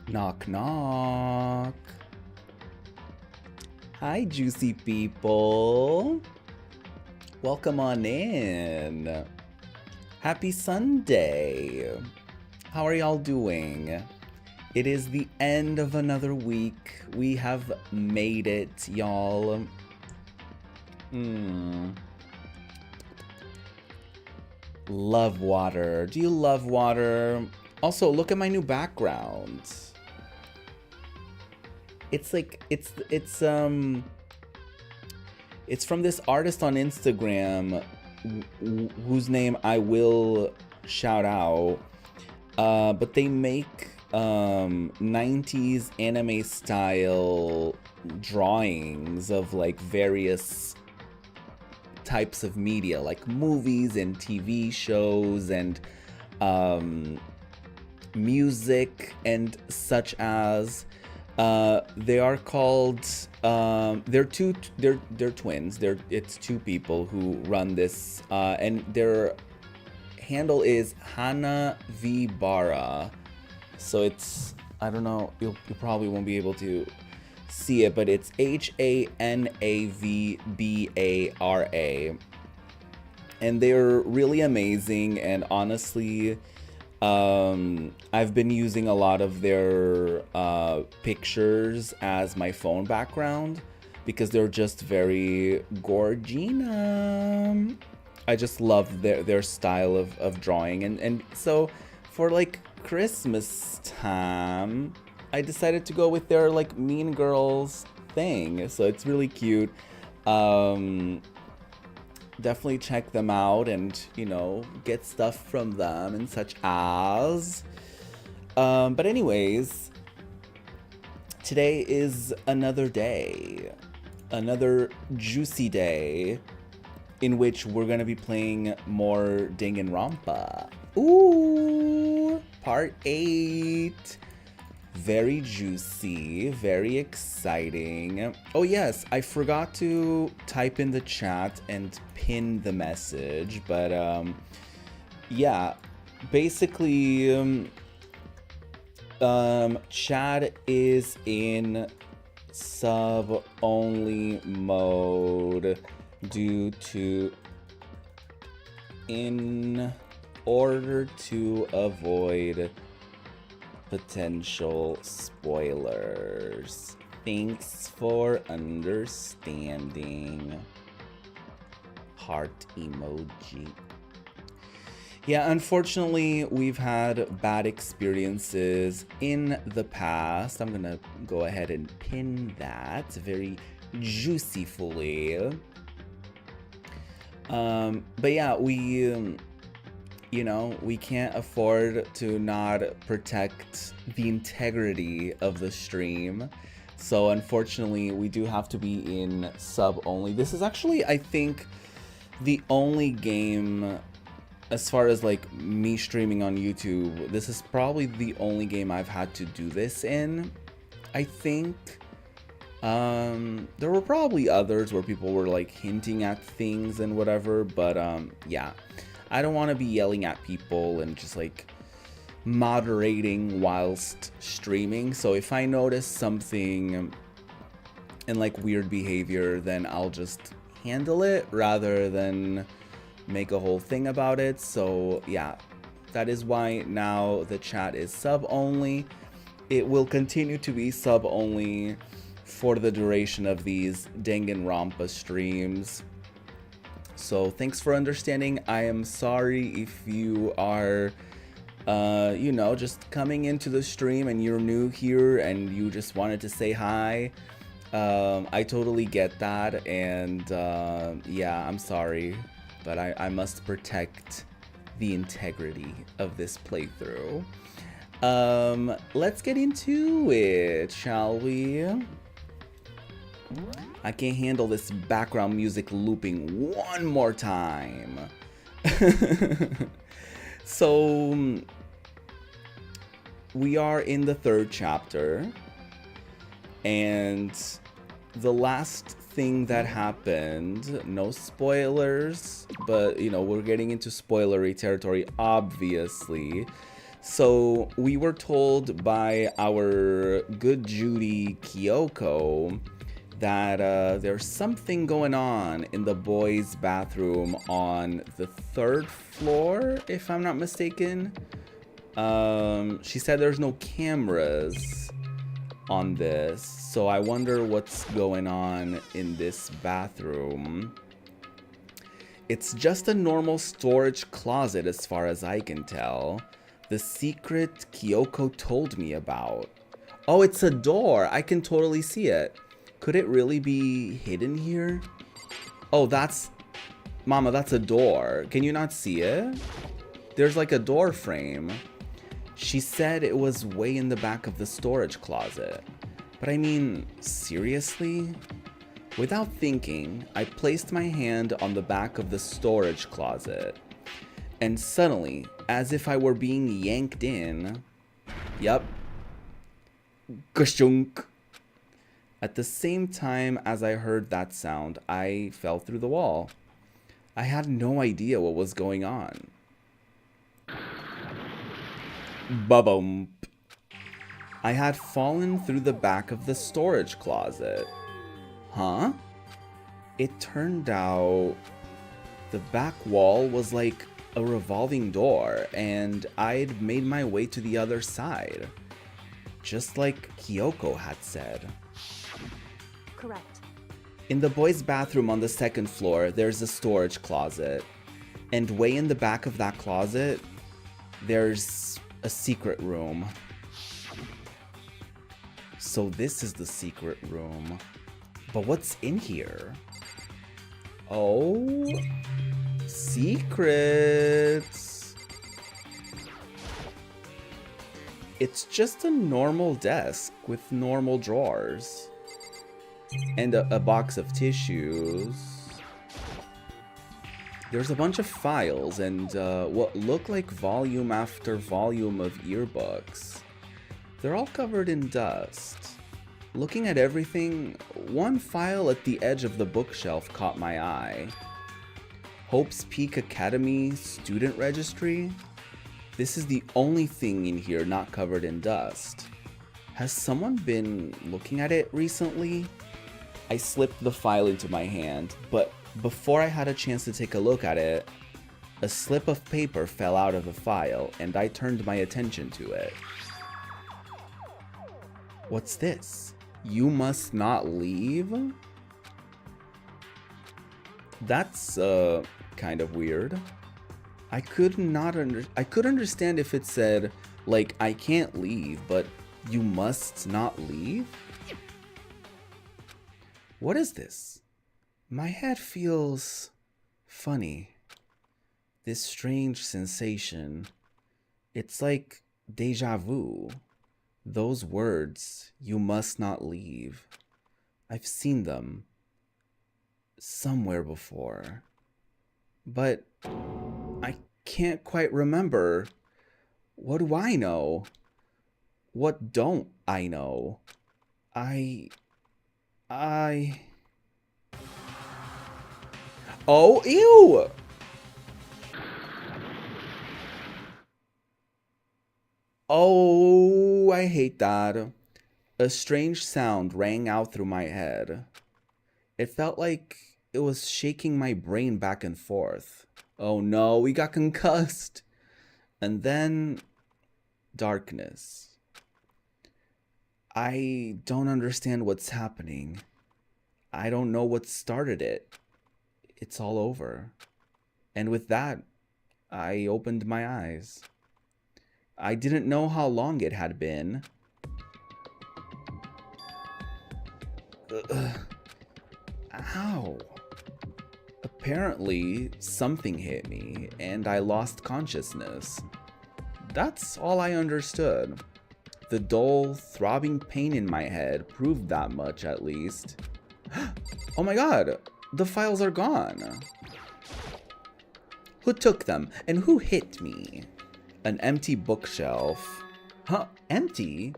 Knock, knock. Hi, juicy people. Welcome on in. Happy Sunday. How are y'all doing? It is the end of another week. We have made it, y'all. Love water. Do you love water? Also, look at my new background. It's like it's from this artist on Instagram whose name I will shout out. But they make 90s anime style drawings of like various types of media, like movies and TV shows and music and such as. They are called they're twins. It's two people who run this, and their handle is Hana V Bara. So it's, I don't know, you probably won't be able to see it, but it's HANAVBARA. And they're really amazing, and honestly, I've been using a lot of their pictures as my phone background because they're just very gorgina. I just love their style of drawing, and so for like Christmas time, I decided to go with their like Mean Girls thing. So it's really cute. Definitely check them out and, you know, get stuff from them and such as. But anyways, today is another day, another juicy day in which we're gonna be playing more Danganronpa. Ooh, part 8. Very juicy, very exciting. Oh yes, I forgot to type in the chat and pin the message, but yeah, basically Chad is in sub-only mode due to in order to avoid potential spoilers. Thanks for understanding. Heart emoji. Yeah, unfortunately, we've had bad experiences in the past. I'm gonna go ahead and pin that very juicyfully. But yeah, we you know, we can't afford to not protect the integrity of the stream. So unfortunately, we do have to be in sub only. This is actually, I think, the only game, as far as like me streaming on YouTube, this is probably the only game I've had to do this in, I think. There were probably others where people were like hinting at things and whatever, but yeah. I don't want to be yelling at people and just like moderating whilst streaming. So if I notice something and like weird behavior, then I'll just handle it rather than make a whole thing about it. So yeah, that is why now the chat is sub only. It will continue to be sub only for the duration of these Danganronpa streams. So thanks for understanding. I am sorry if you are, you know, just coming into the stream and you're new here and you just wanted to say hi. I totally get that, and yeah, I'm sorry, but I must protect the integrity of this playthrough. Let's get into it, shall we? I can't handle this background music looping one more time. So, we are in the 3rd chapter, and the last thing that happened, no spoilers, but you know, we're getting into spoilery territory, obviously. So we were told by our good Judy Kyoko that there's something going on in the boys' bathroom on the 3rd floor, if I'm not mistaken. She said there's no cameras on this, so I wonder what's going on in this bathroom. It's just a normal storage closet as far as I can tell. The secret Kyoko told me about. Oh, it's a door. I can totally see it. Could it really be hidden here? Oh, Mama, that's a door. Can you not see it? There's like a door frame. She said it was way in the back of the storage closet. But I mean, seriously? Without thinking, I placed my hand on the back of the storage closet. And suddenly, as if I were being yanked in, yep, kashunk. At the same time as I heard that sound, I fell through the wall. I had no idea what was going on. Ba-bump. I had fallen through the back of the storage closet. Huh? It turned out the back wall was like a revolving door, and I'd made my way to the other side. Just like Kyoko had said. Correct. In the boys' bathroom on the 2nd floor, there's a storage closet. And way in the back of that closet, there's a secret room. So this is the secret room. But what's in here? Oh, secrets. It's just a normal desk with normal drawers. And a box of tissues. There's a bunch of files and what look like volume after volume of yearbooks. They're all covered in dust. Looking at everything, one file at the edge of the bookshelf caught my eye. Hope's Peak Academy Student Registry? This is the only thing in here not covered in dust. Has someone been looking at it recently? I slipped the file into my hand, but before I had a chance to take a look at it, a slip of paper fell out of the file and I turned my attention to it. What's this? You must not leave? That's kind of weird. I could understand if it said like I can't leave, but you must not leave? What is this? My head feels funny. This strange sensation. It's like deja vu. Those words, you must not leave. I've seen them somewhere before. But I can't quite remember. What do I know? What don't I know? Oh, ew! Oh, I hate that. A strange sound rang out through my head. It felt like it was shaking my brain back and forth. Oh no, we got concussed. And then darkness. I don't understand what's happening. I don't know what started it. It's all over. And with that, I opened my eyes. I didn't know how long it had been. Ow. Apparently, something hit me, and I lost consciousness. That's all I understood. The dull, throbbing pain in my head proved that much, at least. Oh my god, the files are gone. Who took them, and who hit me? An empty bookshelf. Huh, empty?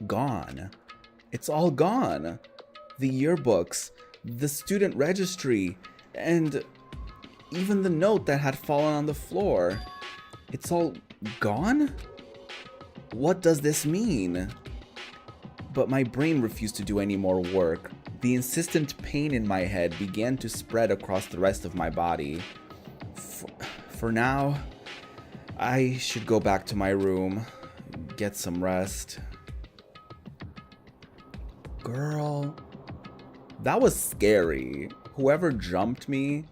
Gone. It's all gone. The yearbooks, the student registry, and even the note that had fallen on the floor. It's all gone? What does this mean? But my brain refused to do any more work. The insistent pain in my head began to spread across the rest of my body. For now, I should go back to my room, get some rest. Girl, that was scary. Whoever jumped me,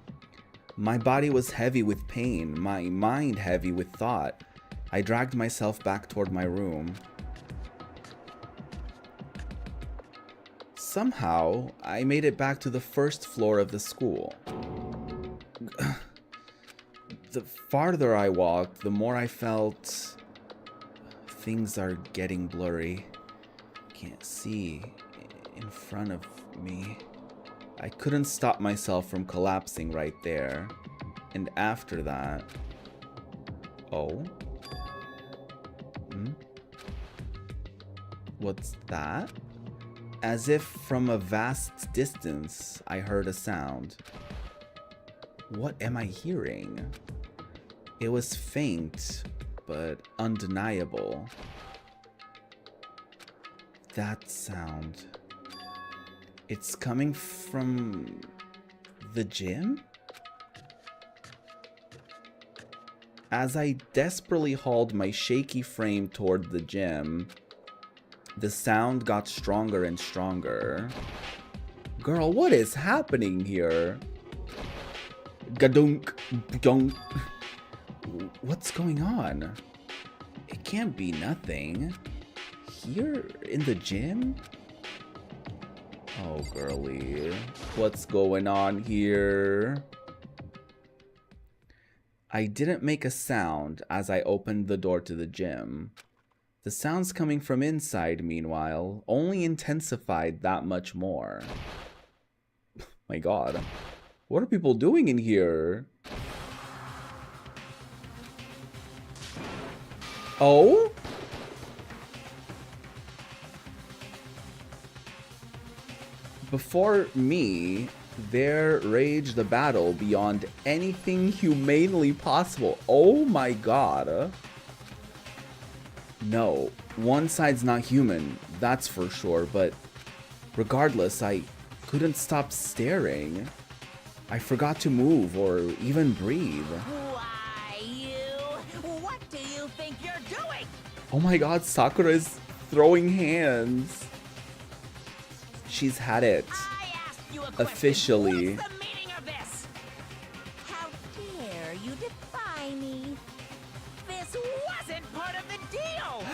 my body was heavy with pain, my mind heavy with thought. I dragged myself back toward my room. Somehow, I made it back to the first floor of the school. The farther I walked, the more I felt things are getting blurry. Can't see in front of me. I couldn't stop myself from collapsing right there. And after that... Oh? What's that? As if from a vast distance, I heard a sound. What am I hearing? It was faint, but undeniable. That sound. It's coming from the gym? As I desperately hauled my shaky frame toward the gym, the sound got stronger and stronger. Girl, what is happening here? Gadunk, dunk. What's going on? It can't be nothing. Here in the gym? Oh, girly. What's going on here? I didn't make a sound as I opened the door to the gym. The sounds coming from inside, meanwhile, only intensified that much more. My god. What are people doing in here? Oh? Before me, there raged a battle beyond anything humanely possible. Oh my god. No, one side's not human, that's for sure, but regardless, I couldn't stop staring. I forgot to move or even breathe. Why, you? What do you think you're doing? Oh my god, Sakura is throwing hands. She's had it. I asked you a question. Officially. What's the meaning of this? How dare you defy me? This wasn't part of the deal.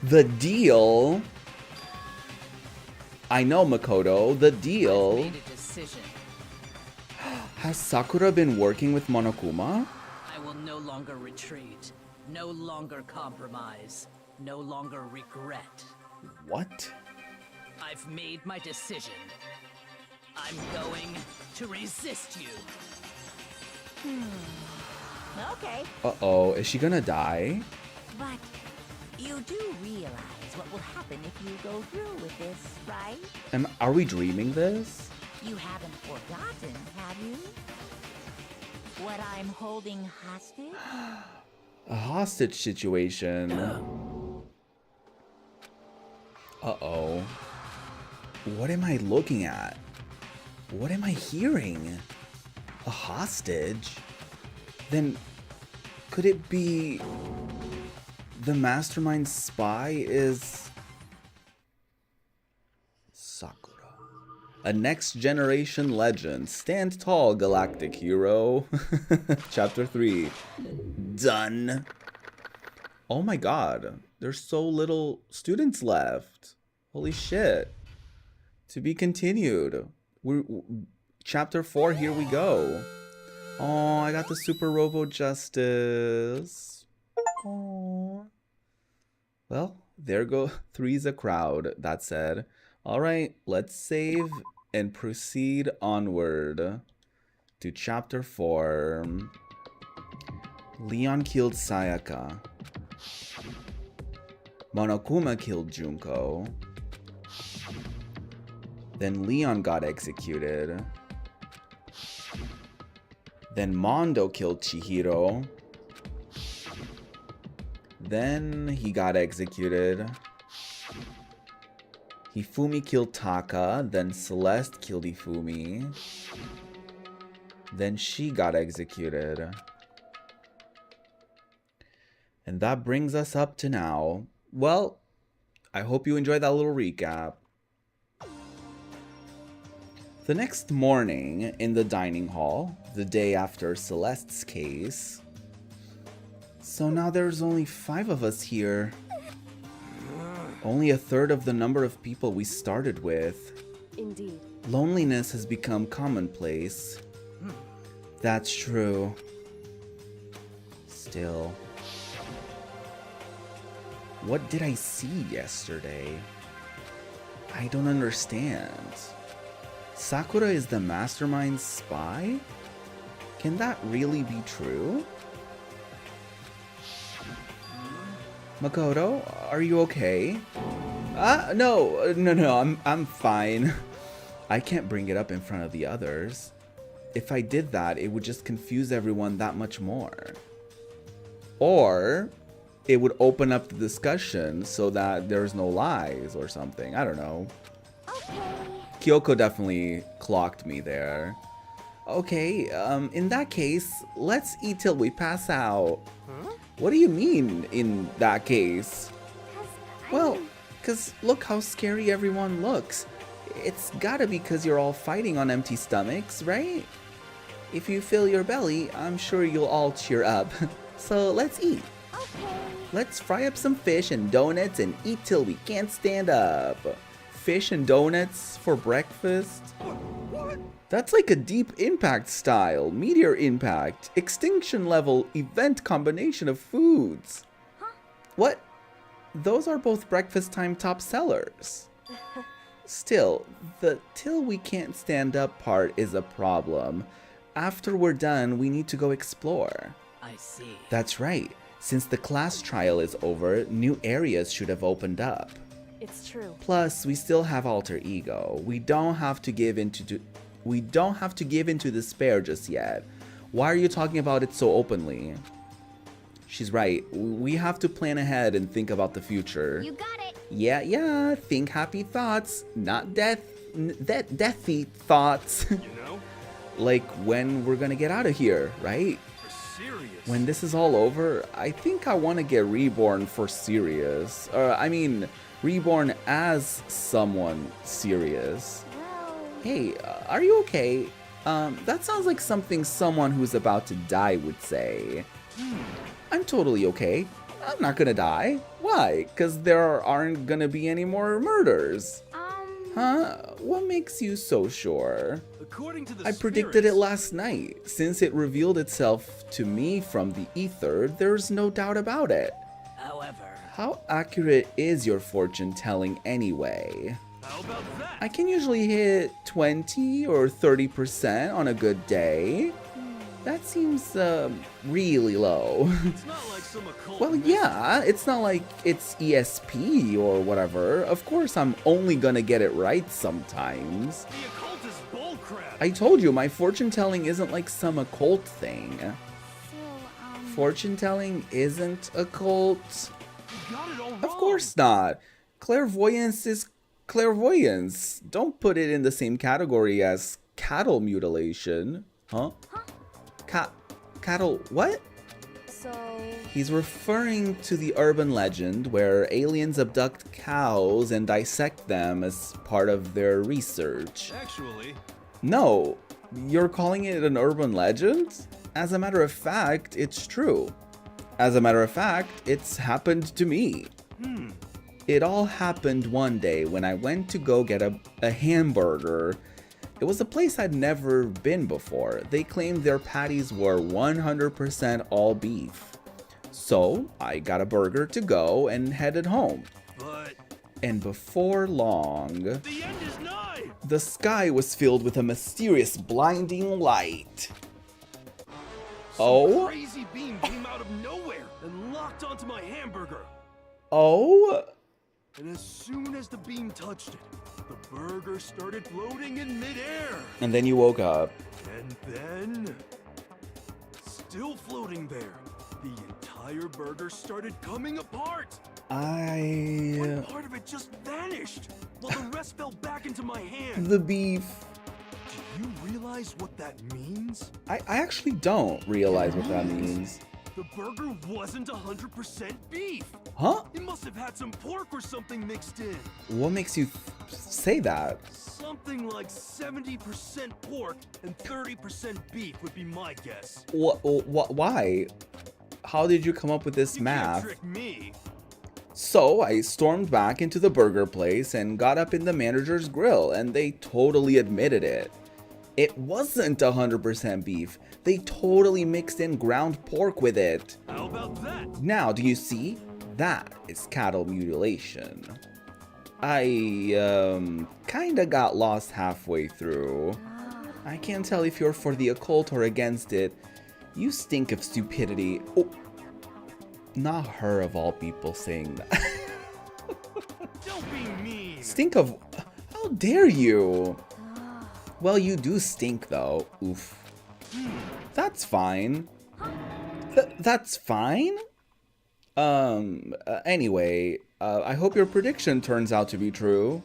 The deal? I know, Makoto, the deal. Made a decision. Has Sakura been working with Monokuma? I will no longer retreat, no longer compromise, no longer regret. What? I've made my decision. I'm going to resist you. Okay. Uh-oh, is she gonna die? But you do realize what will happen if you go through with this, right? Are we dreaming this? You haven't forgotten, have you? What I'm holding hostage? A hostage situation. Uh-oh. What am I looking at? What am I hearing? A hostage? Then could it be the mastermind spy is Sakura? A next generation legend. Stand tall, galactic hero. Chapter 3. Done. Oh my god. There's so little students left. Holy shit. To be continued. Chapter 4, here we go. Oh, I got the Super Robo Justice. Oh. Well, there go three's a crowd, that said. Alright, let's save and proceed onward to Chapter 4. Leon killed Sayaka. Monokuma killed Junko. Then Leon got executed. Then Mondo killed Chihiro. Then he got executed. Hifumi killed Taka, then Celeste killed Hifumi. Then she got executed. And that brings us up to now. Well, I hope you enjoyed that little recap. The next morning in the dining hall, the day after Celeste's case. So now there's only 5 of us here. Only a third of the number of people we started with. Indeed. Loneliness has become commonplace. That's true. Still. What did I see yesterday? I don't understand. Sakura is the mastermind's spy? Can that really be true? Makoto, are you okay? No, I'm fine. I can't bring it up in front of the others. If I did that, it would just confuse everyone that much more. Or it would open up the discussion so that there's no lies or something. I don't know. Okay. Kyoko definitely clocked me there. Okay, in that case, let's eat till we pass out. Huh? What do you mean, in that case? Well, because look how scary everyone looks. It's gotta be because you're all fighting on empty stomachs, right? If you fill your belly, I'm sure you'll all cheer up. So let's eat. Okay. Let's fry up some fish and donuts and eat till we can't stand up. Fish and donuts for breakfast? What? That's like a deep impact style, meteor impact, extinction level, event combination of foods. Huh? What? Those are both breakfast time top sellers. Still, the till we can't stand up part is a problem. After we're done, we need to go explore. I see. That's right. Since the class trial is over, new areas should have opened up. It's true. Plus, we still have alter ego. We don't have to give into despair just yet. Why are you talking about it so openly? She's right. We have to plan ahead and think about the future. You got it. Yeah. Think happy thoughts, not deathy thoughts. You know? Like when we're gonna get out of here, right? For serious. When this is all over, I think I want to get reborn for serious. Reborn as someone serious. Well, Hey, are you okay? That sounds like something someone who's about to die would say. I'm totally okay. I'm not gonna die. Why? Because there aren't gonna be any more murders. Huh? What makes you so sure? According to the I predicted it last night. Since it revealed itself to me from the ether, there's no doubt about it. However, How accurate is your fortune telling anyway? How about that? I can usually hit 20 or 30% on a good day. That seems really low. It's not like some occult Well, mystery. yeah, it's not like it's ESP or whatever. Of course, I'm only gonna get it right sometimes. The occult is bullcrap. I told you, my fortune telling isn't like some occult thing. so, Fortune telling isn't a cult. You got it all wrong. Of course not. Clairvoyance is clairvoyance. Don't put it in the same category as cattle mutilation. Huh? Cattle what? So, He's referring to the urban legend where aliens abduct cows and dissect them as part of their research. Actually, No, you're calling it an urban legend? As a matter of fact, it's true. As a matter of fact, it's happened to me. It all happened one day when I went to go get a hamburger. It was a place I'd never been before. They claimed their patties were 100% all beef. So I got a burger to go and headed home. but And before long, the end is nigh. the sky was filled with a mysterious blinding light. Some Oh? crazy beam came out of nowhere and locked onto my hamburger. Oh? And as soon as the beam touched it, the burger started floating in midair. And then you woke up. And then, still floating there, the entire burger started coming apart. I... One part of it just vanished, while the rest fell back into my hand. The beef. Do you realize what that means? I actually don't realize what that means. The burger wasn't 100% beef. Huh? It must have had some pork or something mixed in. What makes you say that? Something like 70% pork and 30% beef would be my guess. Why? How did you come up with this You math? can't trick me. So I stormed back into the burger place and got up in the manager's grill, and they totally admitted it. It wasn't 100% beef. They totally mixed in ground pork with it. How about that? Now, do you see? That is cattle mutilation. I, kinda got lost halfway through. I can't tell if you're for the occult or against it. You stink of stupidity. Oh, not her of all people saying that. Don't be mean. Stink of... How dare you? Well, you do stink though. Oof. That's fine. That's fine? Anyway, I hope your prediction turns out to be true.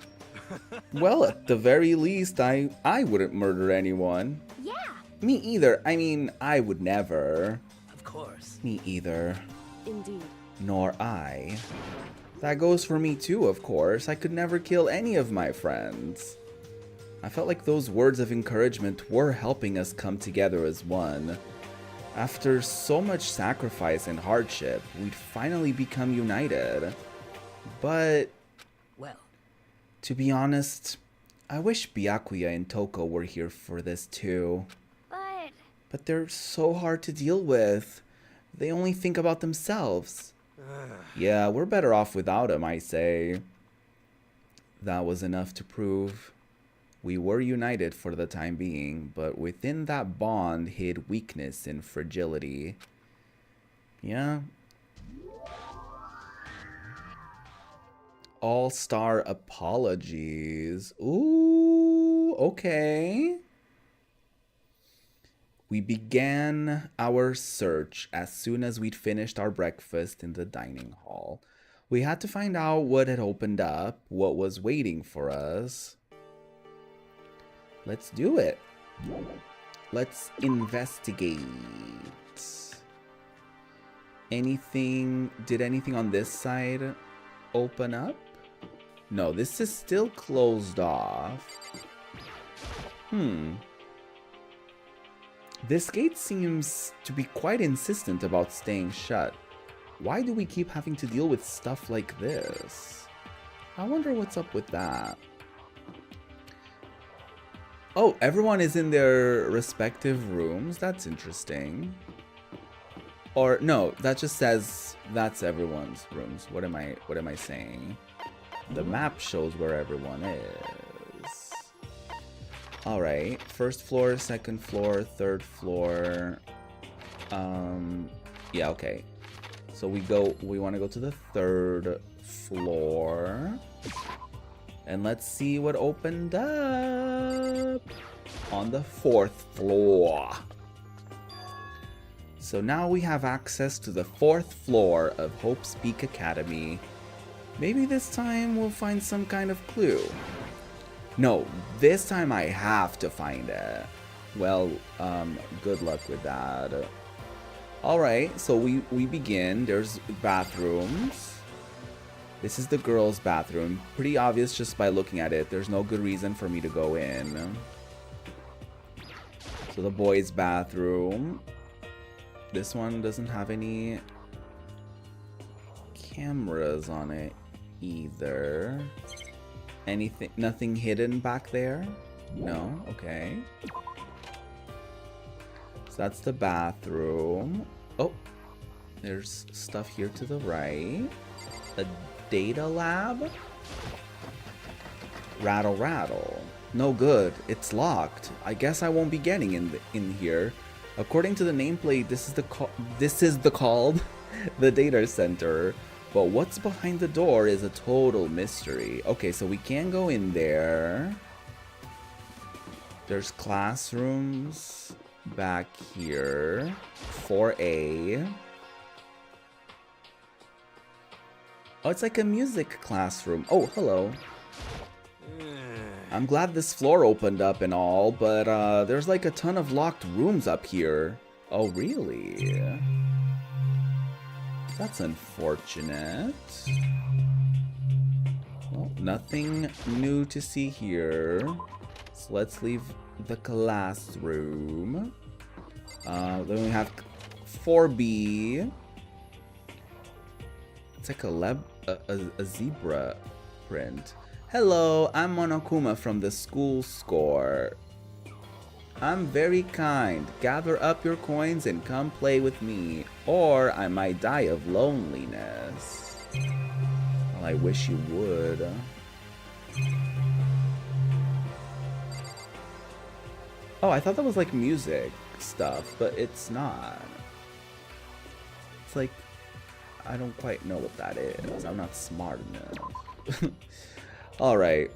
Well, at the very least, I wouldn't murder anyone. Yeah. Me either. I mean, I would never. Of course. Me either. Indeed. Nor I. That goes for me too, of course. I could never kill any of my friends. I felt like those words of encouragement were helping us come together as one. After so much sacrifice and hardship, we'd finally become united. But, Well, to be honest, I wish Byakuya and Toko were here for this too. But they're so hard to deal with. They only think about themselves. Yeah, we're better off without them, I say. That was enough to prove we were united for the time being, but within that bond hid weakness and fragility. Yeah. All-star apologies. Ooh, okay. We began our search as soon as we'd finished our breakfast in the dining hall. We had to find out what had opened up, what was waiting for us. Let's do it. Let's investigate. Did anything on this side open up? No, this is still closed off. This gate seems to be quite insistent about staying shut. Why do we keep having to deal with stuff like this? I wonder what's up with that. Oh, everyone is in their respective rooms. That's interesting. Or no, that just says that's everyone's rooms. What am I saying? The map shows where everyone is. All right, first floor, second floor, third floor. Yeah, okay. So we want to go to the third floor. And let's see what opened up on the fourth floor. So now we have access to the fourth floor of Hope's Peak Academy. Maybe this time we'll find some kind of clue. No, this time I have to find it. Well, good luck with that. Alright, so we begin. There's bathrooms. This is the girls' bathroom. Pretty obvious just by looking at it. There's no good reason for me to go in. So the boys' bathroom. This one doesn't have any cameras on it either. Nothing hidden back there? No? Okay. So that's the bathroom. Oh, there's stuff here to the right. A data lab? Rattle, rattle. No good. It's locked. I guess I won't be getting in here. According to the nameplate, this is called the data center. But what's behind the door is a total mystery. Okay, so we can go in there. There's classrooms back here. 4A. Oh, it's like a music classroom. Oh, hello. I'm glad this floor opened up and all, but there's like a ton of locked rooms up here. Oh, really? That's unfortunate. Well, nothing new to see here. So let's leave the classroom. Then we have 4B. It's like a zebra print. Hello, I'm Monokuma from the school score. I'm very kind. Gather up your coins and come play with me, or I might die of loneliness. Well, I wish you would. Oh, I thought that was like music stuff, but it's not. It's like, I don't quite know what that is. I'm not smart enough. Alright.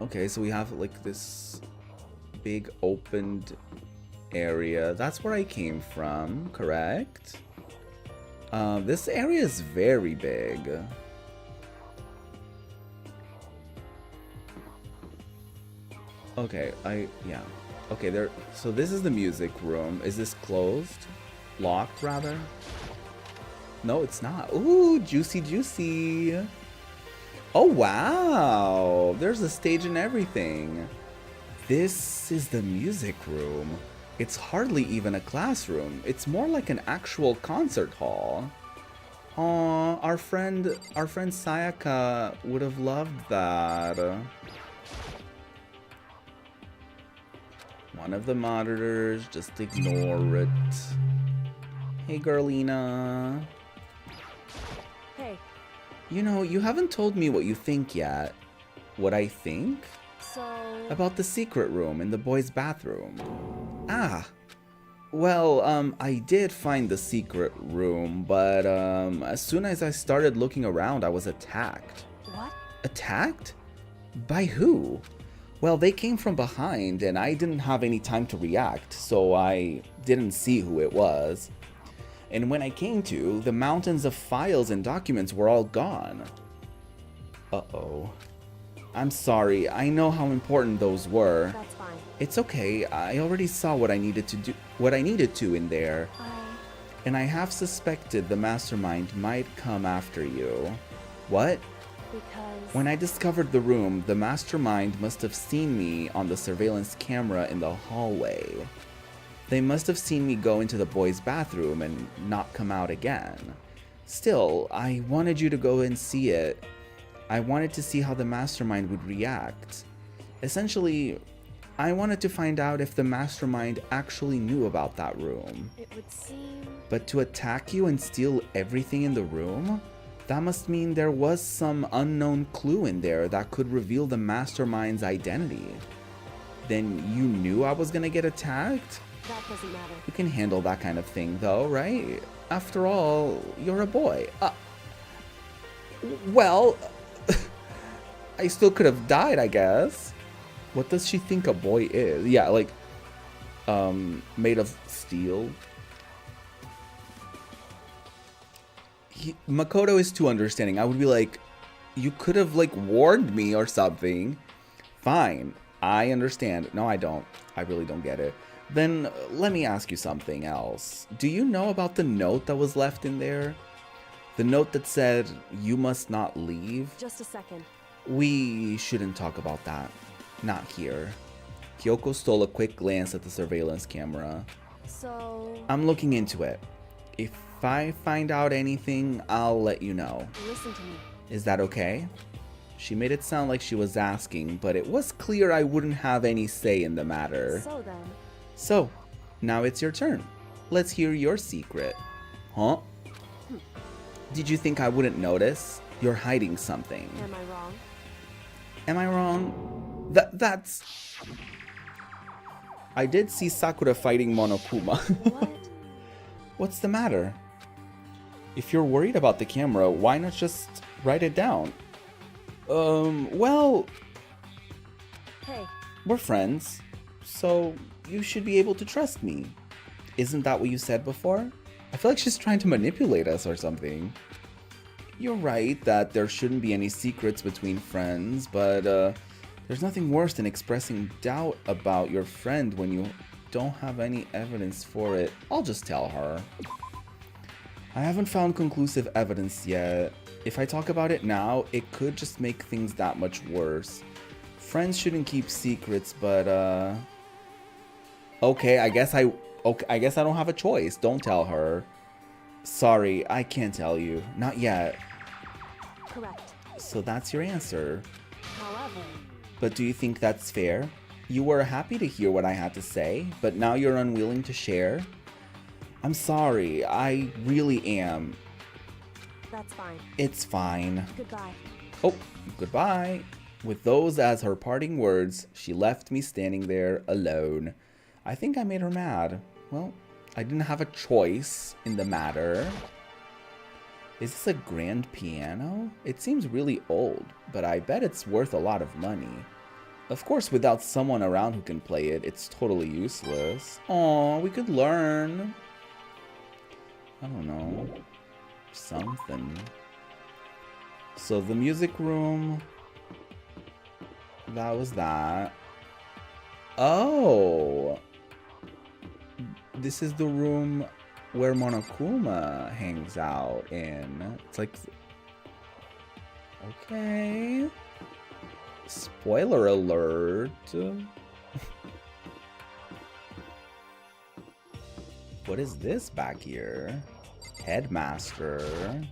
Okay, so we have like this big opened area. That's where I came from, correct? This area is very big. Okay, yeah. Okay, there. So this is the music room. Is this closed? Locked, rather? No, it's not. Ooh, juicy, juicy. Oh, wow. There's a stage and everything. This is the music room. It's hardly even a classroom. It's more like an actual concert hall. Aw, our friend Sayaka would have loved that. One of the monitors, just ignore it. Hey, Girlina. Hey. You know, you haven't told me what you think yet. What I think? So... About the secret room in the boys' bathroom. Ah. Well, I did find the secret room, but, as soon as I started looking around, I was attacked. What? Attacked? By who? Well, they came from behind, and I didn't have any time to react, so I didn't see who it was. And when I came to, the mountains of files and documents were all gone. Uh-oh. I'm sorry, I know how important those were. That's fine. It's okay, I already saw what I needed to in there. And I have suspected the mastermind might come after you. What? Because... When I discovered the room, the mastermind must have seen me on the surveillance camera in the hallway. They must have seen me go into the boys' bathroom and not come out again. Still, I wanted you to go and see it. I wanted to see how the mastermind would react. Essentially, I wanted to find out if the mastermind actually knew about that room. It would seem... But to attack you and steal everything in the room? That must mean there was some unknown clue in there that could reveal the mastermind's identity. Then you knew I was gonna get attacked? That doesn't matter. You can handle that kind of thing though, right? After all, you're a boy. Well, I still could have died, I guess. What does she think a boy is? Yeah, like, made of steel. Makoto is too understanding. I would be like, you could have like warned me or something. Fine, I understand. No, I don't. I really don't get it. Then let me ask you something else. Do you know about the note that was left in there? The note that said, you must not leave? Just a second. We shouldn't talk about that. Not here. Kyoko stole a quick glance at the surveillance camera. So... I'm looking into it. If I find out anything, I'll let you know. Listen to me. Is that okay? She made it sound like she was asking, but it was clear I wouldn't have any say in the matter. So then... So, now it's your turn. Let's hear your secret. Huh? Did you think I wouldn't notice? You're hiding something. Am I wrong? Am I wrong? That's... I did see Sakura fighting Monokuma. What? What's the matter? If you're worried about the camera, why not just write it down? Well... Hey. We're friends, so you should be able to trust me. Isn't that what you said before? I feel like she's trying to manipulate us or something. You're right that there shouldn't be any secrets between friends, but there's nothing worse than expressing doubt about your friend when you don't have any evidence for it. I'll just tell her. I haven't found conclusive evidence yet. If I talk about it now, it could just make things that much worse. Friends shouldn't keep secrets, but okay, I guess I don't have a choice. Don't tell her. Sorry, I can't tell you. Not yet. Correct. So that's your answer. However, But do you think that's fair? You were happy to hear what I had to say, but now you're unwilling to share? I'm sorry, I really am. that's fine. It's fine. Goodbye. Oh, goodbye. With those as her parting words, she left me standing there alone. I think I made her mad. Well, I didn't have a choice in the matter. Is this a grand piano? It seems really old, but I bet it's worth a lot of money. Of course, without someone around who can play it, it's totally useless. Aw, we could learn. I don't know. Something. So the music room. That was that. Oh! This is the room where Monokuma hangs out in. It's like... Okay. Spoiler alert. What is this back here? Headmaster.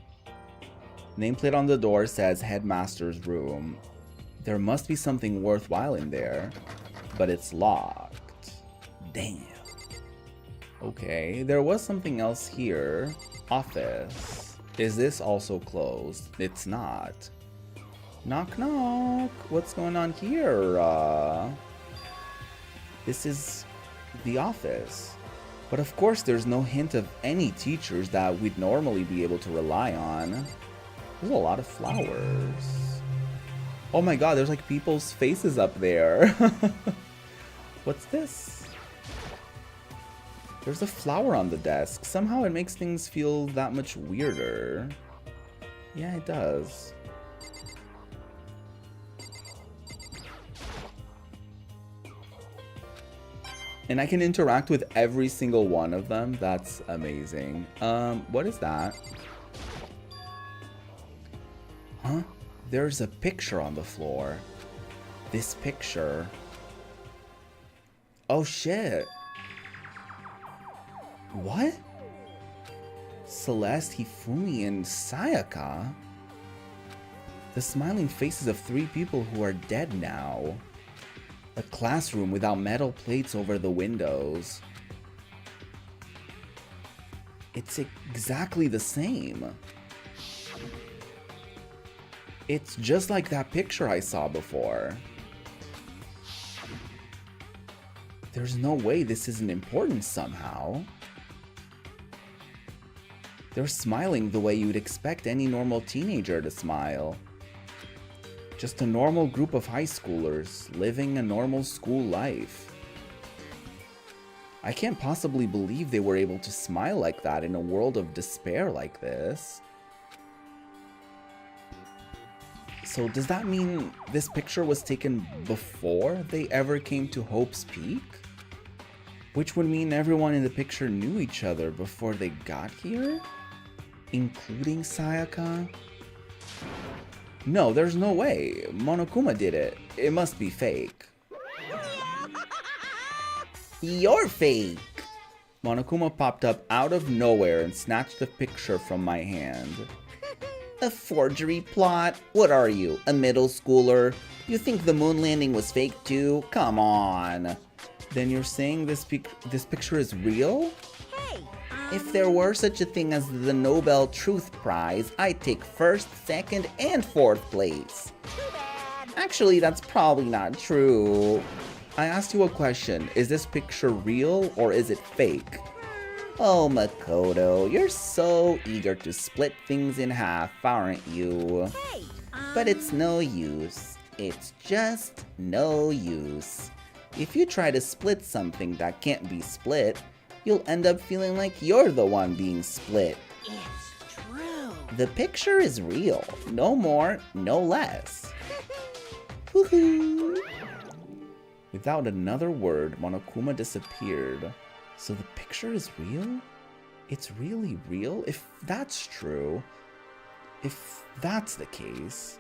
Nameplate on the door says Headmaster's room. There must be something worthwhile in there, but it's locked. Damn. Okay, there was something else here. Office. Is this also closed? It's not. Knock knock. What's going on here? This is the office. But of course there's no hint of any teachers that we'd normally be able to rely on. There's a lot of flowers. Oh my god, there's like people's faces up there. What's this? There's a flower on the desk. Somehow it makes things feel that much weirder. Yeah, it does. And I can interact with every single one of them. That's amazing. What is that? Huh? There's a picture on the floor. This picture. Oh shit. What? Celeste, Hifumi, and Sayaka? The smiling faces of 3 people who are dead now. A classroom without metal plates over the windows. It's exactly the same. It's just like that picture I saw before. There's no way this isn't important somehow. They're smiling the way you'd expect any normal teenager to smile. Just a normal group of high schoolers living a normal school life. I can't possibly believe they were able to smile like that in a world of despair like this. So does that mean this picture was taken before they ever came to Hope's Peak? Which would mean everyone in the picture knew each other before they got here? Including Sayaka? No, there's no way. Monokuma did it. It must be fake. You're fake! Monokuma popped up out of nowhere and snatched the picture from my hand. A forgery plot? What are you, a middle schooler? You think the moon landing was fake too? Come on. Then you're saying this picture is real? Hey, If there were such a thing as the Nobel Truth Prize, I'd take first, second, and fourth place. too bad. Actually, that's probably not true. I asked you a question. Is this picture real or is it fake? Oh, Makoto, you're so eager to split things in half, aren't you? Hey, But it's no use. It's just no use. If you try to split something that can't be split, you'll end up feeling like you're the one being split. It's true. The picture is real. No more, no less. Woohoo! Without another word, Monokuma disappeared. So the picture is real? It's really real? If that's true, if that's the case,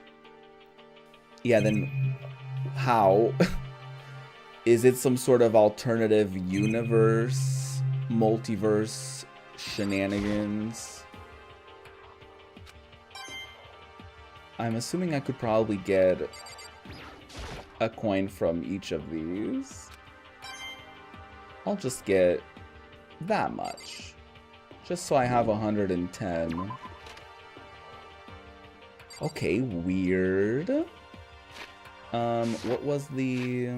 yeah, then how? Is it some sort of alternative universe, multiverse shenanigans? I'm assuming I could probably get a coin from each of these. I'll just get that much. Just so I have 110. Okay, weird. What was the...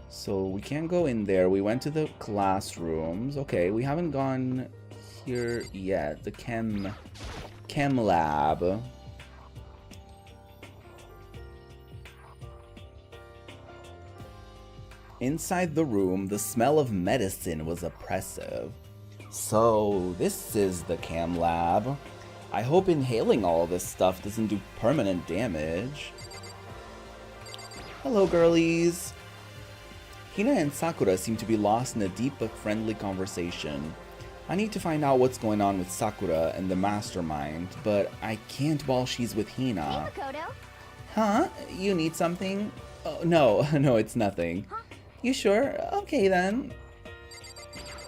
So we can't go in there. We went to the classrooms. Okay, we haven't gone here yet. The chem lab. Inside the room, the smell of medicine was oppressive. So, this is the chem lab. I hope inhaling all this stuff doesn't do permanent damage. Hello, girlies. Hina and Sakura seem to be lost in a deep but friendly conversation. I need to find out what's going on with Sakura and the mastermind, but I can't while she's with Hina. Hey, Makoto. Huh? You need something? Oh, no, no, it's nothing. Huh? You sure? Okay then.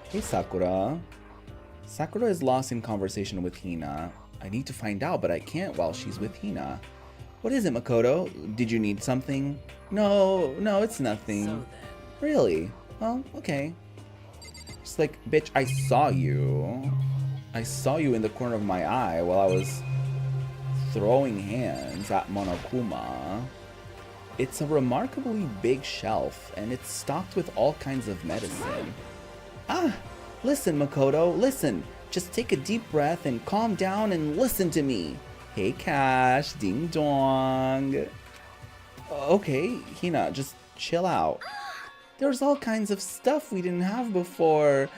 Hey, Sakura. Sakura is lost in conversation with Hina. I need to find out, but I can't while she's with Hina. What is it, Makoto? Did you need something? No, it's nothing. So then. Really? Well, okay. It's like, bitch, I saw you. I saw you in the corner of my eye while I was throwing hands at Monokuma. It's a remarkably big shelf, and it's stocked with all kinds of medicine. Ah, listen, Makoto, listen. Just take a deep breath and calm down and listen to me. Hey, Cash, ding dong. Okay, Hina, just chill out. There's all kinds of stuff we didn't have before.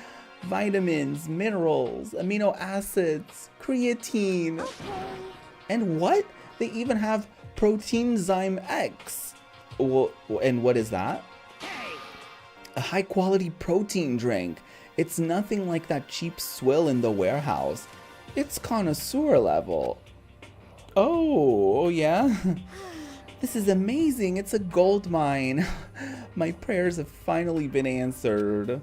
Vitamins, minerals, amino acids, creatine. Okay. And what? They even have Proteinzyme X. Well, and what is that? A high quality protein drink. It's nothing like that cheap swill in the warehouse. It's connoisseur level. Oh yeah? This is amazing. It's a gold mine. My prayers have finally been answered.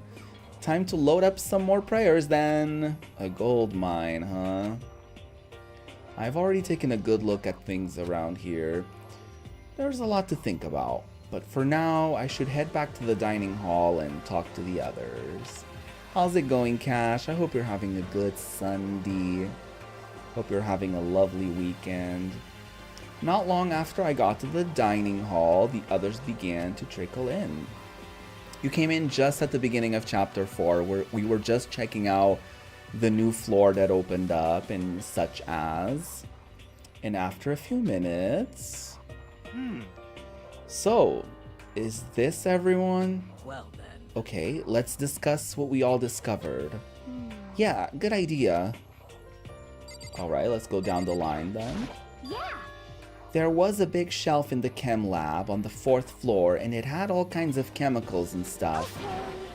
Time to load up some more prayers then. A gold mine, huh? I've already taken a good look at things around here. There's a lot to think about, but for now, I should head back to the dining hall and talk to the others. How's it going, Cash? I hope you're having a good Sunday. Hope you're having a lovely weekend. Not long after I got to the dining hall, the others began to trickle in. You came in just at the beginning of chapter 4, where we were just checking out the new floor that opened up and such as. And after a few minutes... So, is this everyone? Well then. Okay, let's discuss what we all discovered. Yeah, good idea. Alright, let's go down the line then. Yeah. There was a big shelf in the chem lab on the 4th floor, and it had all kinds of chemicals and stuff.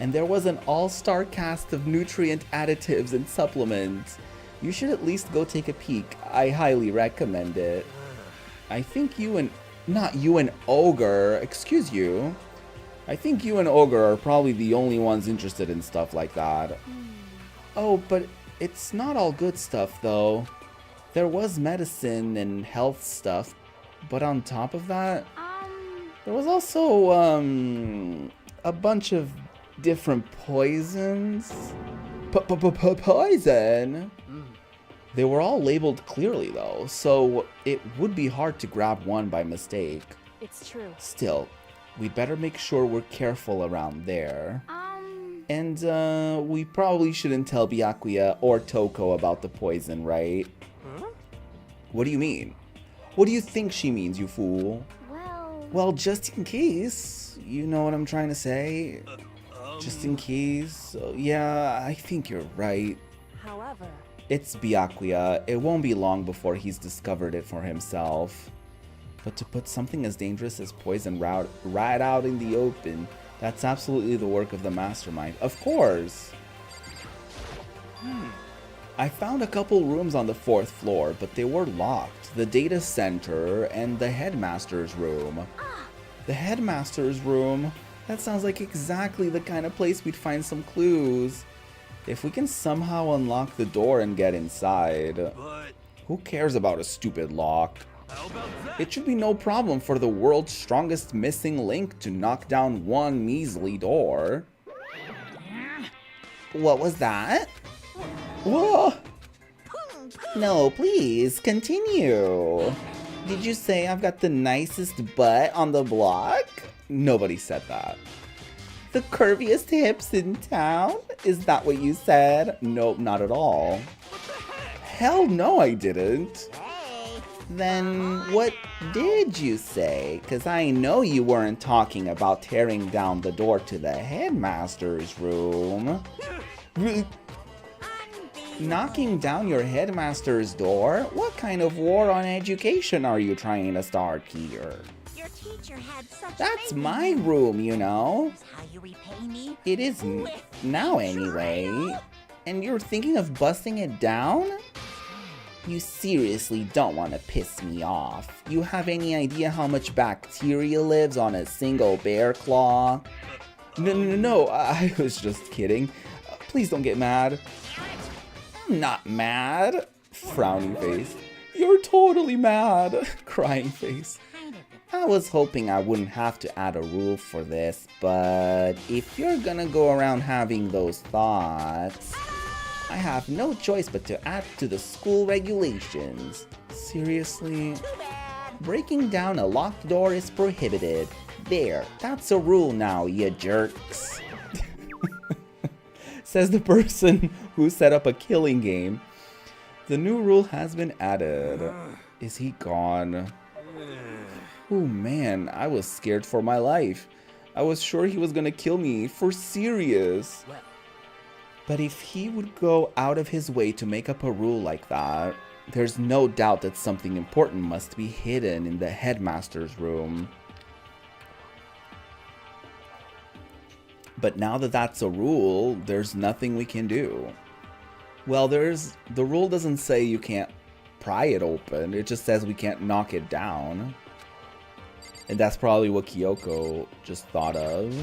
And there was an all-star cast of nutrient additives and supplements. You should at least go take a peek. I highly recommend it. I think you and... Not you and Ogre, excuse you. I think you and Ogre are probably the only ones interested in stuff like that. Oh, but it's not all good stuff, though. There was medicine and health stuff, but on top of that, there was also, a bunch of different poisons. Poison? They were all labeled clearly, though, so it would be hard to grab one by mistake. It's true. Still, we'd better make sure we're careful around there. And, we probably shouldn't tell Byakuya or Toko about the poison, right? Huh? What do you mean? What do you think she means, you fool? Well... Well, just in case. You know what I'm trying to say? Just in case. Yeah, I think you're right. However, It's Byakuya. It won't be long before he's discovered it for himself. But to put something as dangerous as poison right out in the open, that's absolutely the work of the mastermind. Of course! I found a couple rooms on the 4th floor, but they were locked. The data center and the headmaster's room. The headmaster's room? That sounds like exactly the kind of place we'd find some clues. If we can somehow unlock the door and get inside. But Who cares about a stupid lock? how about that? It should be no problem for the world's strongest missing link to knock down one measly door. What was that? Whoa! No, please, continue. Did you say I've got the nicest butt on the block? Nobody said that. The curviest hips in town? Is that what you said? Nope, not at all. Hell no, I didn't. Then what did you say? 'Cause I know you weren't talking about tearing down the door to the headmaster's room. Knocking down your headmaster's door? What kind of war on education are you trying to start here? Your teacher had such That's faith in my you. room, you know. Is how you repay me? It is now anyway. And you're thinking of busting it down? You seriously don't want to piss me off. You have any idea how much bacteria lives on a single bear claw? No, I was just kidding. Please don't get mad. I'm not mad. Frowning face. You're totally mad. Crying face. Kind of. I was hoping I wouldn't have to add a rule for this, but if you're gonna go around having those thoughts, I have no choice but to add to the school regulations. Seriously? Too bad. Breaking down a locked door is prohibited. There, that's a rule now, you jerks. Says the person who set up a killing game. The new rule has been added. Is he gone? Oh man, I was scared for my life. I was sure he was gonna kill me, for serious. But if he would go out of his way to make up a rule like that, there's no doubt that something important must be hidden in the headmaster's room. But now that that's a rule, there's nothing we can do. Well, the rule doesn't say you can't pry it open, it just says we can't knock it down. And that's probably what Kyoko just thought of.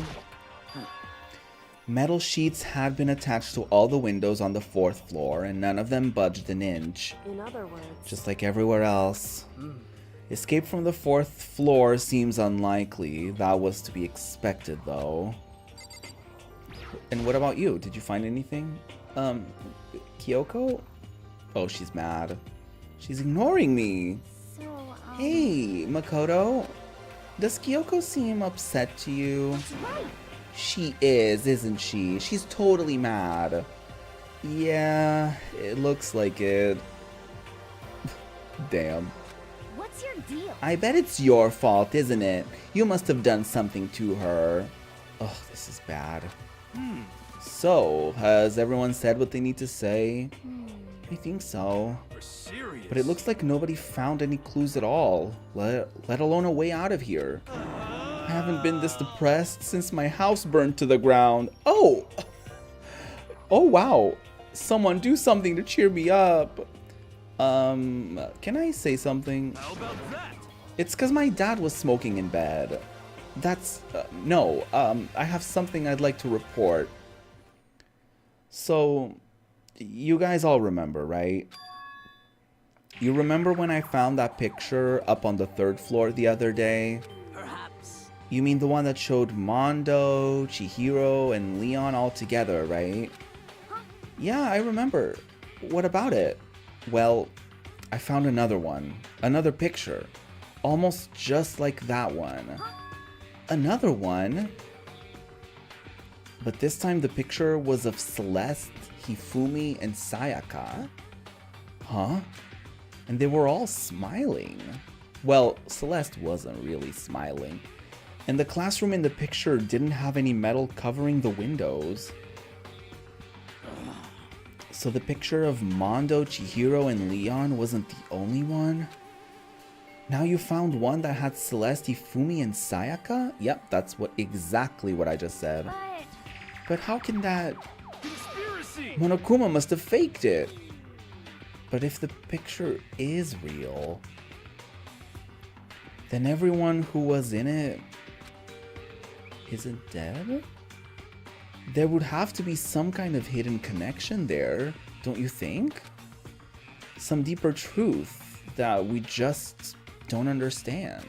Metal sheets had been attached to all the windows on the 4th floor, and none of them budged an inch. in other words, Just like everywhere else. Escape from the 4th floor seems unlikely. That was to be expected, though. And what about you? Did you find anything? Kyoko? Oh, she's mad. She's ignoring me. so, Hey, Makoto. Does Kyoko seem upset to you? that's right. She is, isn't she? She's totally mad. Yeah, it looks like it. Damn. What's your deal? I bet it's your fault, isn't it? You must have done something to her. Oh, this is bad. So, has everyone said what they need to say? I think so. We're serious. But it looks like nobody found any clues at all, let alone a way out of here. I haven't been this depressed since my house burned to the ground. Oh! Oh, wow. Someone do something to cheer me up. Can I say something? How about that? It's because my dad was smoking in bed. That's, no, I have something I'd like to report. So, you guys all remember, right? You remember when I found that picture up on the 3rd floor the other day? Perhaps. You mean the one that showed Mondo, Chihiro, and Leon all together, right? Yeah, I remember. What about it? Well, I found another one. Another picture. Almost just like that one. Another one? But this time the picture was of Celeste, Hifumi, and Sayaka. Huh? And they were all smiling. Well, Celeste wasn't really smiling. And the classroom in the picture didn't have any metal covering the windows. So the picture of Mondo, Chihiro, and Leon wasn't the only one? Now you found one that had Celeste, Ifumi, and Sayaka? Yep, that's exactly what I just said. But how can that... Conspiracy! Monokuma must have faked it. But if the picture is real, then everyone who was in it isn't dead? There would have to be some kind of hidden connection there, don't you think? Some deeper truth that we just don't understand.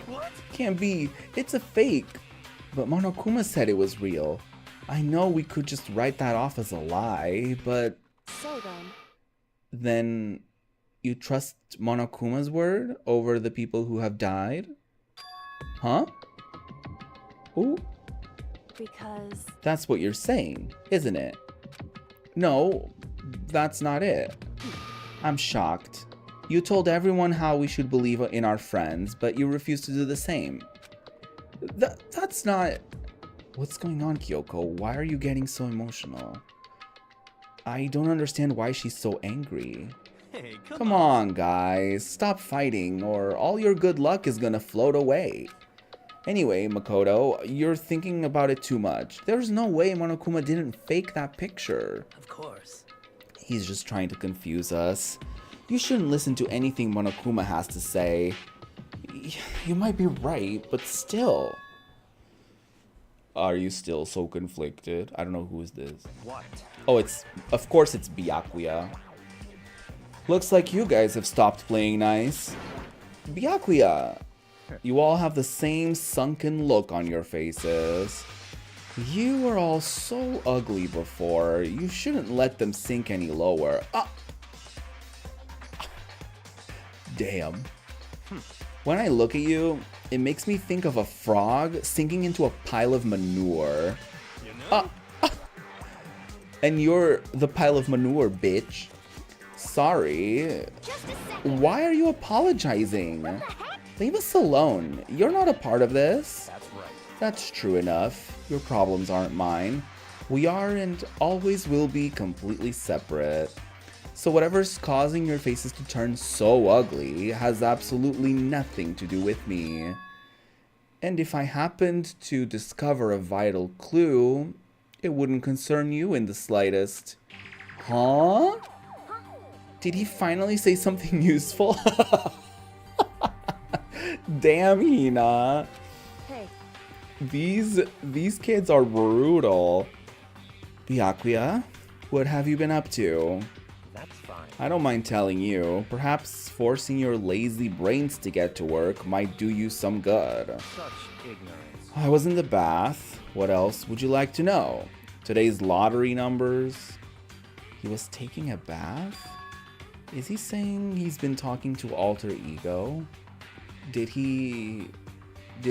What? Can't be. It's a fake. But Monokuma said it was real. I know we could just write that off as a lie, but... So Then you trust Monokuma's word over the people who have died? Huh? Ooh. because That's what you're saying, isn't it? No, that's not it. I'm shocked. You told everyone how we should believe in our friends, but you refuse to do the same. That's not... What's going on, Kyoko? Why are you getting so emotional? I don't understand why she's so angry. Hey, Come on, guys. Stop fighting, or all your good luck is gonna float away. Anyway, Makoto, you're thinking about it too much. There's no way Monokuma didn't fake that picture. Of course. He's just trying to confuse us. You shouldn't listen to anything Monokuma has to say. You might be right, but still. Are you still so conflicted? I don't know who is this. What? Oh, of course it's Byakuya. Looks like you guys have stopped playing nice. Byakuya, you all have the same sunken look on your faces. You were all so ugly before. You shouldn't let them sink any lower. Ah. Damn. When I look at you, it makes me think of a frog sinking into a pile of manure. You know? And you're the pile of manure, bitch. Sorry. just a second. Why are you apologizing? Leave us alone. You're not a part of this. That's right. That's true enough. Your problems aren't mine. We are and always will be completely separate. So whatever's causing your faces to turn so ugly has absolutely nothing to do with me. And if I happened to discover a vital clue, it wouldn't concern you in the slightest. Huh? Did he finally say something useful? Damn, Hina. Hey, These kids are brutal. Byakuya, what have you been up to? That's fine. I don't mind telling you. Perhaps forcing your lazy brains to get to work might do you some good. Such ignorance. I was in the bath. What else would you like to know? Today's lottery numbers. He was taking a bath? Is he saying he's been talking to Alter Ego? Did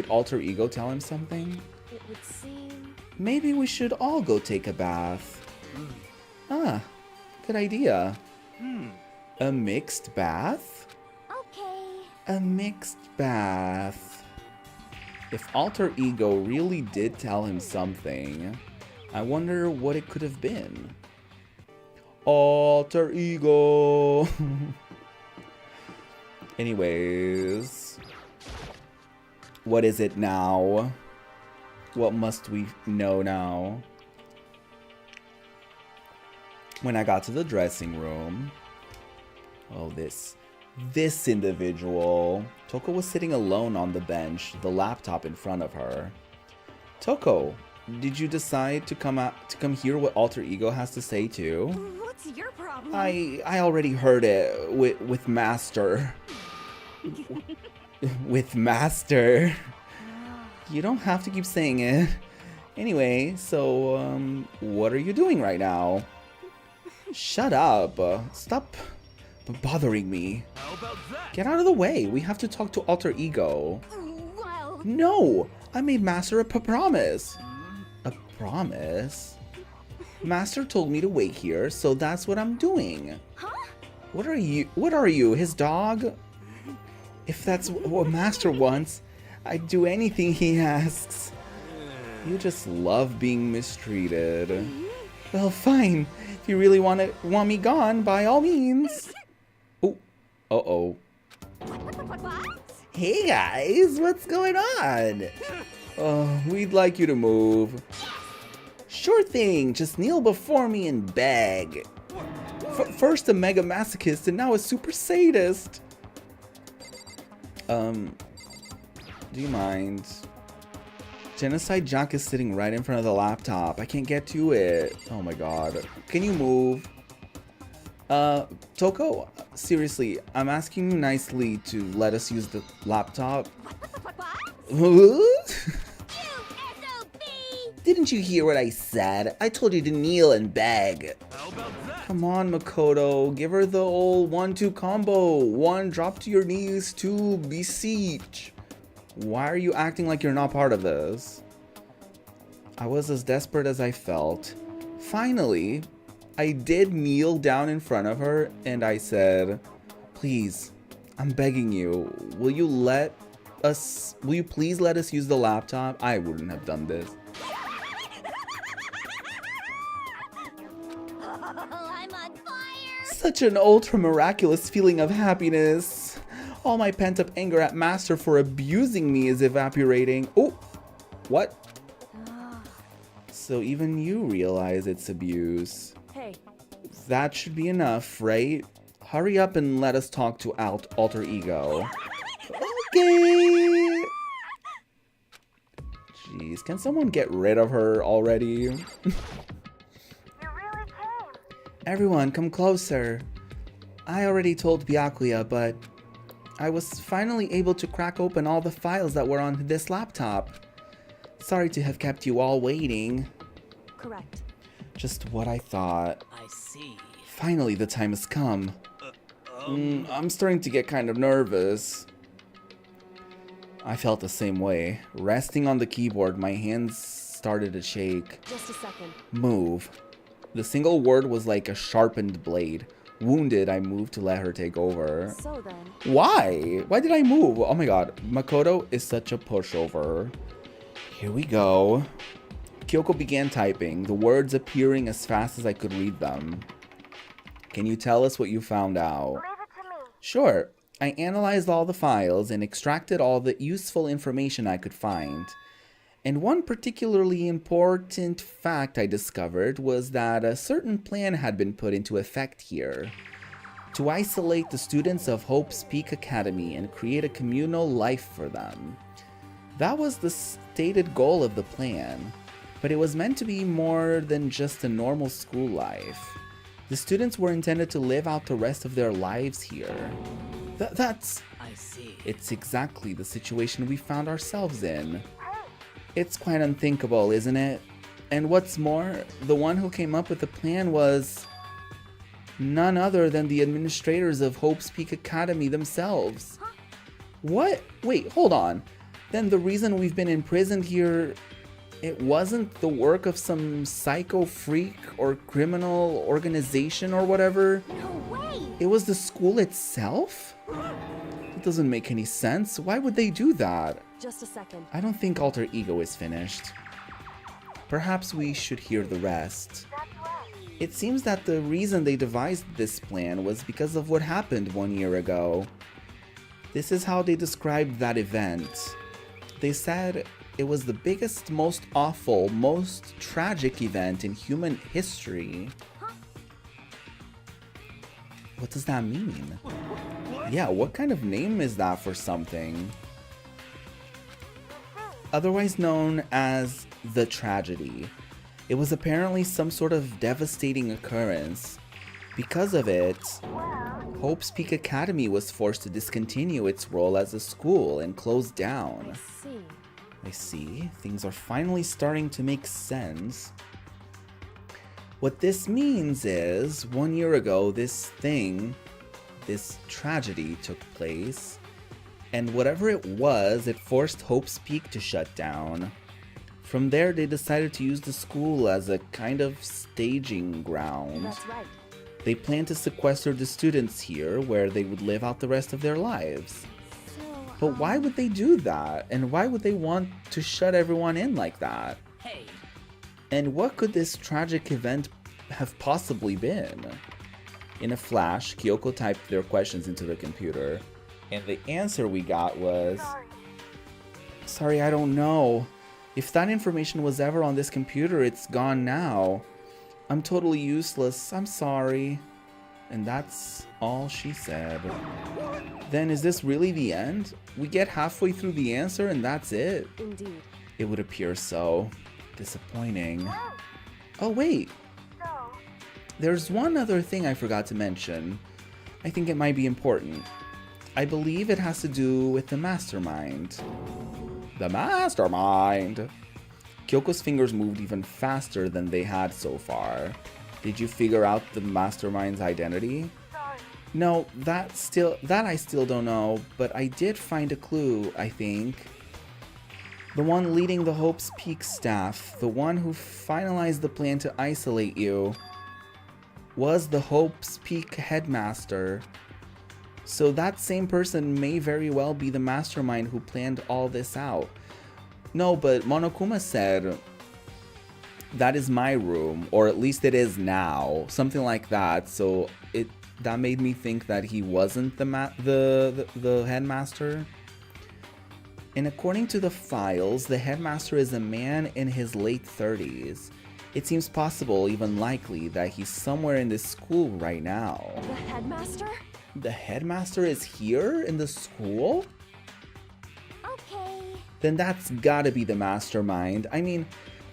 Alter Ego tell him something? it would seem... Maybe we should all go take a bath. Ah, good idea. A mixed bath? Okay. A mixed bath. If Alter Ego really did tell him something, I wonder what it could have been. Alter Ego. Anyways, what is it now? What must we know now? When I got to the dressing room, oh, this individual. Toko was sitting alone on the bench, the laptop in front of her. Toko, did you decide to come hear what Alter Ego has to say too? What's your problem? I already heard it with Master. With Master. You don't have to keep saying it. Anyway, so what are you doing right now? Shut up. Stop bothering me. How about that? Get out of the way. We have to talk to Alter Ego. Well, No, I made Master a promise. A promise? Master told me to wait here, so that's what I'm doing. huh? What are you, his dog? If that's what Master wants, I'd do anything he asks. You just love being mistreated. Well, fine. If you really want me gone, by all means. Oh, uh-oh. What? Hey guys, what's going on? We'd like you to move. Sure thing, just kneel before me and beg. First a mega masochist and now a super sadist. Do you mind? Genocide Jock is sitting right in front of the laptop. I can't get to it. Oh my god. Can you move? Toko, seriously, I'm asking you nicely to let us use the laptop. What? Didn't you hear what I said? I told you to kneel and beg. How about that? Come on, Makoto. Give her the old 1-2 combo. 1, drop to your knees. 2, beseech. Why are you acting like you're not part of this? I was as desperate as I felt. Finally, I did kneel down in front of her and I said, please, I'm begging you, will you please let us use the laptop? I wouldn't have done this. I'm on fire. Such an ultra miraculous feeling of happiness. All my pent up anger at Master for abusing me is evaporating. Oh, what? So even you realize it's abuse. Hey, That should be enough, right? Hurry up and let us talk to Alter Ego. Okay. Jeez, can someone get rid of her already? You really came. Everyone, come closer. I already told Byakuya, but I was finally able to crack open all the files that were on this laptop. Sorry to have kept you all waiting. correct. Just what I thought. I see. Finally, the time has come. I'm starting to get kind of nervous. I felt the same way. Resting on the keyboard, my hands started to shake. Just a second. Move. The single word was like a sharpened blade. Wounded, I moved to let her take over. So then, Why? Why did I move? Oh my god. Makoto is such a pushover. Here we go. Kyoko began typing, the words appearing as fast as I could read them. Can you tell us what you found out? Leave it to me. Sure. I analyzed all the files and extracted all the useful information I could find. And one particularly important fact I discovered was that a certain plan had been put into effect here. To isolate the students of Hope's Peak Academy and create a communal life for them. That was the stated goal of the plan, but it was meant to be more than just a normal school life. The students were intended to live out the rest of their lives here. That's... I see. It's exactly the situation we found ourselves in. It's quite unthinkable, isn't it? And what's more, the one who came up with the plan was none other than the administrators of Hope's Peak Academy themselves. What? Wait, hold on. Then the reason we've been imprisoned here, it wasn't the work of some psycho freak or criminal organization or whatever? No way. It was the school itself? It doesn't make any sense. Why would they do that? just a second. I don't think Alter Ego is finished. Perhaps we should hear the rest. That's right. It seems that the reason they devised this plan was because of what happened 1 year ago. This is how they described that event. They said it was the biggest, most awful, most tragic event in human history. What does that mean? Yeah, what kind of name is that for something? Otherwise known as the tragedy. It was apparently some sort of devastating occurrence. Because of it, Hope's Peak Academy was forced to discontinue its role as a school and close down. I see. I see. Things are finally starting to make sense. What this means is, 1 year ago, this tragedy took place, and whatever it was, it forced Hope's Peak to shut down. From there, they decided to use the school as a kind of staging ground. That's right. They planned to sequester the students here, where they would live out the rest of their lives. So But why would they do that? And why would they want to shut everyone in like that? Hey. And what could this tragic event have possibly been? In a flash, Kyoko typed their questions into the computer, and the answer we got was, Sorry, I don't know. If that information was ever on this computer, it's gone now. I'm totally useless. I'm sorry. And that's all she said. Then is this really the end? We get halfway through the answer and that's it? Indeed. It would appear so. Disappointing. Oh wait, there's one other thing I forgot to mention. I think it might be important. I believe it has to do with the mastermind. The mastermind! Kyoko's fingers moved even faster than they had so far. Did you figure out the mastermind's identity? No, that I still don't know, but I did find a clue, I think. The one leading the Hope's Peak staff, the one who finalized the plan to isolate you, was the Hope's Peak headmaster. So that same person may very well be the mastermind who planned all this out. No, but Monokuma said, that is my room, or at least it is now, something like that. So that made me think that he wasn't the headmaster. And according to the files, the headmaster is a man in his late 30s. It seems possible, even likely, that he's somewhere in this school right now. The headmaster? The headmaster is here in the school? Okay. Then that's gotta be the mastermind. I mean,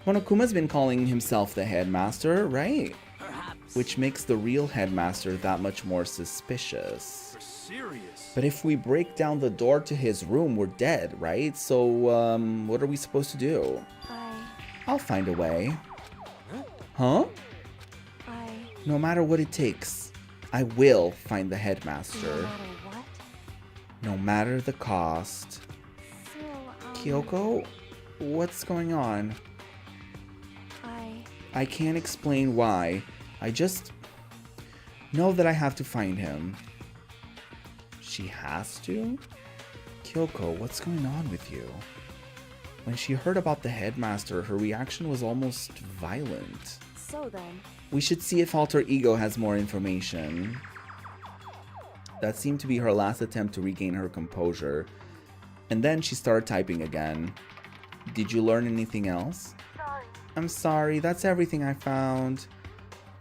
Monokuma's been calling himself the headmaster, right? Perhaps. Which makes the real headmaster that much more suspicious. You're serious? But if we break down the door to his room, we're dead, right? So, what are we supposed to do? I'll find a way. Huh? No matter what it takes, I will find the headmaster. No matter what? No matter the cost. So, Kyoko, what's going on? I can't explain why. I just know that I have to find him. She has to? Kyoko, what's going on with you? When she heard about the headmaster, her reaction was almost violent. So then, We should see if Alter Ego has more information. That seemed to be her last attempt to regain her composure. And then she started typing again. Did you learn anything else? I'm sorry, that's everything I found.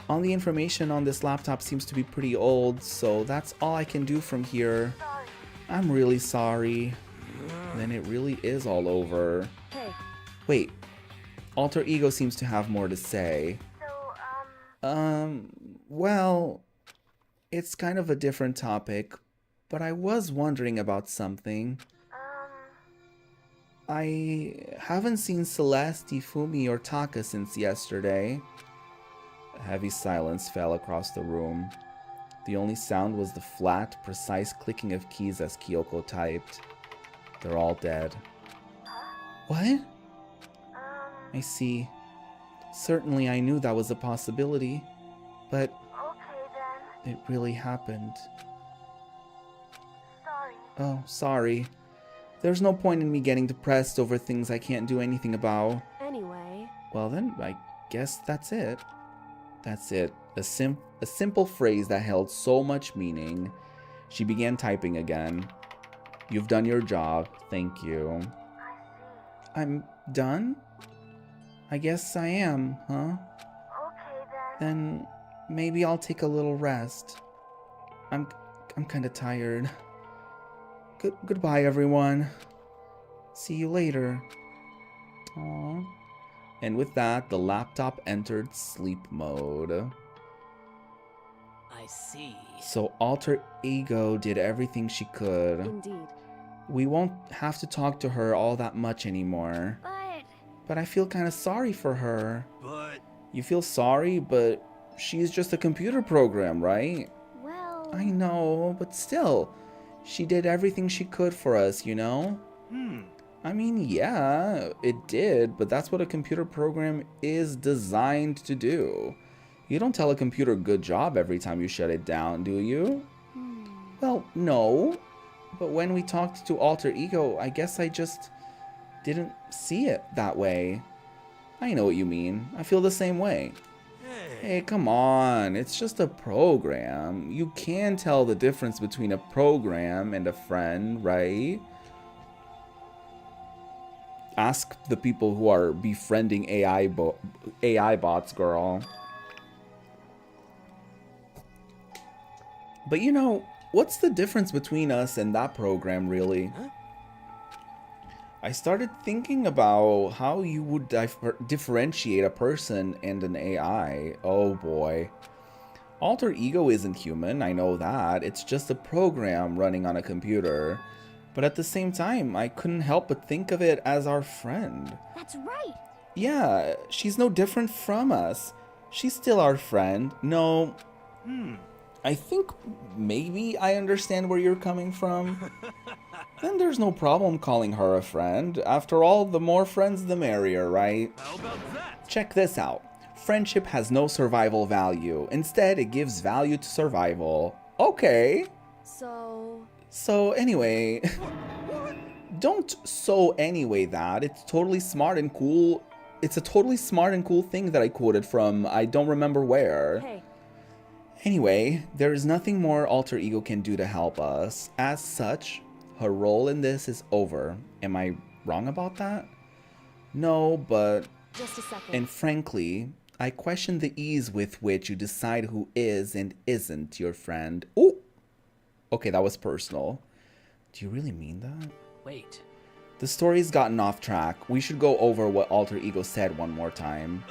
All the information on this laptop seems to be pretty old, so that's all I can do from here. I'm really sorry. Then it really is all over. hey, Wait, Alter Ego seems to have more to say. Well, it's kind of a different topic, but I was wondering about something. I haven't seen Celeste, Ifumi, or Taka since yesterday. A heavy silence fell across the room. The only sound was the flat, precise clicking of keys as Kyoko typed. They're all dead. What? I see. Certainly I knew that was a possibility, but it really happened. Oh, sorry. There's no point in me getting depressed over things I can't do anything about. anyway, Well then, I guess that's it. That's it. A simple phrase that held so much meaning. She began typing again. You've done your job. Thank you. I'm done? I guess I am, huh? Then maybe I'll take a little rest. I'm kind of tired. Goodbye, everyone. See you later. Aww. And with that, the laptop entered sleep mode. I see. So Alter Ego did everything she could. indeed. We won't have to talk to her all that much anymore. But I feel kind of sorry for her. But You feel sorry, but she's just a computer program, right? well, I know, but still, she did everything she could for us, you know? I mean, yeah, it did, but that's what a computer program is designed to do. You don't tell a computer good job every time you shut it down, do you? Well, no. But when we talked to Alter Ego, I guess I just didn't see it that way. I know what you mean. I feel the same way. Hey, come on. It's just a program. You can tell the difference between a program and a friend, right? Ask the people who are befriending AI bots, girl. But you know, what's the difference between us and that program, really? Huh? I started thinking about how you would differentiate a person and an AI. Oh boy. Alter Ego isn't human, I know that. It's just a program running on a computer. But at the same time, I couldn't help but think of it as our friend. That's right. Yeah, she's no different from us. She's still our friend. No, I think maybe I understand where you're coming from. Then there's no problem calling her a friend. After all, the more friends the merrier, right? How about that? Check this out. Friendship has no survival value. Instead, it gives value to survival. Okay. So, Anyway, don't anyway that. It's totally smart and cool. It's a totally smart and cool thing that I quoted from I don't remember where. hey, Anyway, there is nothing more Alter Ego can do to help us. As such, her role in this is over. Am I wrong about that? No, but... just a second. And frankly, I question the ease with which you decide who is and isn't your friend. Oh! Okay, that was personal. Do you really mean that? Wait. The story's gotten off track. We should go over what Alter Ego said one more time.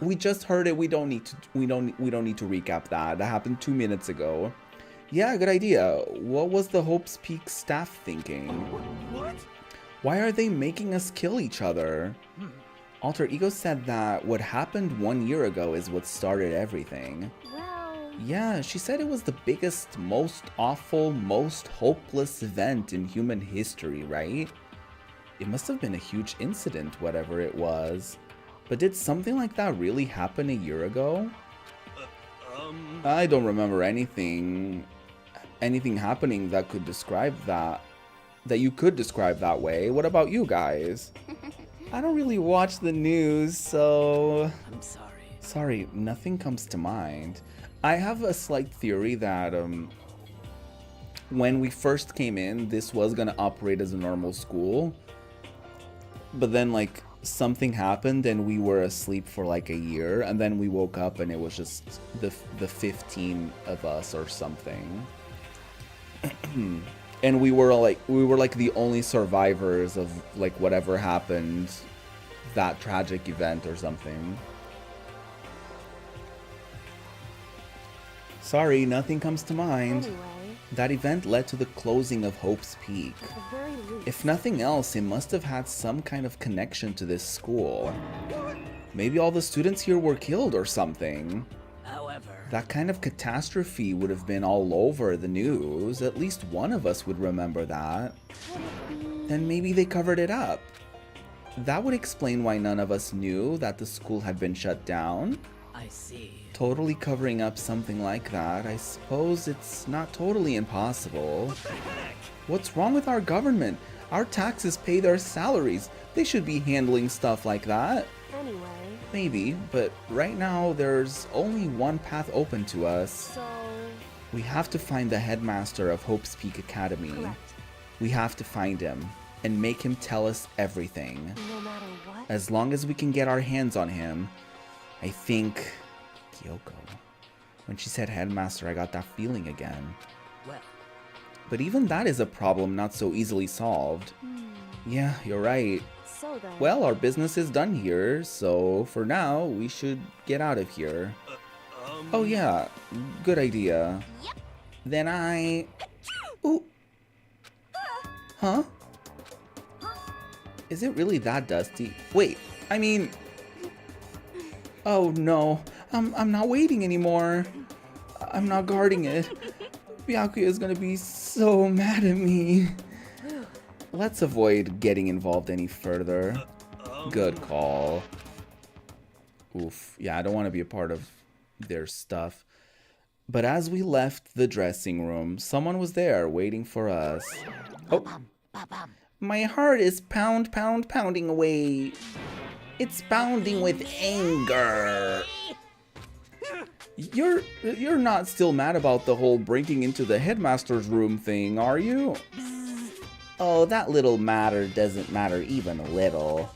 We just heard it. We don't need to recap that. That happened 2 minutes ago. Yeah, good idea. What was the Hope's Peak staff thinking? What? Why are they making us kill each other? Alter Ego said that what happened 1 year ago is what started everything. Well, Yeah, she said it was the biggest, most awful, most hopeless event in human history, right? It must have been a huge incident, whatever it was. But did something like that really happen a year ago? I don't remember anything happening that could describe that you could describe that way. What about you guys? I don't really watch the news, so... I'm sorry. Sorry, nothing comes to mind. I have a slight theory that when we first came in, this was gonna operate as a normal school. But then like something happened and we were asleep for like a year, and then we woke up and it was just the 15 of us or something. And we were like the only survivors of like whatever happened, that tragic event or something. Sorry, nothing comes to mind. Anyway, That event led to the closing of Hope's Peak. at the very least, If nothing else, it must have had some kind of connection to this school. Maybe all the students here were killed or something. However, That kind of catastrophe would have been all over the news. At least one of us would remember that. Then maybe they covered it up. That would explain why none of us knew that the school had been shut down. I see. Totally covering up something like that, I suppose it's not totally impossible. What's wrong with our government? Our taxes pay their salaries. They should be handling stuff like that. anyway, Maybe, but right now there's only one path open to us. so, We have to find the headmaster of Hope's Peak Academy. correct. We have to find him and make him tell us everything. No matter what, As long as we can get our hands on him, I think... Kyoko. When she said headmaster, I got that feeling again. Well, But even that is a problem not so easily solved. Yeah, you're right. so then, Well, our business is done here, so for now, we should get out of here. Oh yeah, good idea. Yep. Then I... Ooh. Huh? Is it really that dusty? Wait, I mean... Oh no, I'm not waiting anymore. I'm not guarding it. Byakuya is gonna be so mad at me. Let's avoid getting involved any further. Good call. Oof, yeah, I don't want to be a part of their stuff. But as we left the dressing room, someone was there waiting for us. Oh, my heart is pounding away. It's pounding with anger. You're not still mad about the whole breaking into the headmaster's room thing, are you? Oh, that little matter doesn't matter even a little.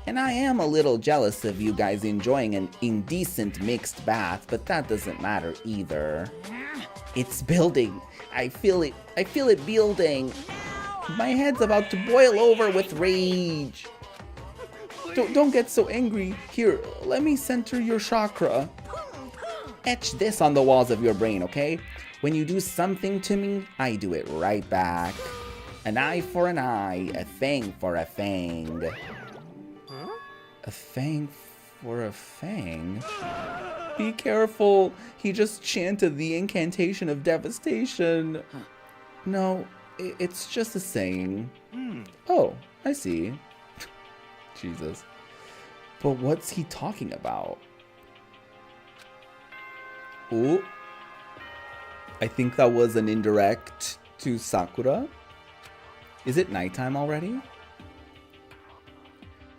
And I am a little jealous of you guys enjoying an indecent mixed bath, but that doesn't matter either. It's building. I feel it building. My head's about to boil over with rage. Don't get so angry. Here, let me center your chakra. Etch this on the walls of your brain, okay? When you do something to me, I do it right back. An eye for an eye, a fang for a fang. A fang for a fang? Be careful. He just chanted the incantation of devastation. No, it's just a saying. Oh, I see. Jesus. But what's he talking about? Ooh. I think that was an indirect to Sakura. Is it nighttime already?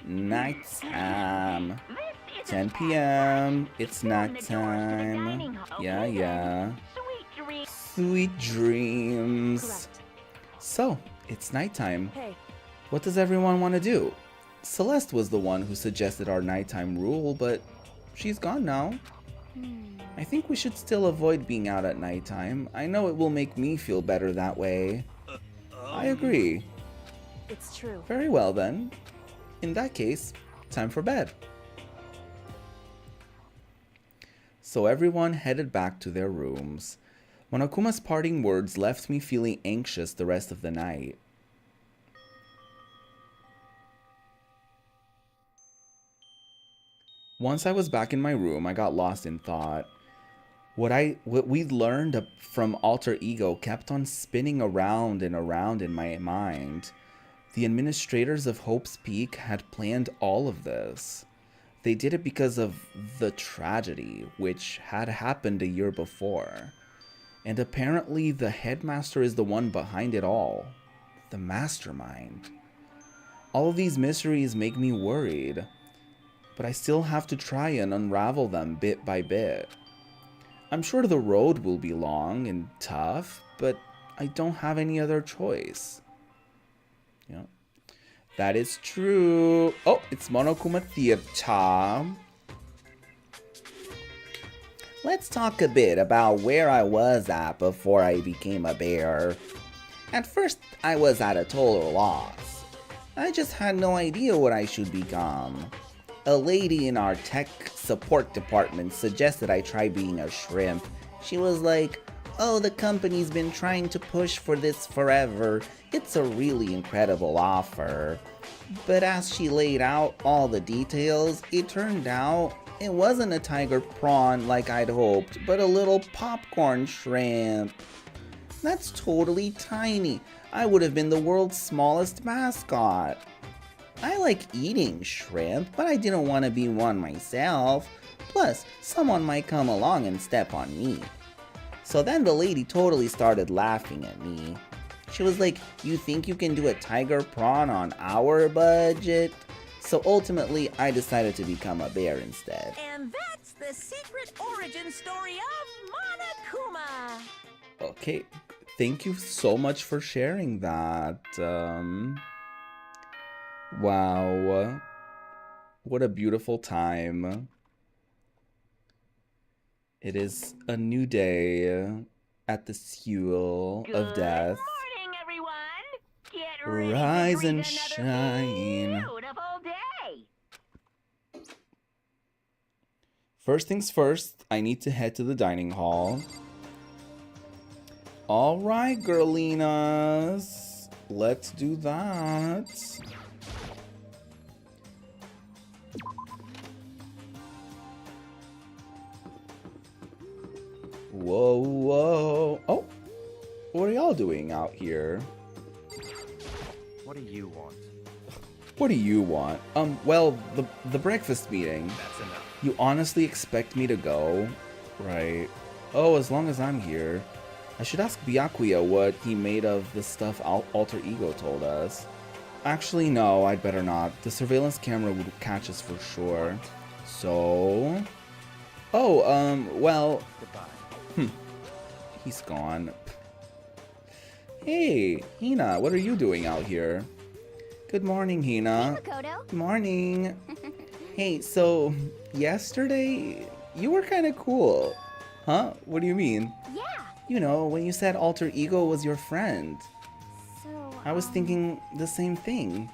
Nighttime. 10 p.m. It's nighttime. Yeah. Sweet dreams. Correct. So, it's nighttime. Hey, What does everyone want to do? Celeste was the one who suggested our nighttime rule, but she's gone now. I think we should still avoid being out at nighttime. I know it will make me feel better that way. I agree. it's true. Very well then. In that case, time for bed. So everyone headed back to their rooms. Monokuma's parting words left me feeling anxious the rest of the night. Once I was back in my room, I got lost in thought. What we'd learned from Alter Ego kept on spinning around and around in my mind. The administrators of Hope's Peak had planned all of this. They did it because of the tragedy, which had happened a year before. And apparently the headmaster is the one behind it all. The mastermind. All of these mysteries make me worried. But I still have to try and unravel them bit by bit. I'm sure the road will be long and tough, but I don't have any other choice. Yeah. That is true. Oh, it's Monokuma Theater. Let's talk a bit about where I was at before I became a bear. At first, I was at a total loss. I just had no idea what I should become. A lady in our tech support department suggested I try being a shrimp. She was like, "Oh, the company's been trying to push for this forever. It's a really incredible offer." But as she laid out all the details, it turned out it wasn't a tiger prawn like I'd hoped, but a little popcorn shrimp. That's totally tiny. I would have been the world's smallest mascot. I like eating shrimp, but I didn't want to be one myself. Plus, someone might come along and step on me. So then the lady totally started laughing at me. She was like, "You think you can do a tiger prawn on our budget?" So ultimately, I decided to become a bear instead. And that's the secret origin story of Monokuma. Okay, thank you so much for sharing that. Wow. What a beautiful time. It is a new day at the Seul of Death. Good morning, everyone. Get ready Rise to and read shine. another beautiful day. First things first, I need to head to the dining hall. Alright, girlinas. Let's do that. Whoa, whoa. Oh, what are y'all doing out here? What do you want? What do you want? Well, the breakfast meeting. That's enough. You honestly expect me to go? Right. Oh, as long as I'm here. I should ask Byakuya what he made of the stuff Alter Ego told us. Actually, no, I'd better not. The surveillance camera would catch us for sure. So... Oh, well... He's gone. Hey, Hina, what are you doing out here? Good morning, Hina. Hey, Makoto. Good morning. Hey, so, yesterday, you were kind of cool. Huh? What do you mean? Yeah. You know, when you said Alter Ego was your friend. So, I was thinking the same thing.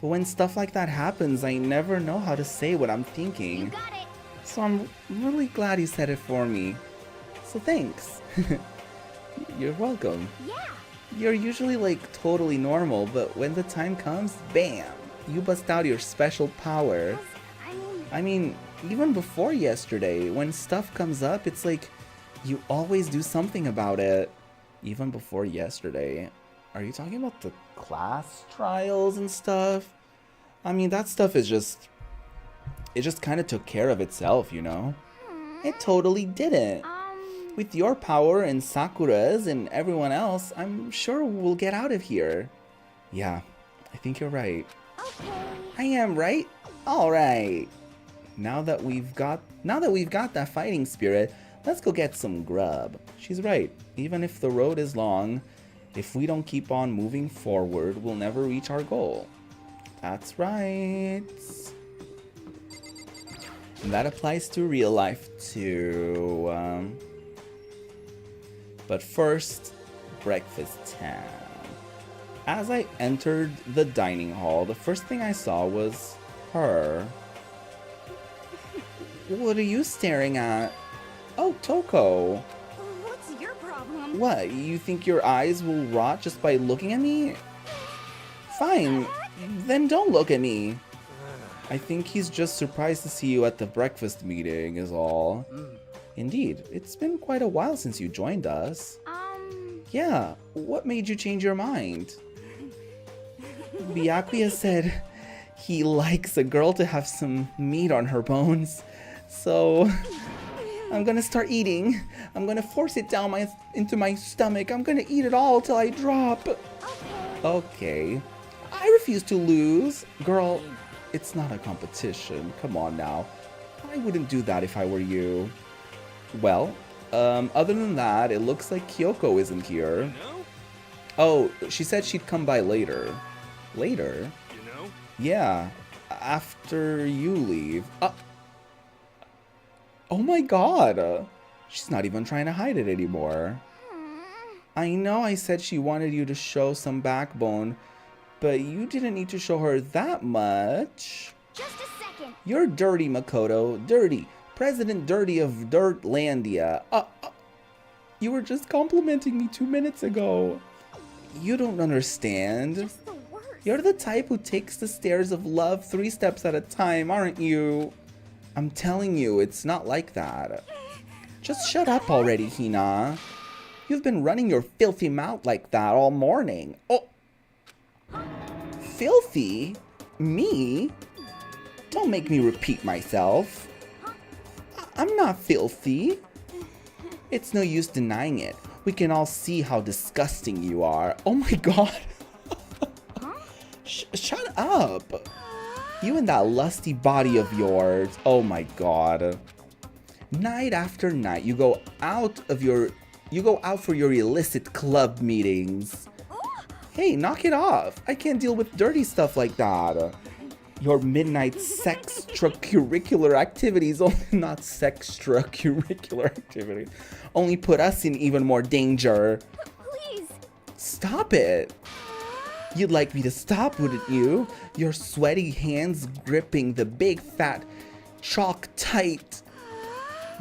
But when stuff like that happens, I never know how to say what I'm You thinking. got it. So I'm really glad you said it for me. So thanks. You're welcome. Yeah. You're usually like totally normal, but when the time comes, bam! You bust out your special power. 'Cause, I mean, even before yesterday, when stuff comes up, it's like you always do something about it. Even before yesterday. Are you talking about the class trials and stuff? I mean, that stuff is just... It just kind of took care of itself, you know? It totally didn't. With your power and Sakura's and everyone else, I'm sure we'll get out of here. Yeah, I think you're right. Okay. I am right? Alright. Now that we've got that fighting spirit, let's go get some grub. She's right. Even if the road is long, if we don't keep on moving forward, we'll never reach our goal. That's right. And that applies to real life too. But first, breakfast time. As I entered the dining hall, the first thing I saw was her. What are you staring at? Oh, Toko. What's your problem? What, you think your eyes will rot just by looking at me? Fine, then don't look at me. I think he's just surprised to see you at the breakfast meeting is all. Indeed, it's been quite a while since you joined us. Yeah, what made you change your mind? Byakuya said he likes a girl to have some meat on her bones. So, I'm gonna start eating. I'm gonna force it down into my stomach. I'm gonna eat it all till I drop. Okay. I refuse to lose. Girl, it's not a competition. Come on now. I wouldn't do that if I were you. Well, other than that, it looks like Kyoko isn't here. Oh, she said she'd come by later. Later? You know? Yeah, after you leave. Oh my god! She's not even trying to hide it anymore. I know I said she wanted you to show some backbone, but you didn't need to show her that much. Just a second. You're dirty, Makoto. Dirty. President Dirty of Dirtlandia. You were just complimenting me 2 minutes ago. You don't understand. Just the worst. You're the type who takes the stairs of love 3 steps at a time, aren't you? I'm telling you, it's not like that. Just shut up already, Hina. You've been running your filthy mouth like that all morning. Oh. Filthy? Me? Don't make me repeat myself. I'm not filthy. It's no use denying it. We can all see how disgusting you are. Oh my god. Shut up. You and that lusty body of yours. Oh my god. Night after night, you go out for your illicit club meetings. Hey, knock it off. I can't deal with dirty stuff like that. Your midnight sextracurricular activities, not sextracurricular activities, only put us in even more danger. Please. Stop it. You'd like me to stop, wouldn't you? Your sweaty hands gripping the big fat chalk tight,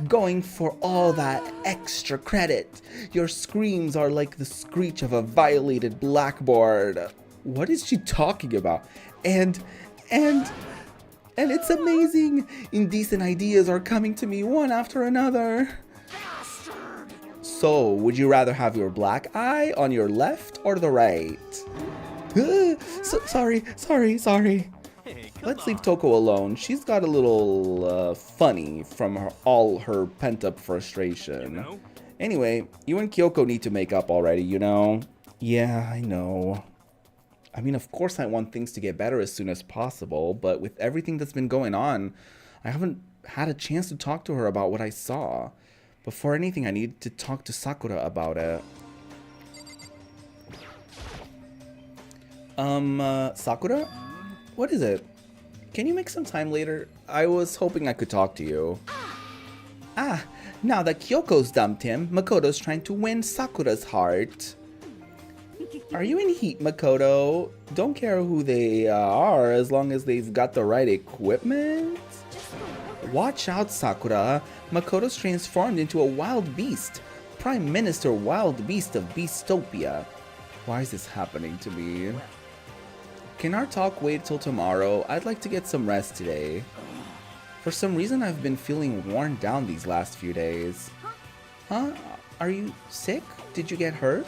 going for all that extra credit. Your screams are like the screech of a violated blackboard. What is she talking about? And it's amazing. Indecent ideas are coming to me one after another. So, would you rather have your black eye on your left or the right? Sorry. Hey, Let's leave Toko alone. She's got a little funny from all her pent-up frustration. Anyway, you and Kyoko need to make up already, you know? Yeah, I know. I mean, of course I want things to get better as soon as possible, but with everything that's been going on, I haven't had a chance to talk to her about what I saw. Before anything, I need to talk to Sakura about it. Sakura? What is it? Can you make some time later? I was hoping I could talk to you. Ah, now that Kyoko's dumped him, Makoto's trying to win Sakura's heart. Are you in heat, Makoto? Don't care who they are as long as they've got the right equipment? Watch out, Sakura. Makoto's transformed into a wild beast. Prime Minister Wild Beast of Beastopia. Why is this happening to me? Can our talk wait till tomorrow? I'd like to get some rest today. For some reason, I've been feeling worn down these last few days. Huh? Are you sick? Did you get hurt?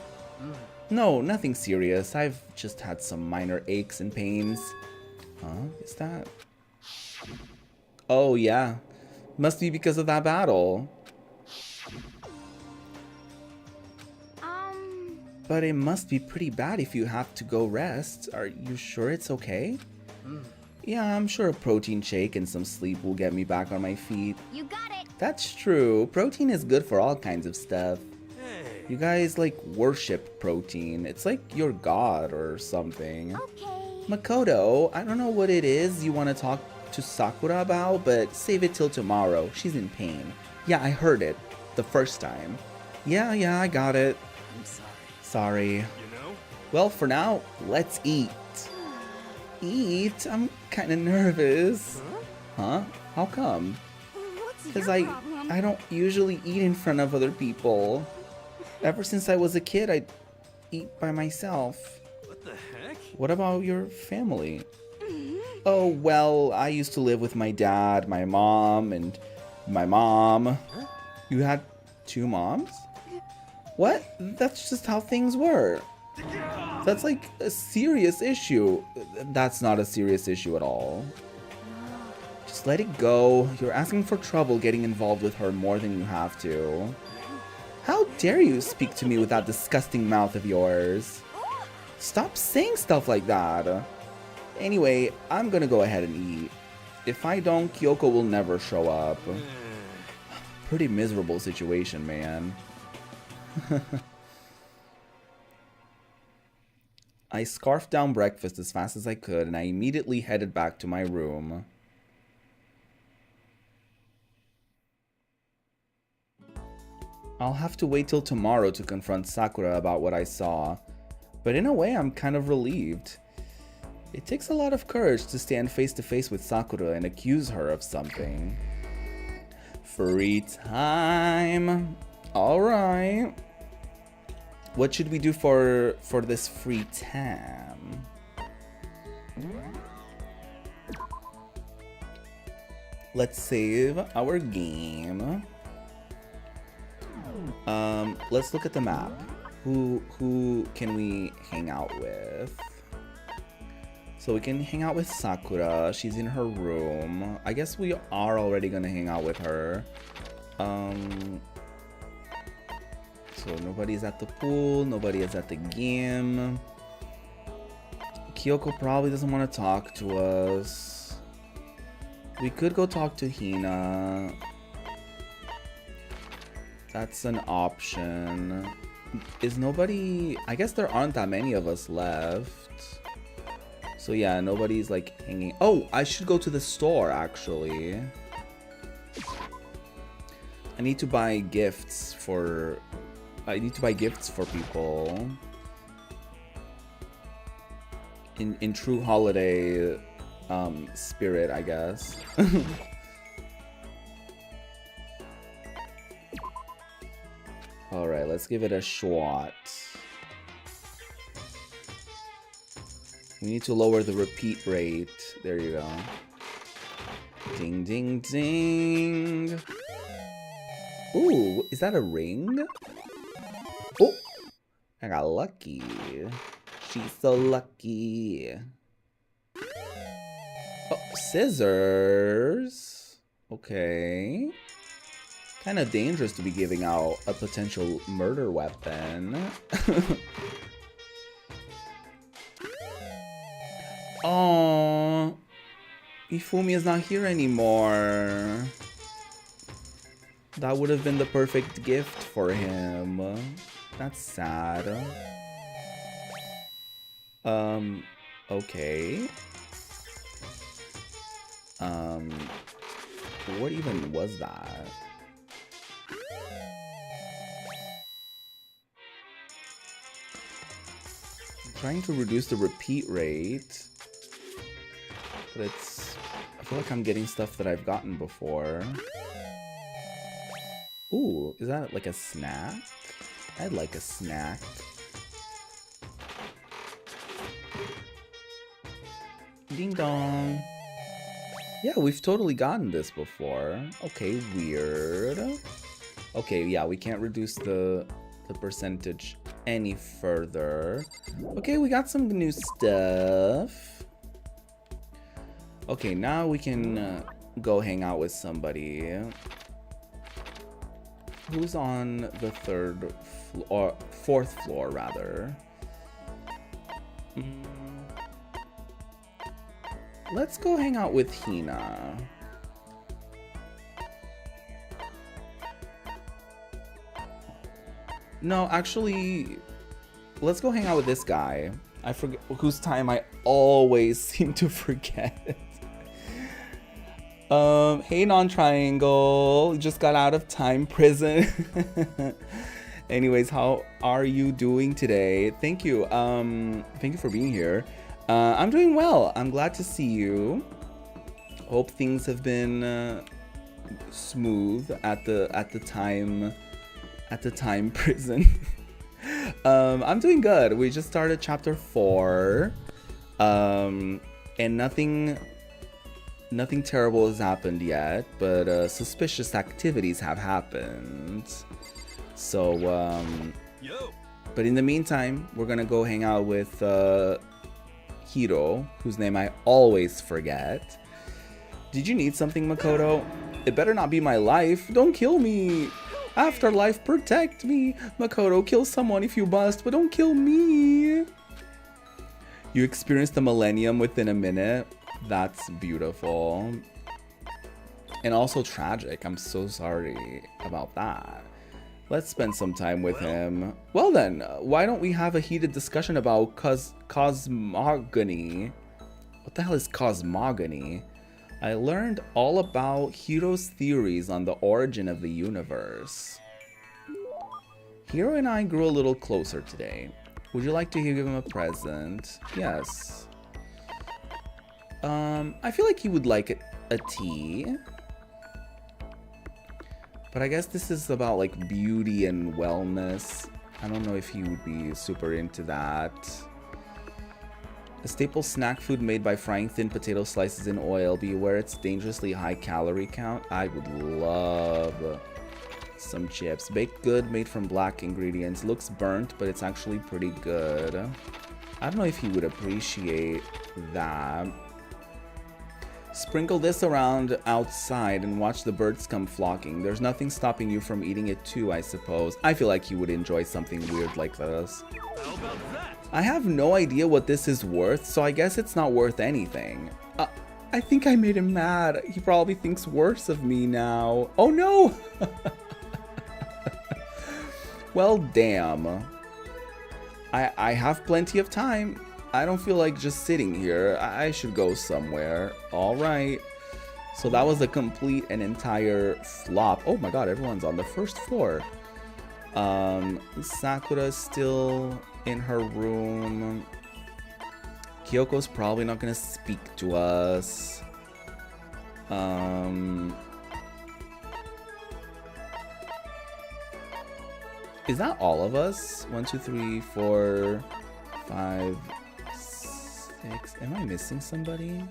No, nothing serious. I've just had some minor aches and pains. Huh? Is that... Oh, yeah. Must be because of that battle. But it must be pretty bad if you have to go rest. Are you sure it's okay? Yeah, I'm sure a protein shake and some sleep will get me back on my feet. You got it. That's true. Protein is good for all kinds of stuff. You guys, like, worship protein. It's like your god or something. Okay. Makoto, I don't know what it is you want to talk to Sakura about, but save it till tomorrow. She's in pain. Yeah, I heard it. The first time. Yeah, I got it. I'm sorry. Sorry. You know? Well, for now, let's eat. Eat? I'm kind of nervous. Huh? How come? What's Because your problem? I don't usually eat in front of other people. Ever since I was a kid, I eat by myself. What the heck? What about your family? Oh, well, I used to live with my dad, my mom, and my mom. You had 2 moms? What? That's just how things were. That's like a serious issue. That's not a serious issue at all. Just let it go. You're asking for trouble getting involved with her more than you have to. How dare you speak to me with that disgusting mouth of yours? Stop saying stuff like that. Anyway, I'm gonna go ahead and eat. If I don't, Kyoko will never show up. Pretty miserable situation, man. I scarfed down breakfast as fast as I could, and I immediately headed back to my room. I'll have to wait till tomorrow to confront Sakura about what I saw, but in a way I'm kind of relieved. It takes a lot of courage to stand face to face with Sakura and accuse her of something. Free time. Alright. What should we do for this free time? Let's save our game. Let's look at the map. Who can we hang out with? So we can hang out with Sakura. She's in her room. I guess we are already gonna hang out with her. So nobody's at the pool. Nobody is at the game. Kyoko probably doesn't want to talk to us. We could go talk to Hina. That's an option. Is nobody... I guess there aren't that many of us left. So yeah, nobody's like hanging... Oh, I should go to the store actually. I need to buy gifts for... people. In true holiday spirit, I guess. Alright, let's give it a shot. We need to lower the repeat rate. There you go. Ding, ding, ding. Ooh, is that a ring? Oh, I got lucky. She's so lucky. Oh, scissors. Okay. Kind of dangerous to be giving out a potential murder weapon. Oh, Ifumi is not here anymore. That would have been the perfect gift for him. That's sad. Okay. What even was that? I'm trying to reduce the repeat rate. But it's... I feel like I'm getting stuff that I've gotten before. Ooh, is that like a snack? I'd like a snack. Ding dong. Yeah, we've totally gotten this before. Okay, weird. Okay, yeah, we can't reduce the percentage any further. Okay, we got some new stuff. Okay, now we can go hang out with somebody. Who's on the third floor, or fourth floor rather? Let's go hang out with Hina. No, actually, let's go hang out with this guy. I forget whose time I always seem to forget. Hey non-triangle, just got out of time prison. Anyways, how are you doing today? Thank you for being here. I'm doing well. I'm glad to see you. Hope things have been smooth at the time prison. I'm doing good. We just started chapter 4, and nothing terrible has happened yet, but suspicious activities have happened. So, but in the meantime, we're gonna go hang out with Hiro, whose name I always forget. Did you need something, Makoto? It better not be my life. Don't kill me. Afterlife, protect me. Makoto, kill someone if you must, but don't kill me. You experienced the millennium within a minute. That's beautiful. And also tragic. I'm so sorry about that. Let's spend some time with him. Well then, why don't we have a heated discussion about cosmogony? What the hell is cosmogony? I learned all about Hiro's theories on the origin of the universe. Hiro and I grew a little closer today. Would you like to give him a present? Yes. I feel like he would like a tea. But I guess this is about like beauty and wellness. I don't know if he would be super into that. A staple snack food made by frying thin potato slices in oil. Be aware it's dangerously high calorie count. I would love some chips. Baked good, made from black ingredients. Looks burnt, but it's actually pretty good. I don't know if he would appreciate that. Sprinkle this around outside and watch the birds come flocking. There's nothing stopping you from eating it too, I suppose. I feel like he would enjoy something weird like this. How about that? I have no idea what this is worth, so I guess it's not worth anything. I think I made him mad. He probably thinks worse of me now. Oh no! Well, damn. I have plenty of time. I don't feel like just sitting here. I should go somewhere. Alright. So that was a complete and entire flop. Oh my god, everyone's on the first floor. Sakura's still in her room. Kyoko's probably not gonna speak to us. Is that all of us? 1, 2, 3, 4, 5, 6. Am I missing somebody?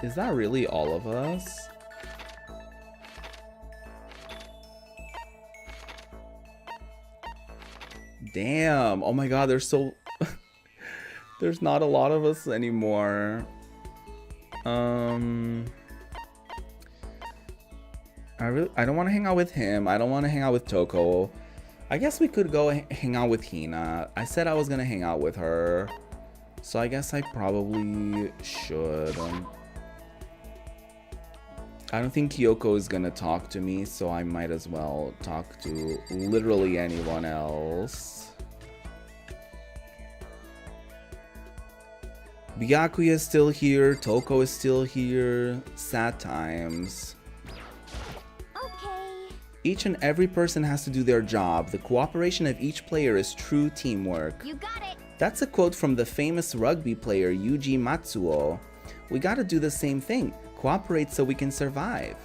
Is that really all of us? Damn. Oh my god, there's so... There's not a lot of us anymore. I don't want to hang out with him. I don't want to hang out with Toko. I guess we could go hang out with Hina. I said I was gonna hang out with her, so I guess I probably should. I don't think Kyoko is gonna talk to me, so I might as well talk to literally anyone else. Byakuya is still here, Toko is still here. Sad times. Okay. Each and every person has to do their job. The cooperation of each player is true teamwork. You got it. That's a quote from the famous rugby player Yuji Matsuo. We gotta do the same thing. Cooperate so we can survive.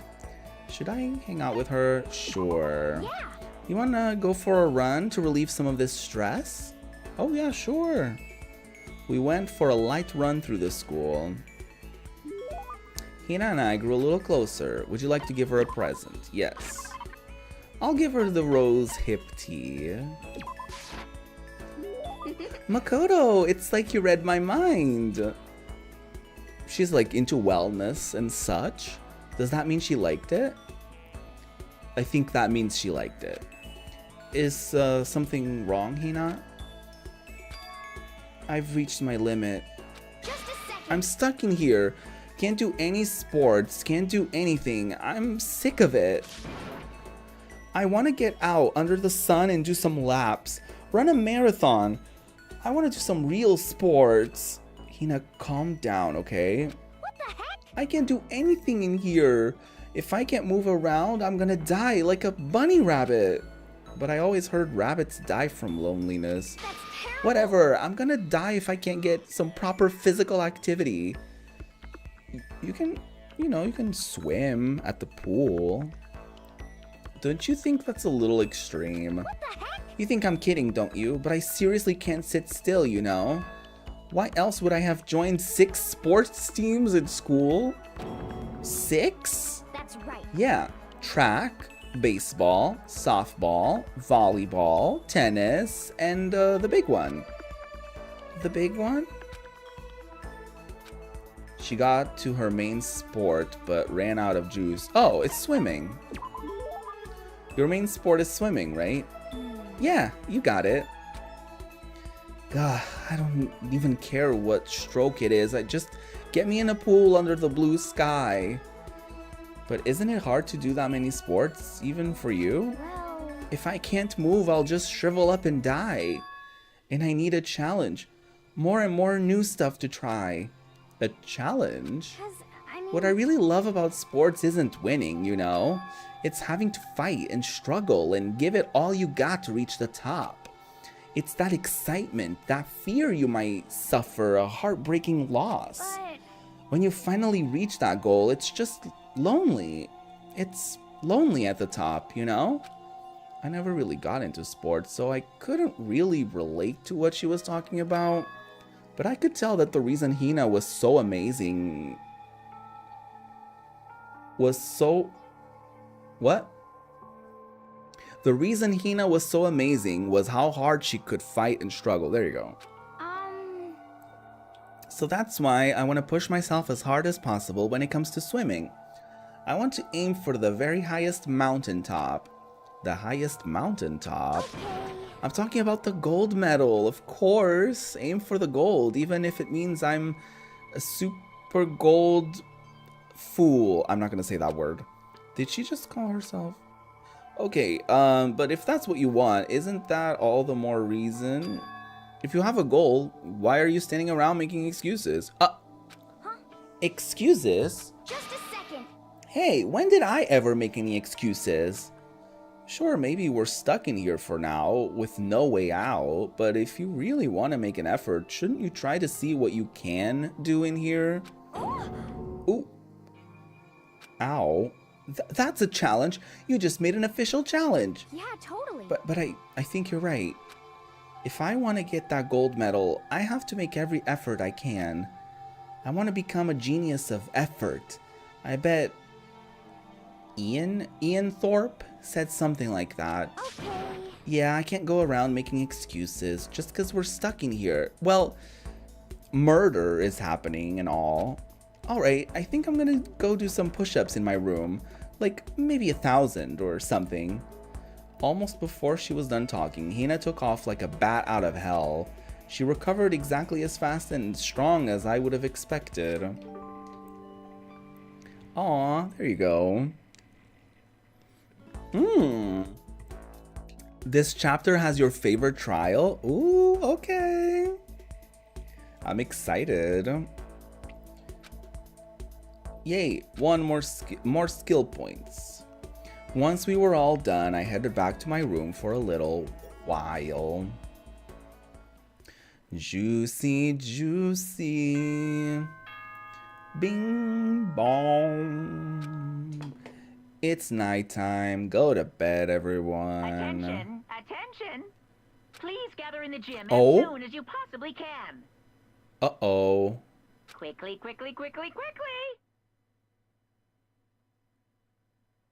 Should I hang out with her? Sure. Yeah. You wanna go for a run to relieve some of this stress? Oh yeah, sure. We went for a light run through the school. Hina and I grew a little closer. Would you like to give her a present? Yes. I'll give her the rose hip tea. Makoto, it's like you read my mind. She's like into wellness and such. Does that mean she liked it? I think that means she liked it. Is something wrong, Hina? I've reached my limit. Just a second. I'm stuck in here. Can't do any sports, can't do anything. I'm sick of it. I want to get out under the sun and do some laps. Run a marathon. I want to do some real sports. Hina, calm down, okay? What the heck? I can't do anything in here. If I can't move around, I'm gonna die like a bunny rabbit. But I always heard rabbits die from loneliness. That's terrible. Whatever, I'm gonna die if I can't get some proper physical activity. You can, you can swim at the pool. Don't you think that's a little extreme? What the heck? You think I'm kidding, don't you? But I seriously can't sit still, you know? Why else would I have joined 6 sports teams in school? 6? That's right. Yeah, track, baseball, softball, volleyball, tennis, and the big one. The big one? She got to her main sport but ran out of juice. Oh, it's swimming. Your main sport is swimming, right? Yeah, you got it. God, I don't even care what stroke it is. I just get me in a pool under the blue sky. But isn't it hard to do that many sports, even for you? Well, If I can't move, I'll just shrivel up and die. And I need a challenge. More and more new stuff to try. A challenge? 'cause, I mean, What I really love about sports isn't winning, you know? It's having to fight and struggle and give it all you got to reach the top. It's that excitement, that fear you might suffer a heartbreaking loss. but When you finally reach that goal, it's just lonely. It's lonely at the top, you know? I never really got into sports, so I couldn't really relate to what she was talking about. But I could tell that the reason Hina was so amazing was so... What? The reason Hina was so amazing was how hard she could fight and struggle. There you go. So that's why I want to push myself as hard as possible when it comes to swimming. I want to aim for the very highest mountaintop. The highest mountaintop? I'm talking about the gold medal, of course. Aim for the gold, even if it means I'm a super gold fool. I'm not going to say that word. Did she just call herself? Okay, but if that's what you want, isn't that all the more reason? If you have a goal, why are you standing around making excuses? Excuses? just a second. Hey, when did I ever make any excuses? Sure, maybe we're stuck in here for now, with no way out, but if you really want to make an effort, shouldn't you try to see what you can do in here? Ooh. Ow. That's a challenge. You just made an official challenge. Yeah, totally. But I think you're right. If I want to get that gold medal, I have to make every effort I can. I want to become a genius of effort. I bet Ian Thorpe said something like that. Okay. Yeah, I can't go around making excuses just because we're stuck in here. Well, murder is happening and all. Alright, I think I'm gonna go do some push-ups in my room. Like, maybe 1,000 or something. Almost before she was done talking, Hina took off like a bat out of hell. She recovered exactly as fast and strong as I would have expected. Aw, there you go. This chapter has your favorite trial? Ooh, okay. I'm excited. Yay, one more skill points. Once we were all done, I headed back to my room for a little while. Juicy, juicy. Bing bong. It's nighttime. Go to bed, everyone. Attention, attention. Please gather in the gym Oh? as soon as you possibly can. Uh-oh. Quickly, quickly, quickly, quickly.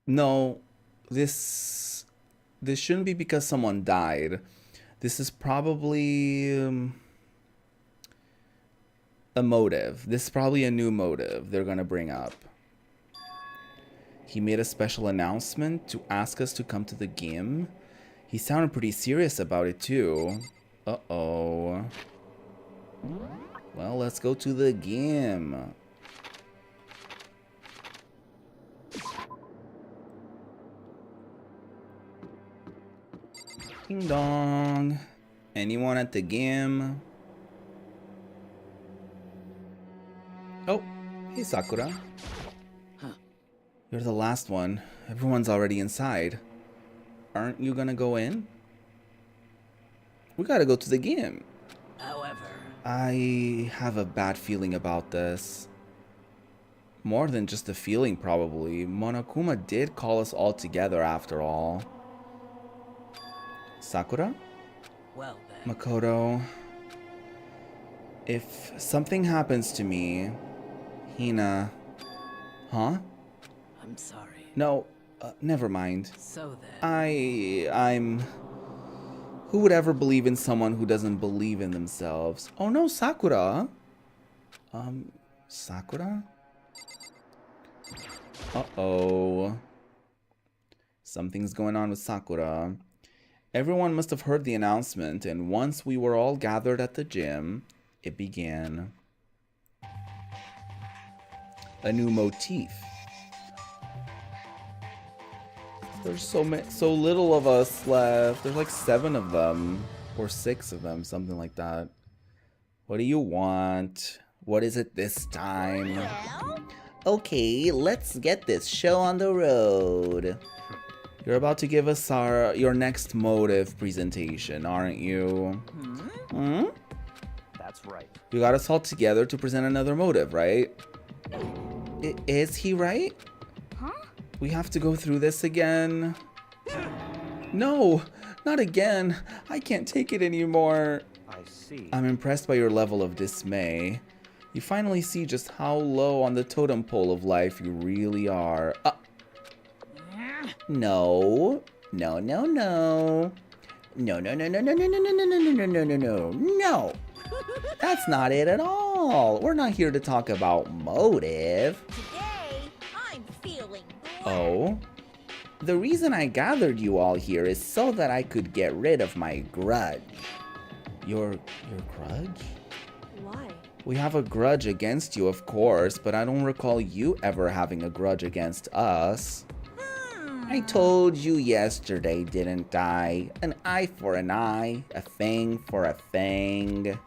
No, this shouldn't be because someone died. This is probably a motive. This is probably a new motive they're gonna bring up. He made a special announcement to ask us to come to the game. He sounded pretty serious about it too. Uh-oh. Well, let's go to the game. Ding dong. Anyone at the game? Oh, hey Sakura. You're the last one. Everyone's already inside. Aren't you gonna go in? We gotta go to the game. However, I have a bad feeling about this. More than just a feeling, probably. Monokuma did call us all together after all. Sakura? well then. Makoto, if something happens to me, Hina, huh? I'm sorry. No, never mind. So then. I'm... Who would ever believe in someone who doesn't believe in themselves? Oh no, Sakura. Sakura? Uh-oh. Something's going on with Sakura. Everyone must have heard the announcement, and once we were all gathered at the gym, it began. A new motif. There's so little of us left. There's like 7 of them, or 6 of them, something like that. What do you want? What is it this time? Okay, let's get this show on the road. You're about to give us your next motive presentation, aren't you? Hmm? That's right. You got us all together to present another motive, right? Is he right? Huh? We have to go through this again? No, not again. I can't take it anymore. I see. I'm impressed by your level of dismay. You finally see just how low on the totem pole of life you really are. No. No, no, no. No, no, no, no, no, no, no, no, no, no, no, no, no, no, no. That's not it at all. We're not here to talk about motive. Today, I'm feeling Oh? The reason I gathered you all here is so that I could get rid of my grudge. Your grudge? Why? We have a grudge against you, of course, but I don't recall you ever having a grudge against us. I told you yesterday, didn't I? An eye for an eye, a fang for a fang.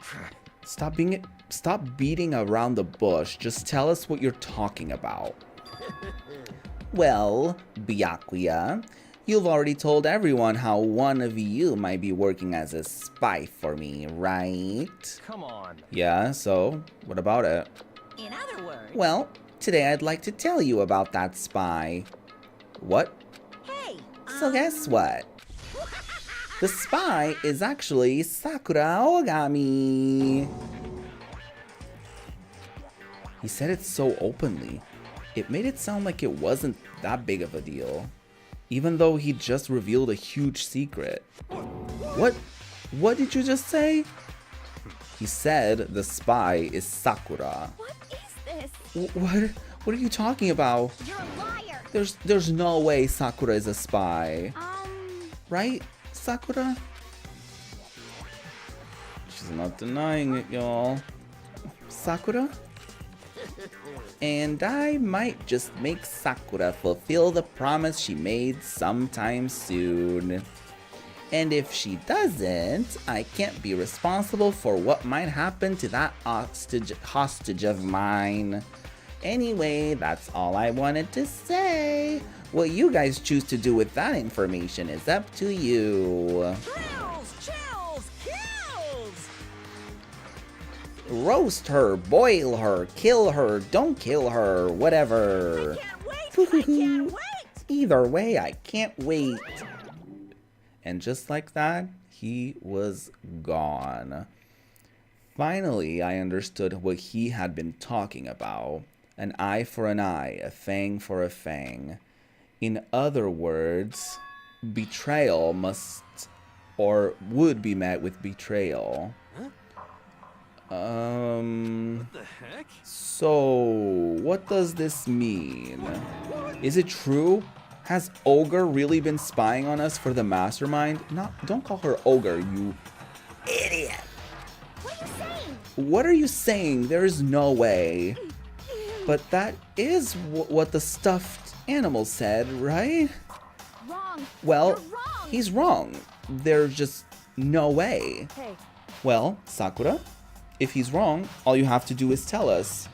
Stop beating around the bush. Just tell us what you're talking about. Well, Byakuya, you've already told everyone how one of you might be working as a spy for me, right? Come on. Yeah, so what about it? in other words. Well, today I'd like to tell you about that spy. What? Hey, So guess what? The spy is actually Sakura Ogami. He said it so openly. It made it sound like it wasn't that big of a deal. even though he just revealed a huge secret. What? What did you just say? He said the spy is Sakura. What is this? What are you talking about? You're a liar. There's no way Sakura is a spy. Right, Sakura? She's not denying it, y'all. Sakura? And I might just make Sakura fulfill the promise she made sometime soon. And if she doesn't, I can't be responsible for what might happen to that hostage of mine. Anyway, that's all I wanted to say. What you guys choose to do with that information is up to you. Thrills, chills, kills! Roast her, boil her, kill her, don't kill her, whatever. Can't wait! I can't wait! Either way, I can't wait. And just like that, he was gone. Finally, I understood what he had been talking about. An eye for an eye, a fang for a fang. In other words, betrayal must or would be met with betrayal. What the heck? So, what does this mean? Is it true? Has Ogre really been spying on us for the mastermind? Don't call her Ogre, you idiot. What are you saying? What are you saying? There is no way. But that is what the stuffed animal said, right? Wrong. Well, You're wrong. he's wrong. There's just no way. Hey, Well, Sakura, if he's wrong, all you have to do is tell us.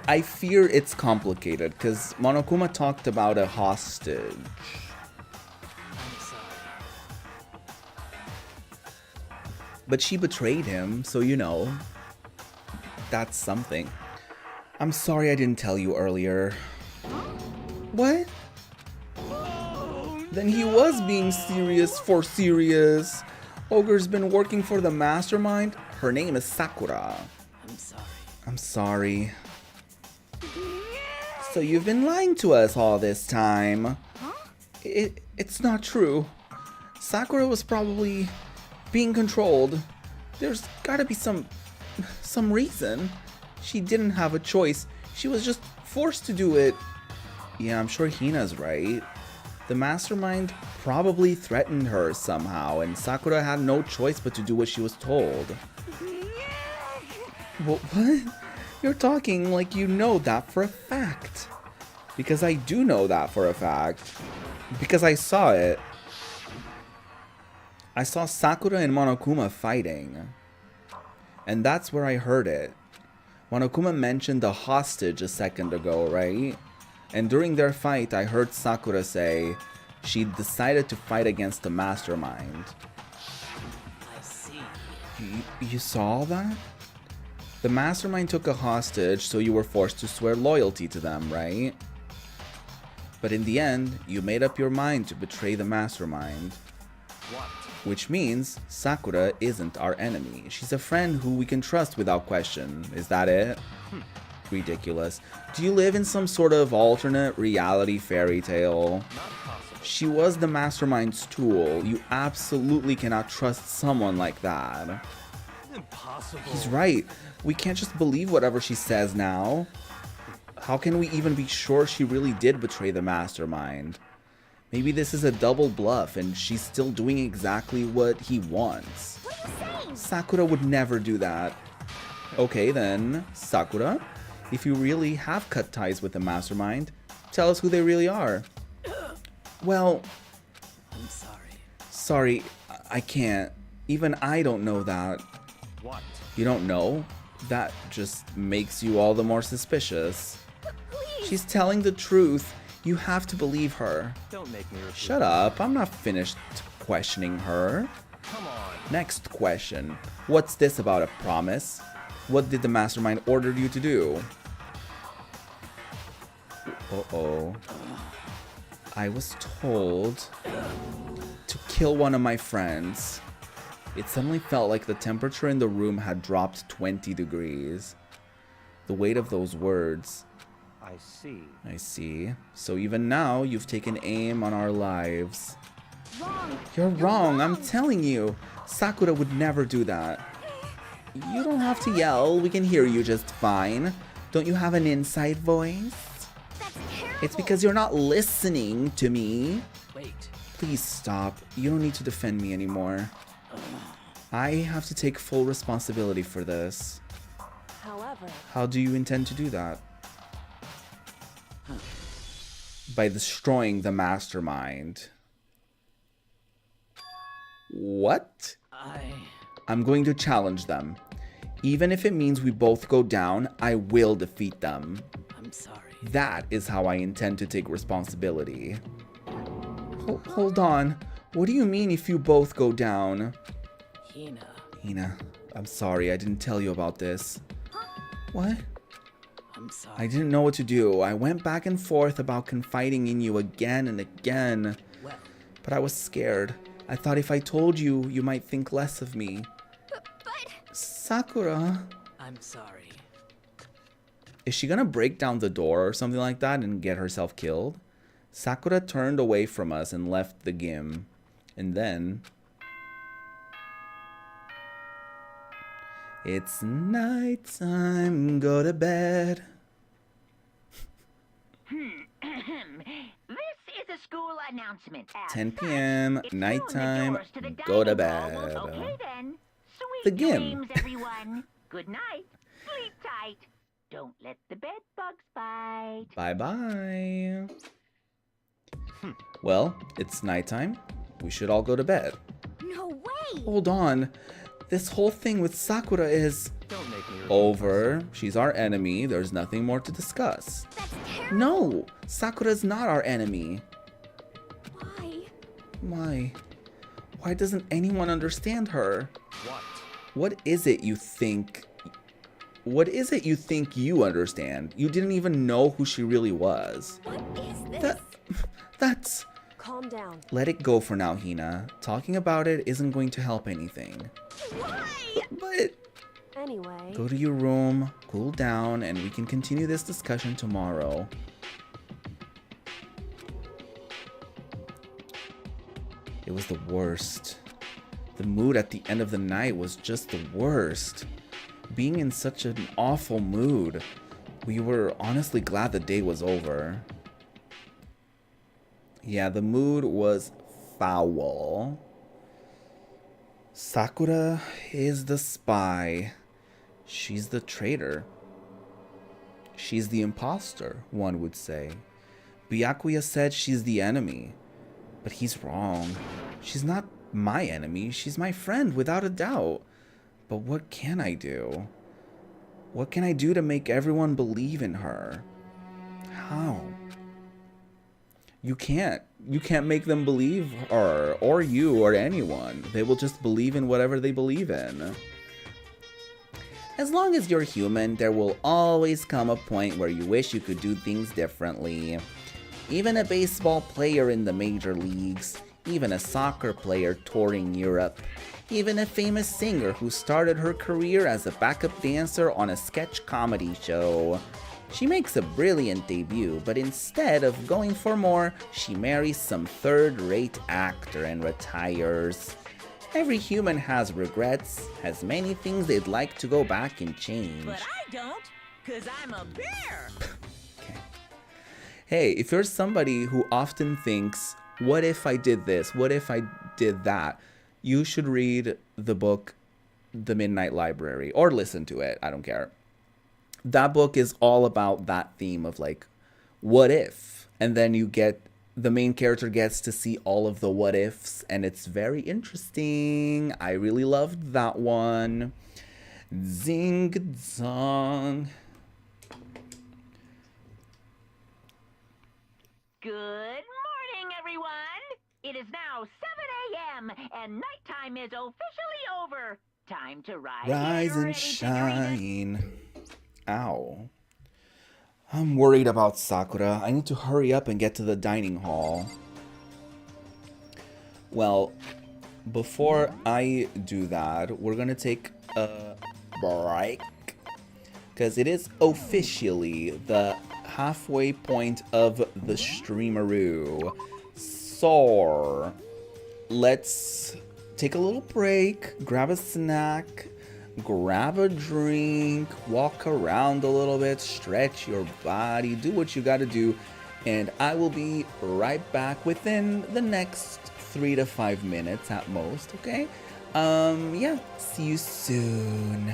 I fear it's complicated because Monokuma talked about a hostage. I'm sorry. But she betrayed him, so you know, that's something. I'm sorry I didn't tell you earlier. What? Then he was being serious for serious. Ogre's been working for the mastermind. Her name is Sakura. I'm sorry. I'm sorry. So you've been lying to us all this time. It's not true. Sakura was probably being controlled. There's gotta be some reason. She didn't have a choice. She was just forced to do it. Yeah, I'm sure Hina's right. The mastermind probably threatened her somehow, and Sakura had no choice but to do what she was told. What? You're talking like you know that for a fact. Because I do know that for a fact. Because I saw it. I saw Sakura and Monokuma fighting. And that's where I heard it. Monokuma mentioned the hostage a second ago, right? And during their fight, I heard Sakura say she decided to fight against the mastermind. I see. You saw that? The mastermind took a hostage, so you were forced to swear loyalty to them, right? But in the end, you made up your mind to betray the mastermind. What? Which means Sakura isn't our enemy. She's a friend who we can trust without question. Is that it? Ridiculous. Do you live in some sort of alternate reality fairy tale? Not possible. She was the mastermind's tool. You absolutely cannot trust someone like that. Impossible. He's right. We can't just believe whatever she says now. How can we even be sure she really did betray the mastermind? Maybe this is a double bluff and she's still doing exactly what he wants. What are you saying? Sakura would never do that. Okay then, Sakura, if you really have cut ties with the mastermind, tell us who they really are. Well, I'm sorry. sorry, I can't. Even I don't know that. What? You don't know? That just makes you all the more suspicious. Please. She's telling the truth. You have to believe her. Don't make me repeat. Shut up, I'm not finished questioning her. Come on. Next question. What's this about a promise? What did the mastermind order you to do? Uh-oh. I was told to kill one of my friends. It suddenly felt like the temperature in the room had dropped 20 degrees. The weight of those words. I see. I see. So even now, you've taken aim on our lives. Wrong. You're wrong, I'm telling you. Sakura would never do that. You don't have to yell, we can hear you just fine. Don't you have an inside voice? That's terrible. It's because you're not listening to me. Wait. Please stop. You don't need to defend me anymore. I have to take full responsibility for this. However, How do you intend to do that? By destroying the mastermind. What? I'm going to challenge them. Even if it means we both go down, I will defeat them. I'm sorry. That is how I intend to take responsibility. Hold on. What do you mean if you both go down? Hina. Hina, I'm sorry, I didn't tell you about this. What? I'm sorry. I didn't know what to do. I went back and forth about confiding in you again and again. Well, But I was scared. I thought if I told you, you might think less of me. But Sakura. I'm sorry. Is she gonna break down the door or something like that and get herself killed? Sakura turned away from us and left the gym. And then... It's nighttime, go to bed. This is a school announcement. As 10 such, p.m., it's soon the nighttime, doors to the go to dining hall bed. will- Okay then. Sweet The gym. dreams, everyone. Good night. Sleep tight. Don't let the bed bugs bite. Bye-bye. Well, it's nighttime. We should all go to bed. no way. Hold on. This whole thing with Sakura is Don't make me repeat over. She's our enemy. There's nothing more to discuss. That's terrible. No, Sakura's not our enemy. Why? Why? Why doesn't anyone understand her? What? What is it you think? What is it you think you understand? You didn't even know who she really was. What is this? That's... calm down. Let it go for now, Hina. Talking about it isn't going to help anything. Why? But Anyway, go to your room, cool down, and we can continue this discussion tomorrow. It was the worst. The mood at the end of the night was just the worst. Being in such an awful mood. We were honestly glad the day was over. Yeah, the mood was foul. Sakura is the spy. She's the traitor. She's the imposter, one would say. Byakuya said she's the enemy. But he's wrong. She's not my enemy. She's my friend, without a doubt. But what can I do? What can I do to make everyone believe in her? How? You can't. You can't make them believe her, or you, or anyone. They will just believe in whatever they believe in. As long as you're human, there will always come a point where you wish you could do things differently. Even a baseball player in the major leagues, even a soccer player touring Europe, even a famous singer who started her career as a backup dancer on a sketch comedy show. She makes a brilliant debut, but instead of going for more, she marries some third-rate actor and retires. Every human has regrets, has many things they'd like to go back and change. But I don't, 'cause I'm a bear. Okay. Hey, if you're somebody who often thinks, what if I did this? What if I did that? You should read the book, The Midnight Library, or listen to it. I don't care. That book is all about that theme of like, what if? And then the main character gets to see all of the what ifs, and it's very interesting. I really loved that one. Zing zong. Good morning, everyone. It is now 7 a.m. and nighttime is officially over. Time to rise. Rise Get and ready to dream. shine. Ow. I'm worried about Sakura. I need to hurry up and get to the dining hall. Well, before I do that, we're gonna take a break. Because it is officially the halfway point of the streameroo. So, let's take a little break, grab a snack, grab a drink, walk around a little bit, stretch your body, do what you gotta do, and I will be right back within the next 3 to 5 minutes at most, okay? Yeah, see you soon.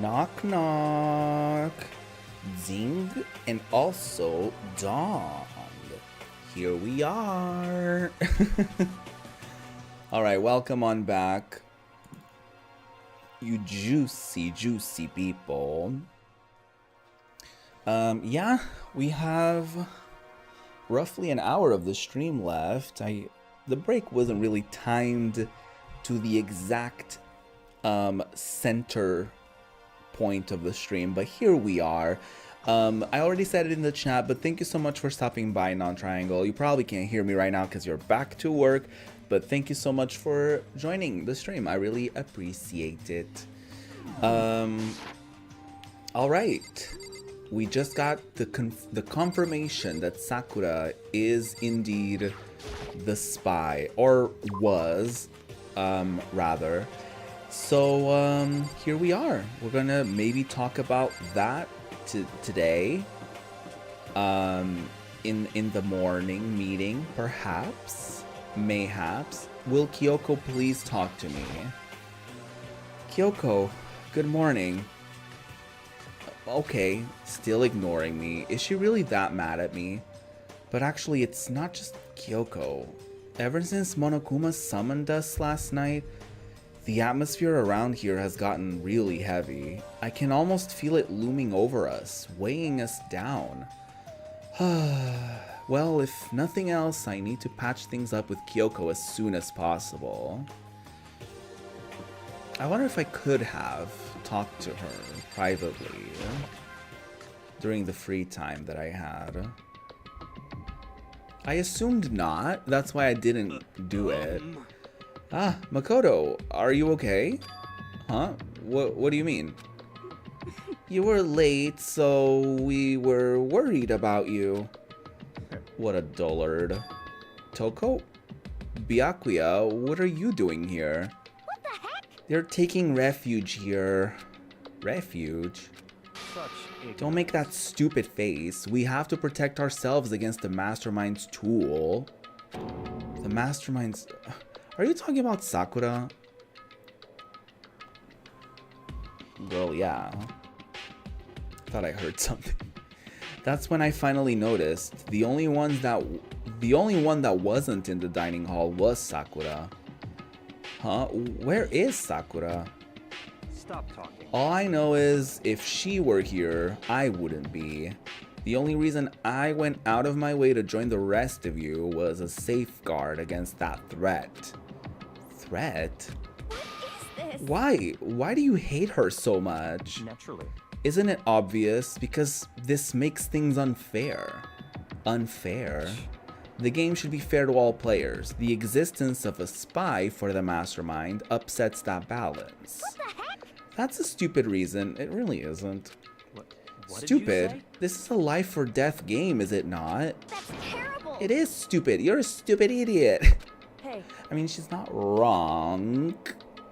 Knock knock. Zing. And also dong. Here we are. Alright, welcome on back. You juicy, juicy people. Yeah, we have roughly an hour of the stream left. The break wasn't really timed to the exact center point of the stream, but here we are. I already said it in the chat, but thank you so much for stopping by, Non-Triangle. You probably can't hear me right now because you're back to work, but thank you so much for joining the stream. I really appreciate it. Alright. We just got the confirmation that Sakura is indeed the spy, or was, rather. So, here we are. We're gonna maybe talk about that today, in the morning meeting, perhaps, mayhaps. Will Kyoko please talk to me? Kyoko, good morning. Okay, still ignoring me. Is she really that mad at me? But actually, it's not just Kyoko. Ever since Monokuma summoned us last night, the atmosphere around here has gotten really heavy. I can almost feel it looming over us, weighing us down. Well, if nothing else, I need to patch things up with Kyoko as soon as possible. I wonder if I could have talked to her privately during the free time that I had. I assumed not. That's why I didn't do it. Ah, Makoto, are you okay? Huh? What do you mean? You were late, so we were worried about you. What a dullard. Toko? Byakuya, what are you doing here? What the heck? They're taking refuge here. Refuge? Don't make that stupid face. We have to protect ourselves against the Mastermind's tool. The Mastermind's... Are you talking about Sakura? Well, yeah. Thought I heard something. That's when I finally noticed. The only one that wasn't in the dining hall was Sakura. Huh? Where is Sakura? Stop talking. All I know is if she were here, I wouldn't be. The only reason I went out of my way to join the rest of you was a safeguard against that threat. Threat? What is this? Why? Why do you hate her so much? Naturally. Isn't it obvious? Because this makes things unfair. Unfair? The game should be fair to all players. The existence of a spy for the Mastermind upsets that balance. What the heck? That's a stupid reason. It really isn't. What did you Stupid? say? This is a life or death game, is it not? That's terrible. It is stupid. You're a stupid idiot. Hey, I mean, she's not wrong,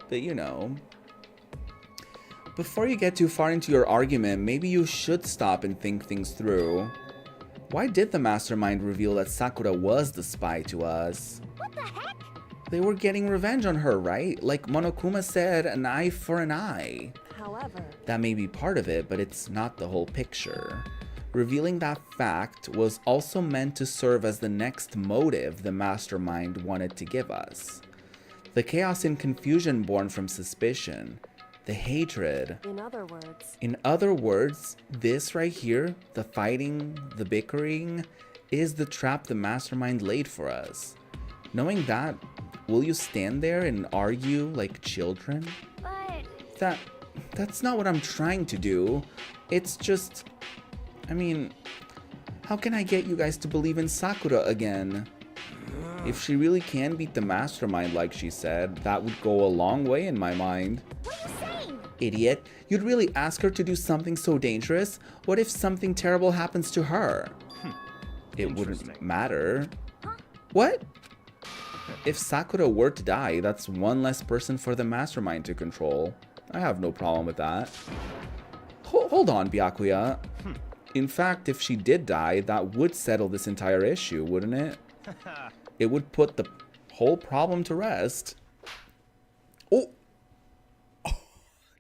but you know. Before you get too far into your argument, maybe you should stop and think things through. Why did the Mastermind reveal that Sakura was the spy to us? What the heck? They were getting revenge on her, right? Like Monokuma said, an eye for an eye. however, That may be part of it, but it's not the whole picture. Revealing that fact was also meant to serve as the next motive the Mastermind wanted to give us. The chaos and confusion born from suspicion. The hatred. in In other other words, words, this right here, the fighting, the bickering, is the trap the Mastermind laid for us. Knowing that, will you stand there and argue like children? But That's not what I'm trying to do. It's just... I mean, how can I get you guys to believe in Sakura again? If she really can beat the Mastermind like she said, that would go a long way in my mind. what are you saying? Idiot, you'd really ask her to do something so dangerous? What if something terrible happens to her? It wouldn't Interesting. matter. What? If Sakura were to die, that's one less person for the Mastermind to control. I have no problem with that. Hold on, Byakuya. In fact, if she did die, that would settle this entire issue, wouldn't it? It would put the whole problem to rest. Oh!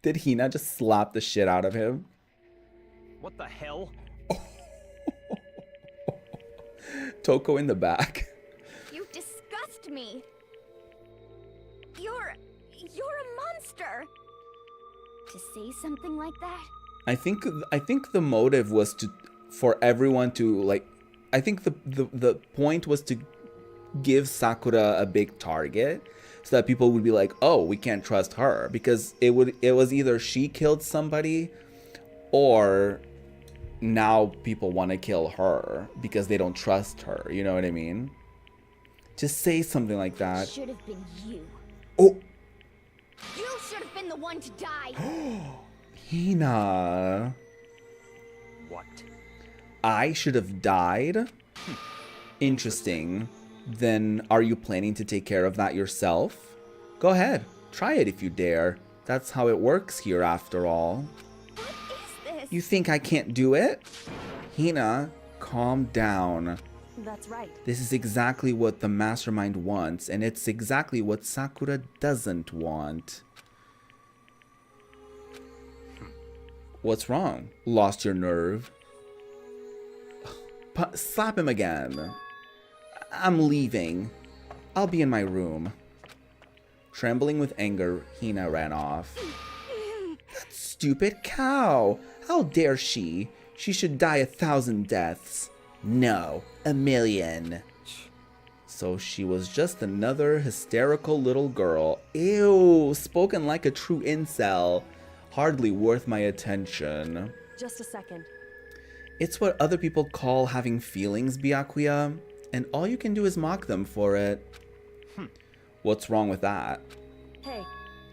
Did Hina just slap the shit out of him? What the hell? Toko in the back. You disgust me. You're a monster. To say something like that? I think the motive was for everyone to like. I think the point was to give Sakura a big target, so that people would be like, "Oh, we can't trust her," because it was either she killed somebody, or now people want to kill her because they don't trust her. You know what I mean? Just say something like that. Should have been you. Oh, You should have been the one to die. Hina. What? I should have died? Interesting. Then are you planning to take care of that yourself? Go ahead. Try it if you dare. That's how it works here after all. What is this? You think I can't do it? Hina, calm down. That's right. This is exactly what the mastermind wants, and it's exactly what Sakura doesn't want. What's wrong? Lost your nerve? Slap him again. I'm leaving. I'll be in my room. Trembling with anger, Hina ran off. That stupid cow! How dare she? She should die 1,000 deaths. No, 1,000,000. So she was just another hysterical little girl. Ew, spoken like a true incel. Hardly worth my attention. Just a second. It's what other people call having feelings, Byakuya, and all you can do is mock them for it. What's wrong with that? Hey,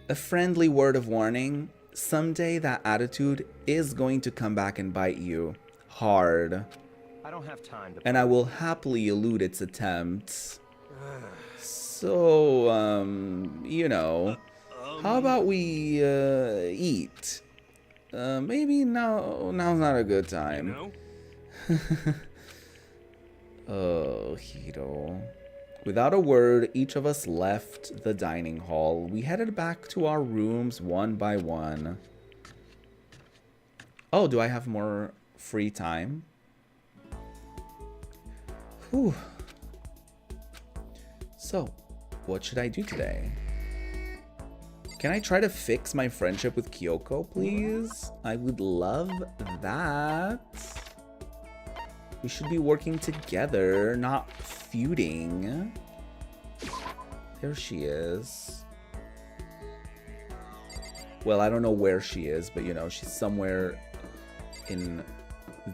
A friendly word of warning. Someday that attitude is going to come back and bite you. Hard. I don't have time to. And I will happily elude its attempts. So, you know, how about we, eat? Maybe now's not a good time. No? Oh, Hiro. Without a word, each of us left the dining hall. We headed back to our rooms one by one. Oh, do I have more free time? Whew. So, what should I do today? Can I try to fix my friendship with Kyoko, please? I would love that. We should be working together, not feuding. There she is. Well, I don't know where she is, but you know, she's somewhere in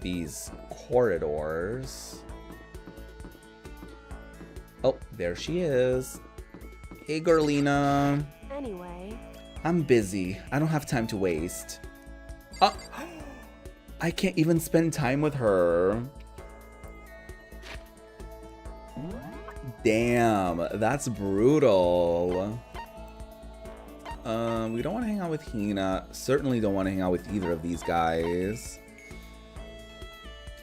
these corridors. Oh, there she is. Hey, Girlina. anyway. I'm busy. I don't have time to waste. I can't even spend time with her. Damn, that's brutal. We don't want to hang out with Hina. Certainly don't want to hang out with either of these guys.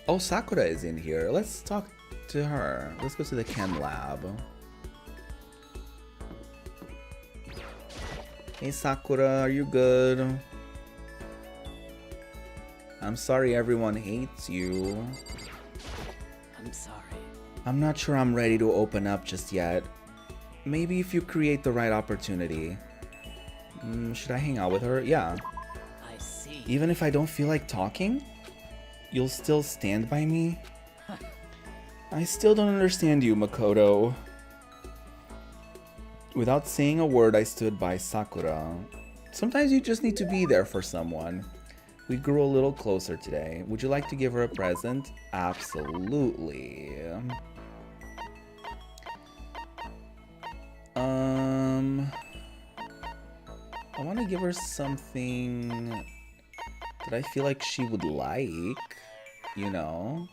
Oh, Sakura is in here. Let's talk to her. Let's go to the chem lab. Hey Sakura, are you good? I'm sorry everyone hates you. I'm sorry. I'm not sure I'm ready to open up just yet. Maybe if you create the right opportunity. Should I hang out with her? Yeah. I see. Even if I don't feel like talking? You'll still stand by me? I still don't understand you, Makoto. Without saying a word, I stood by Sakura. Sometimes you just need to be there for someone. We grew a little closer today. Would you like to give her a present? Absolutely. I want to give her something that I feel like she would like, you know?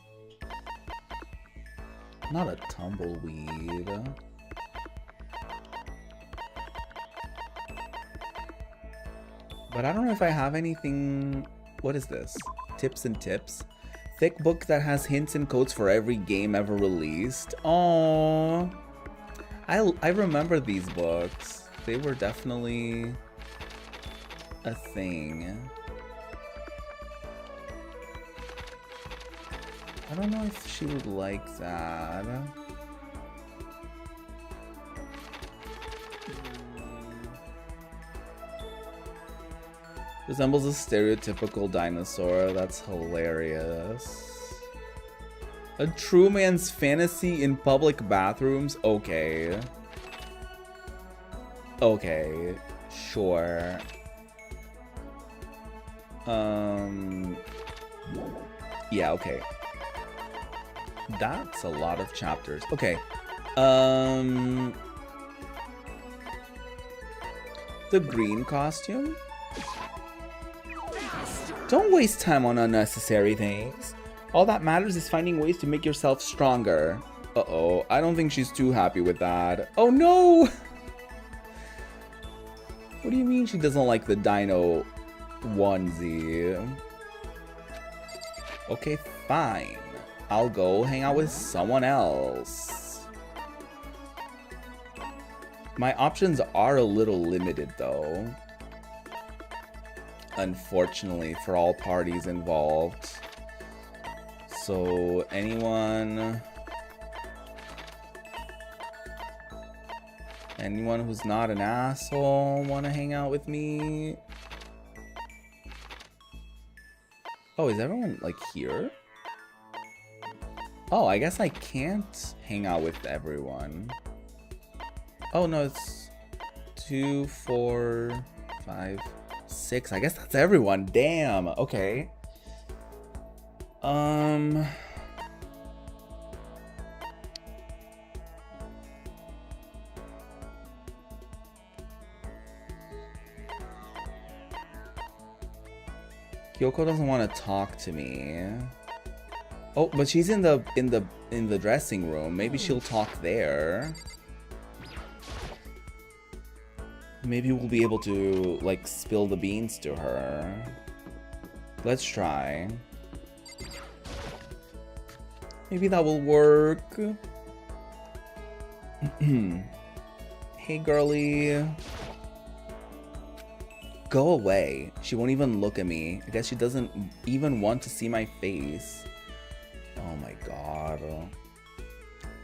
Not a tumbleweed. But I don't know if I have anything. What is this? Tips and tips? Thick book that has hints and codes for every game ever released. Oh, I remember these books. They were definitely a thing. I don't know if she would like that. Resembles a stereotypical dinosaur. That's hilarious. A true man's fantasy in public bathrooms? Okay. Okay. Sure. Yeah, okay. That's a lot of chapters. Okay. The green costume? Don't waste time on unnecessary things. All that matters is finding ways to make yourself stronger. Uh-oh, I don't think she's too happy with that. Oh no! What do you mean she doesn't like the dino onesie? Okay, fine. I'll go hang out with someone else. My options are a little limited though. Unfortunately for all parties involved. So anyone who's not an asshole wanna hang out with me? Oh, is everyone like here? Oh, I guess I can't hang out with everyone. Oh no, it's 2, 4, 5, 6. I guess that's everyone. Damn. Okay. Kyoko doesn't want to talk to me. Oh, but she's in the dressing room. Maybe she'll talk there. Maybe we'll be able to like spill the beans to her. Let's try. Maybe that will work. Hey girly. Go away. She won't even look at me. I guess she doesn't even want to see my face. Oh my god.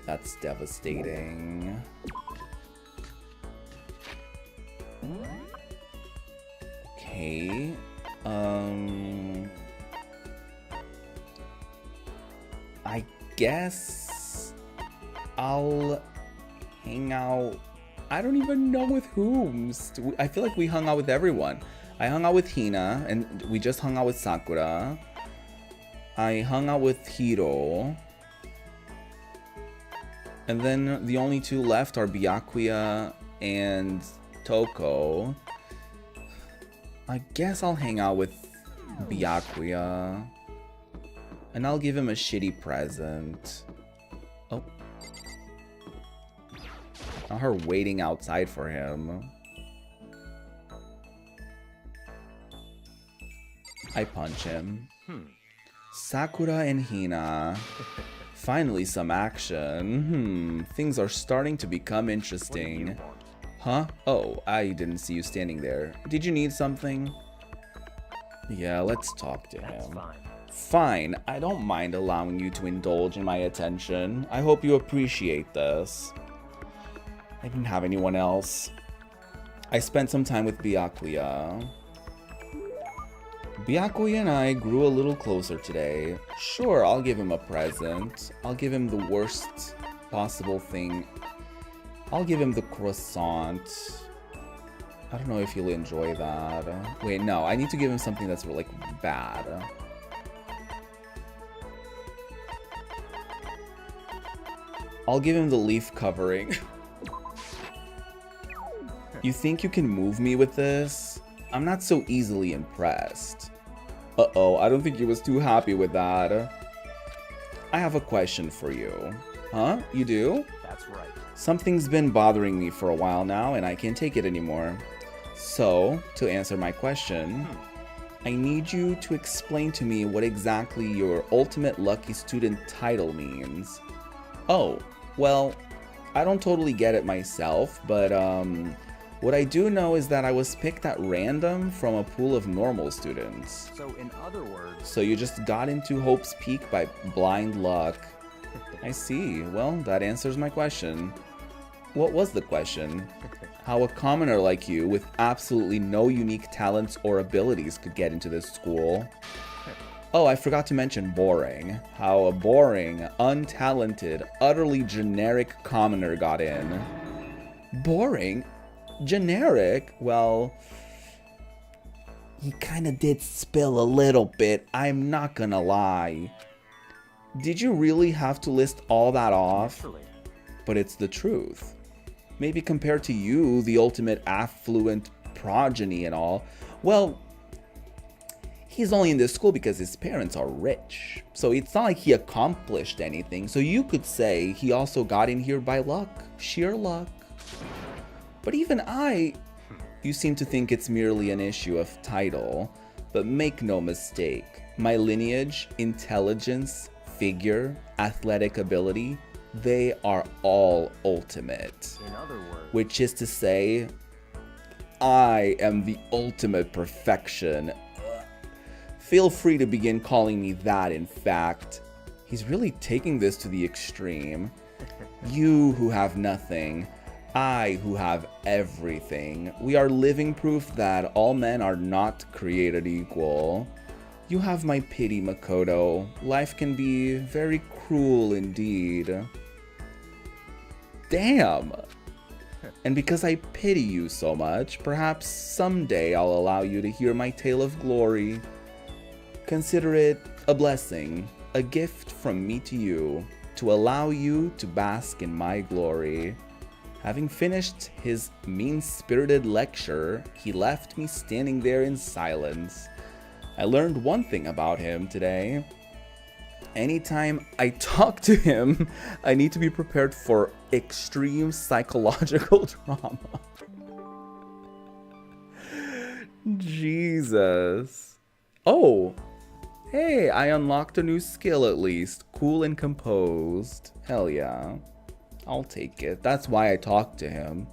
That's devastating. Okay. I guess I'll hang out. I don't even know with whom. I feel like we hung out with everyone. I hung out with Hina, and we just hung out with Sakura. I hung out with Hiro. And then the only two left are Byakuya and Toko. I guess I'll hang out with Byakuya. And I'll give him a shitty present. Oh. Now her waiting outside for him. I punch him. Sakura and Hina. Finally some action. Things are starting to become interesting. Huh? Oh, I didn't see you standing there. Did you need something? Yeah, let's talk to him. Fine, I don't mind allowing you to indulge in my attention. I hope you appreciate this. I didn't have anyone else. I spent some time with Byakuya. Byakuya and I grew a little closer today. Sure, I'll give him a present. I'll give him the worst possible thing. I'll give him the croissant. I don't know if he'll enjoy that. Wait, no, I need to give him something that's like bad. I'll give him the leaf covering. You think you can move me with this? I'm not so easily impressed. Uh-oh, I don't think he was too happy with that. I have a question for you. Huh? You do? That's right. Something's been bothering me for a while now, and I can't take it anymore. So, to answer my question, I need you to explain to me what exactly your ultimate lucky student title means. Oh, well, I don't totally get it myself, but What I do know is that I was picked at random from a pool of normal students. So in other words... So you just got into Hope's Peak by blind luck. I see. Well, that answers my question. What was the question? How a commoner like you, with absolutely no unique talents or abilities, could get into this school. Oh, I forgot to mention boring. How a boring, untalented, utterly generic commoner got in. Boring? Generic? Well, he kinda did spill a little bit, I'm not gonna lie. Did you really have to list all that off? But it's the truth. Maybe compared to you, the ultimate affluent progeny and all, well, he's only in this school because his parents are rich. So it's not like he accomplished anything. So you could say he also got in here by luck, sheer luck. But even you seem to think it's merely an issue of title. But make no mistake, my lineage, intelligence, figure, athletic ability, they are all ultimate. In other words... Which is to say, I am the ultimate perfection. Feel free to begin calling me that, in fact. He's really taking this to the extreme. You who have nothing, I who have everything. We are living proof that all men are not created equal. You have my pity, Makoto. Life can be very cruel indeed. Damn! And because I pity you so much, perhaps someday I'll allow you to hear my tale of glory. Consider it a blessing, a gift from me to you, to allow you to bask in my glory. Having finished his mean-spirited lecture, he left me standing there in silence. I learned one thing about him today. Anytime I talk to him, I need to be prepared for extreme psychological trauma. Jesus. Oh, hey, I unlocked a new skill at least. Cool and composed. Hell yeah. I'll take it. That's why I talked to him.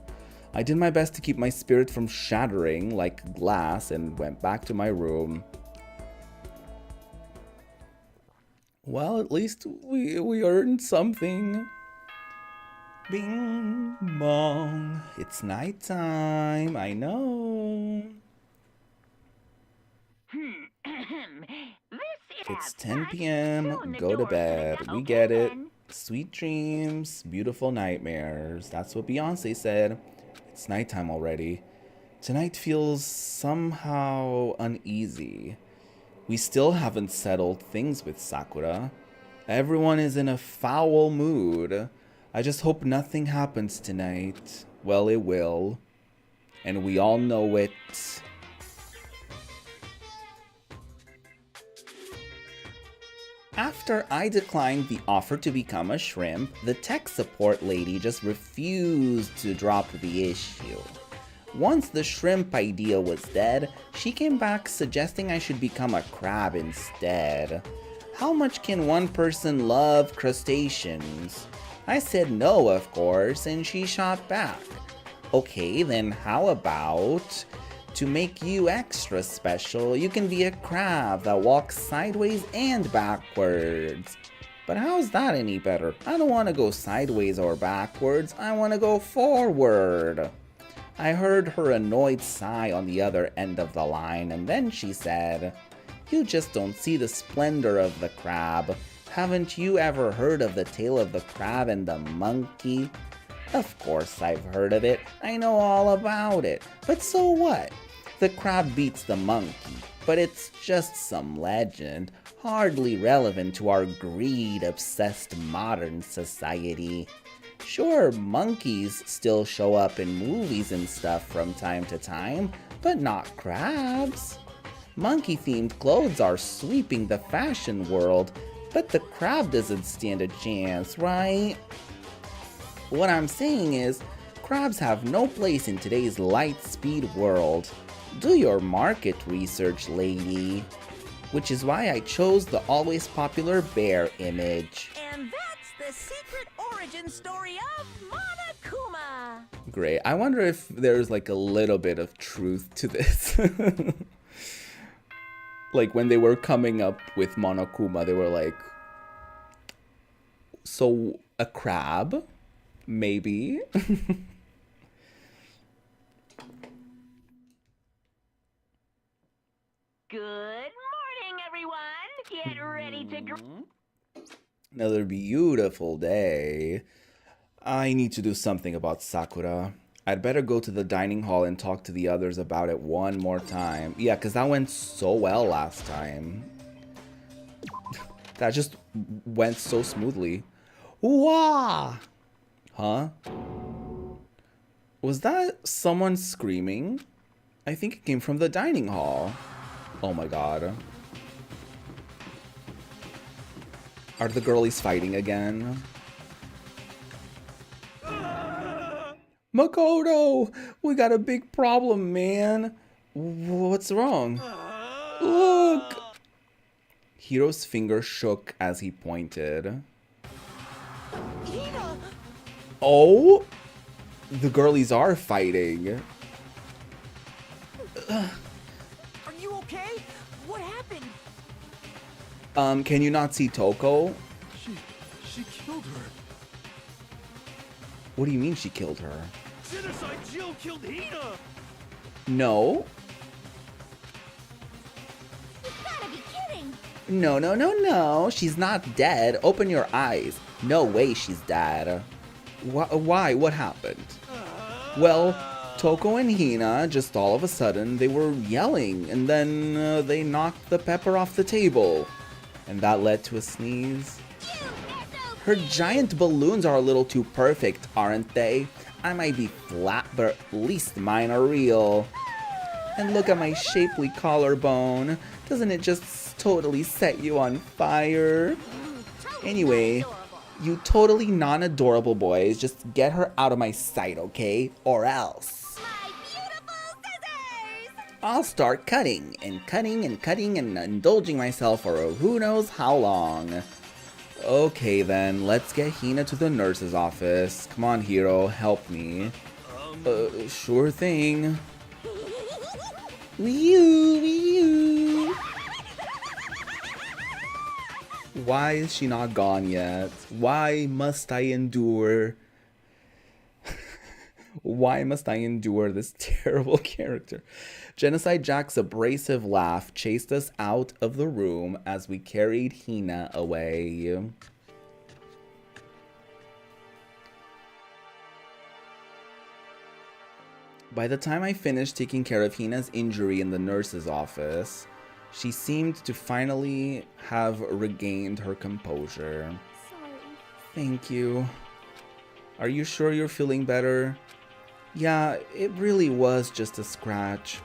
I did my best to keep my spirit from shattering like glass and went back to my room. Well, at least we earned something. Bing bong. It's nighttime. I know. It's 10 p.m. Go to bed. We get it. Sweet dreams, beautiful nightmares. That's what Beyonce said. It's nighttime already. Tonight feels somehow uneasy. We still haven't settled things with Sakura. Everyone is in a foul mood. I just hope nothing happens tonight. Well, it will. And we all know it. After I declined the offer to become a shrimp, the tech support lady just refused to drop the issue. Once the shrimp idea was dead, she came back suggesting I should become a crab instead. How much can one person love crustaceans? I said no, of course, and she shot back. Okay, then how about, to make you extra special, you can be a crab that walks sideways and backwards. But how's that any better? I don't want to go sideways or backwards, I want to go forward. I heard her annoyed sigh on the other end of the line, and then she said, "You just don't see the splendor of the crab. Haven't you ever heard of the tale of the crab and the monkey?" Of course I've heard of it. I know all about it. But so what? The crab beats the monkey. But it's just some legend, hardly relevant to our greed-obsessed modern society. Sure, monkeys still show up in movies and stuff from time to time, but not crabs. Monkey-themed clothes are sweeping the fashion world, but the crab doesn't stand a chance, right? What I'm saying is, crabs have no place in today's light-speed world. Do your market research, lady. Which is why I chose the always popular bear image. And that's the secret origin story of Monokuma. great. I wonder if there's like a little bit of truth to this. Like when they were coming up with Monokuma, they were like, so a crab? Maybe. Good morning, everyone. Get ready to Another beautiful day. I need to do something about Sakura. I'd better go to the dining hall and talk to the others about it one more time. Yeah, because that went so well last time. That just went so smoothly. Wah! Huh? Was that someone screaming? I think it came from the dining hall. Oh my god. Are the girlies fighting again? Makoto! We got a big problem, man. What's wrong? Look! Hiro's finger shook as he pointed. Oh! The girlies are fighting. Are you okay? What happened? Can you not see Toko? She killed her. What do you mean she killed her? Genocide Jill killed Hina. No. You gotta be kidding! No, no, no, no. She's not dead. Open your eyes. No way she's dead. Why? What happened? Well, Toko and Hina, just all of a sudden, they were yelling, and then they knocked the pepper off the table. And that led to a sneeze. Her giant balloons are a little too perfect, aren't they? I might be flat, but at least mine are real. And look at my shapely collarbone. Doesn't it just totally set you on fire? Anyway, you totally non-adorable boys, just get her out of my sight, okay? Or else My beautiful scissors! I'll start cutting and cutting and cutting and indulging myself for who knows how long. Okay then, let's get Hina to the nurse's office. Come on, Hiro, help me. Sure thing. Wee-oo. Why is she not gone yet? Why must I endure? Why must I endure this terrible character? Genocide Jack's abrasive laugh chased us out of the room as we carried Hina away. By the time I finished taking care of Hina's injury in the nurse's office, she seemed to finally have regained her composure. Sorry. Thank you. Are you sure you're feeling better? Yeah, it really was just a scratch.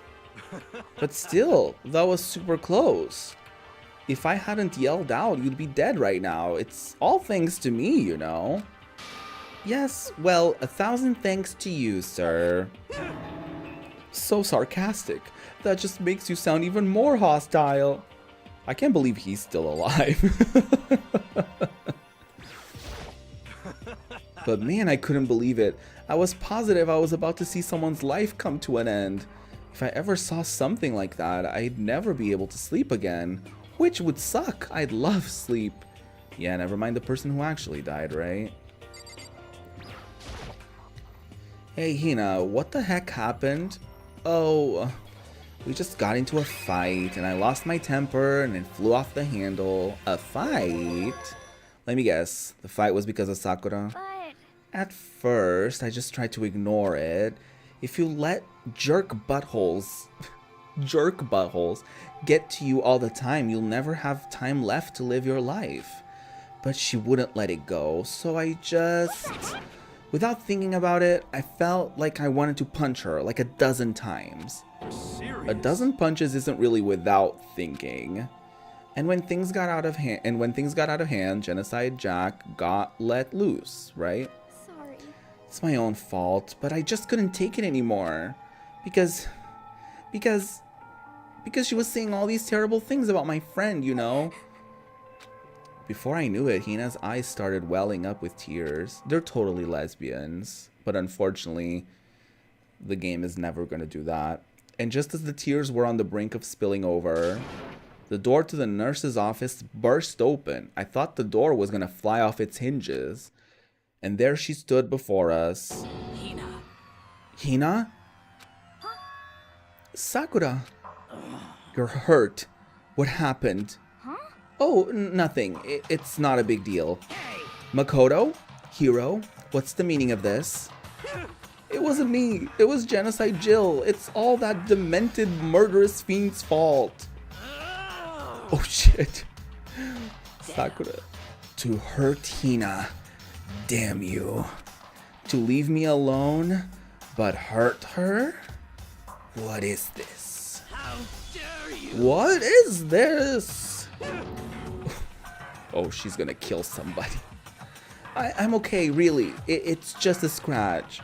But still, that was super close. If I hadn't yelled out, you'd be dead right now. It's all thanks to me, you know. Yes, well, 1,000 thanks to you, sir. So sarcastic. That just makes you sound even more hostile. I can't believe he's still alive. But man, I couldn't believe it. I was positive I was about to see someone's life come to an end. If I ever saw something like that, I'd never be able to sleep again. Which would suck. I'd love sleep. Yeah, never mind the person who actually died, right? Hey, Hina, what the heck happened? Oh, we just got into a fight, and I lost my temper, and it flew off the handle. A fight? Let me guess. The fight was because of Sakura? But At first, I just tried to ignore it. If you let jerk buttholes get to you all the time, you'll never have time left to live your life. But she wouldn't let it go, so I just... Without thinking about it, I felt like I wanted to punch her like a dozen times. Serious? A dozen punches isn't really without thinking. And when things got out of hand, Genocide Jack got let loose, right? Sorry. It's my own fault, but I just couldn't take it anymore. Because she was saying all these terrible things about my friend, you know? Before I knew it, Hina's eyes started welling up with tears. They're totally lesbians, but unfortunately, the game is never going to do that. And just as the tears were on the brink of spilling over, the door to the nurse's office burst open. I thought the door was going to fly off its hinges. And there she stood before us. Hina. Hina? Sakura. You're hurt. What happened? Huh? Oh, nothing. It's not a big deal. Makoto? Hiro? What's the meaning of this? It wasn't me. It was Genocide Jill. It's all that demented, murderous fiend's fault. Oh shit. Sakura. To hurt Hina. Damn you. To leave me alone, but hurt her? What is this? How dare you? What is this? Oh, she's gonna kill somebody. I'm okay, really. It's just a scratch.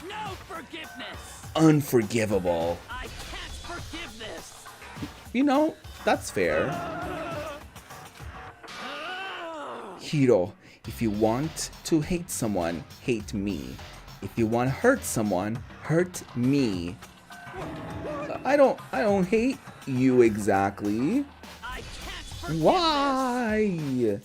No forgiveness. Unforgivable. I can't forgive this. You know, that's fair. Hiro, if you want to hate someone, hate me. If you want to hurt someone, hurt me. I don't hate you exactly. I can't forgive Why?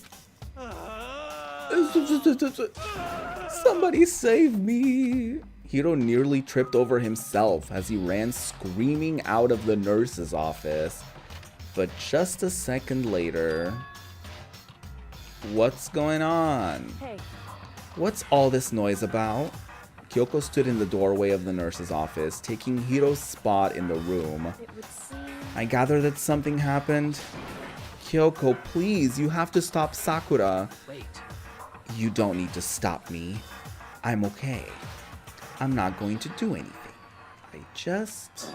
Somebody save me. Hiro nearly tripped over himself as he ran screaming out of the nurse's office. But just a second later... What's going on? Hey, What's all this noise about? Kyoko stood in the doorway of the nurse's office, taking Hiro's spot in the room. it would seem... I gather that something happened. Kyoko, please, you have to stop Sakura. Wait. You don't need to stop me. I'm okay. I'm not going to do anything. I just...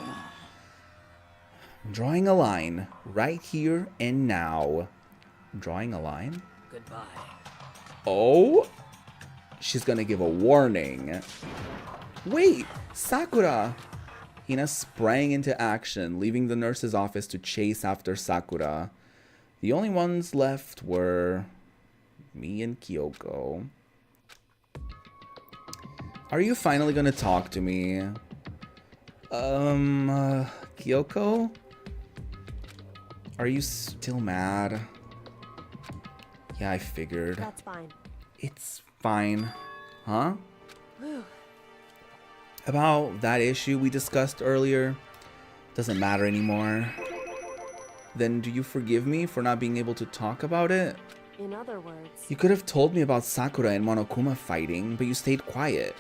I'm drawing a line right here and now. Drawing a line? Goodbye. Oh? She's gonna give a warning. Wait, Sakura! Hina sprang into action, leaving the nurse's office to chase after Sakura. The only ones left were me and Kyoko. Are you finally gonna talk to me? Kyoko? Are you still mad? Yeah, I figured. That's fine. It's fine. Huh? Whew. About that issue we discussed earlier? Doesn't matter anymore. Then do you forgive me for not being able to talk about it? In other words, You could have told me about Sakura and Monokuma fighting, but you stayed quiet.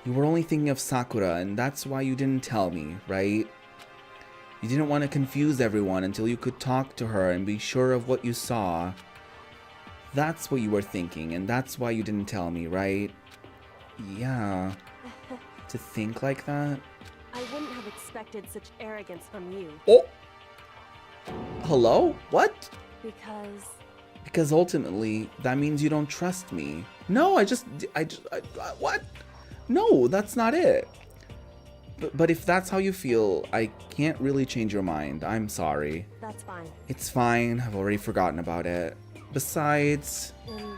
You were only thinking of Sakura, and that's why you didn't tell me, right? You didn't want to confuse everyone until you could talk to her and be sure of what you saw. That's what you were thinking, and that's why you didn't tell me, right? Yeah. To think like that? I wouldn't have expected such arrogance from you. Oh! Hello? What? Because Ultimately, that means you don't trust me. No, what? No, that's not it. But if that's how you feel, I can't really change your mind. I'm sorry. that's fine. It's fine. I've already forgotten about it. Besides, And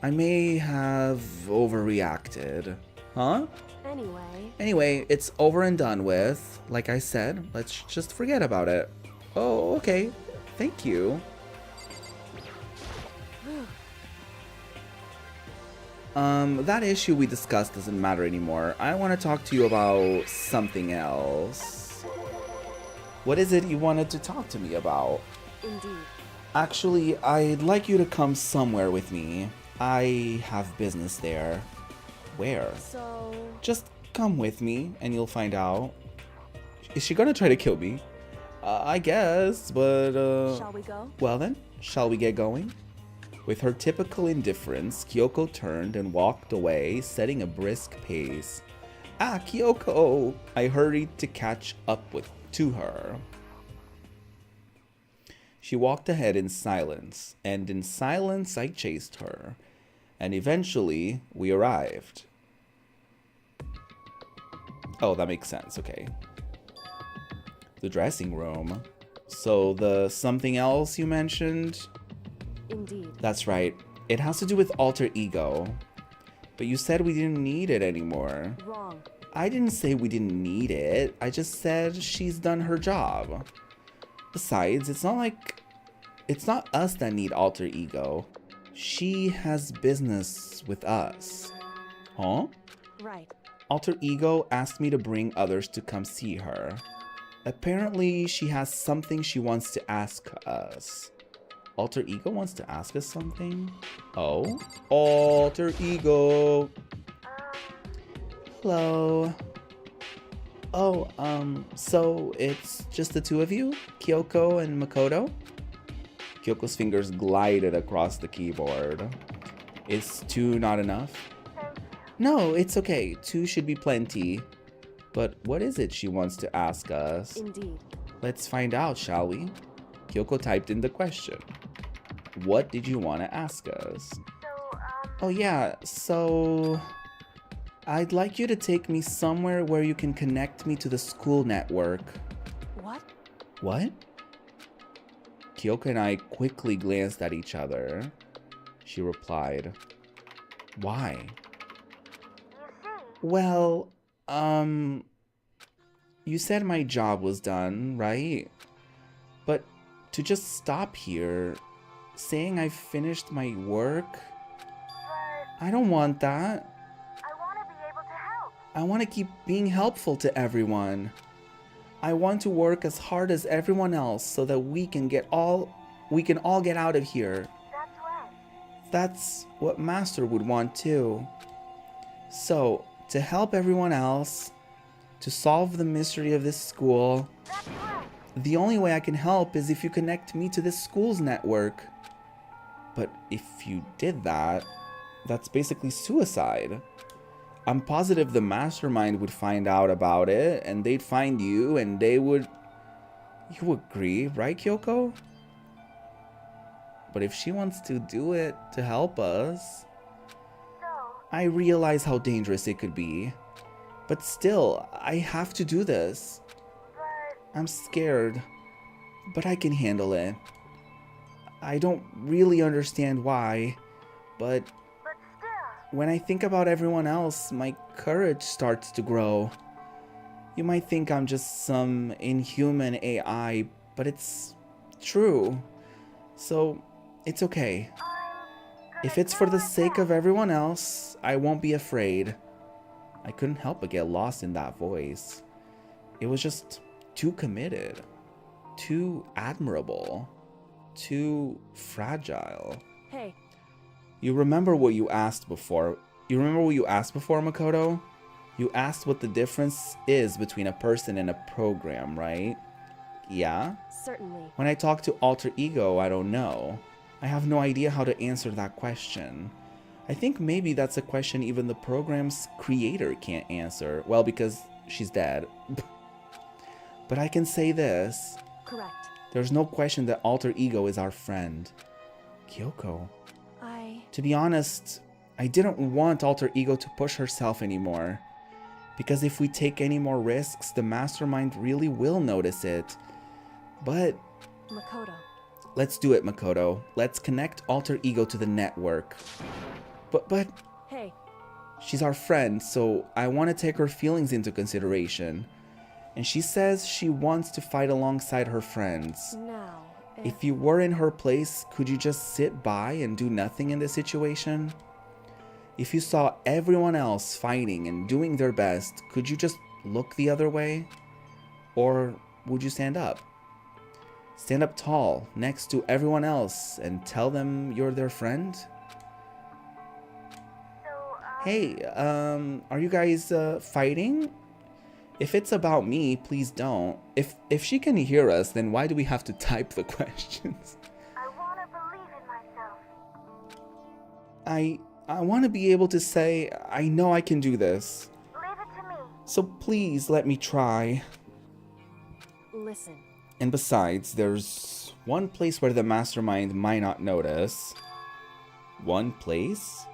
I may have overreacted. Huh? Anyway, it's over and done with. Like I said, let's just forget about it. Oh, okay. Thank you. That issue we discussed doesn't matter anymore. I want to talk to you about something else. What is it you wanted to talk to me about? Indeed. Actually, I'd like you to come somewhere with me. I have business there. Where? So, Just come with me and you'll find out. Is she gonna try to kill me? I guess, but shall we go? well then, shall we get going? With her typical indifference, Kyoko turned and walked away, setting a brisk pace. Ah, Kyoko! I hurried to catch up to her. She walked ahead in silence, and in silence I chased her. And eventually, we arrived. Oh, that makes sense, okay. The dressing room. So the something else you mentioned? Indeed. That's right. It has to do with alter ego. But you said we didn't need it anymore. Wrong. I didn't say we didn't need it. I just said she's done her job. Besides, it's not us that need alter ego. She has business with us. Huh? Right. Alter ego asked me to bring others to come see her. Apparently, she has something she wants to ask us. Alter ego wants to ask us something? Oh? Alter ego! Hello? Oh, so it's just the two of you? Kyoko and Makoto? Kyoko's fingers glided across the keyboard. Is two not enough? No, it's okay. Two should be plenty. But what is it she wants to ask us? Indeed. Let's find out, shall we? Kyoko typed in the question. What did you want to ask us? Oh yeah, so... I'd like you to take me somewhere where you can connect me to the school network. What? What? Kyoko and I quickly glanced at each other. She replied, Why? Well, you said my job was done, right? But to just stop here, saying I finished my work, I don't want that. I want to keep being helpful to everyone. I want to work as hard as everyone else so that we can all get out of here. That's what Master would want too. So, to help everyone else, to solve the mystery of this school, the only way I can help is if you connect me to this school's network. But if you did that, that's basically suicide. I'm positive the mastermind would find out about it, and they'd find you, and they would... You agree, right, Kyoko? But if she wants to do it to help us... I realize how dangerous it could be. But still, I have to do this. I'm scared, but I can handle it. I don't really understand why, but... When I think about everyone else, my courage starts to grow. You might think I'm just some inhuman AI, but it's true. So, it's okay. If it's for the sake of everyone else, I won't be afraid. I couldn't help but get lost in that voice. It was just too committed, too admirable, too fragile. Hey. You remember what you asked before? You remember what you asked before, Makoto? You asked what the difference is between a person and a program, right? Yeah? Certainly. When I talk to Alter Ego, I don't know. I have no idea how to answer that question. I think maybe that's a question even the program's creator can't answer. Well, because she's dead. But I can say this. Correct. There's no question that Alter Ego is our friend. Kyoko. To be honest, I didn't want Alter Ego to push herself anymore. Because if we take any more risks, the mastermind really will notice it. But... Makoto. Let's do it, Makoto. Let's connect Alter Ego to the network. But... Hey. She's our friend, so I want to take her feelings into consideration. And she says she wants to fight alongside her friends. Now... If you were in her place, could you just sit by and do nothing in this situation? If you saw everyone else fighting and doing their best, could you just look the other way? Or would you stand up? Stand up tall next to everyone else and tell them you're their friend? Hey, are you guys fighting? If it's about me, please don't. If she can hear us, then why do we have to type the questions? I want to believe in myself. I want to be able to say, I know I can do this. Leave it to me. So please let me try. Listen. And besides, there's one place where the mastermind might not notice. One place?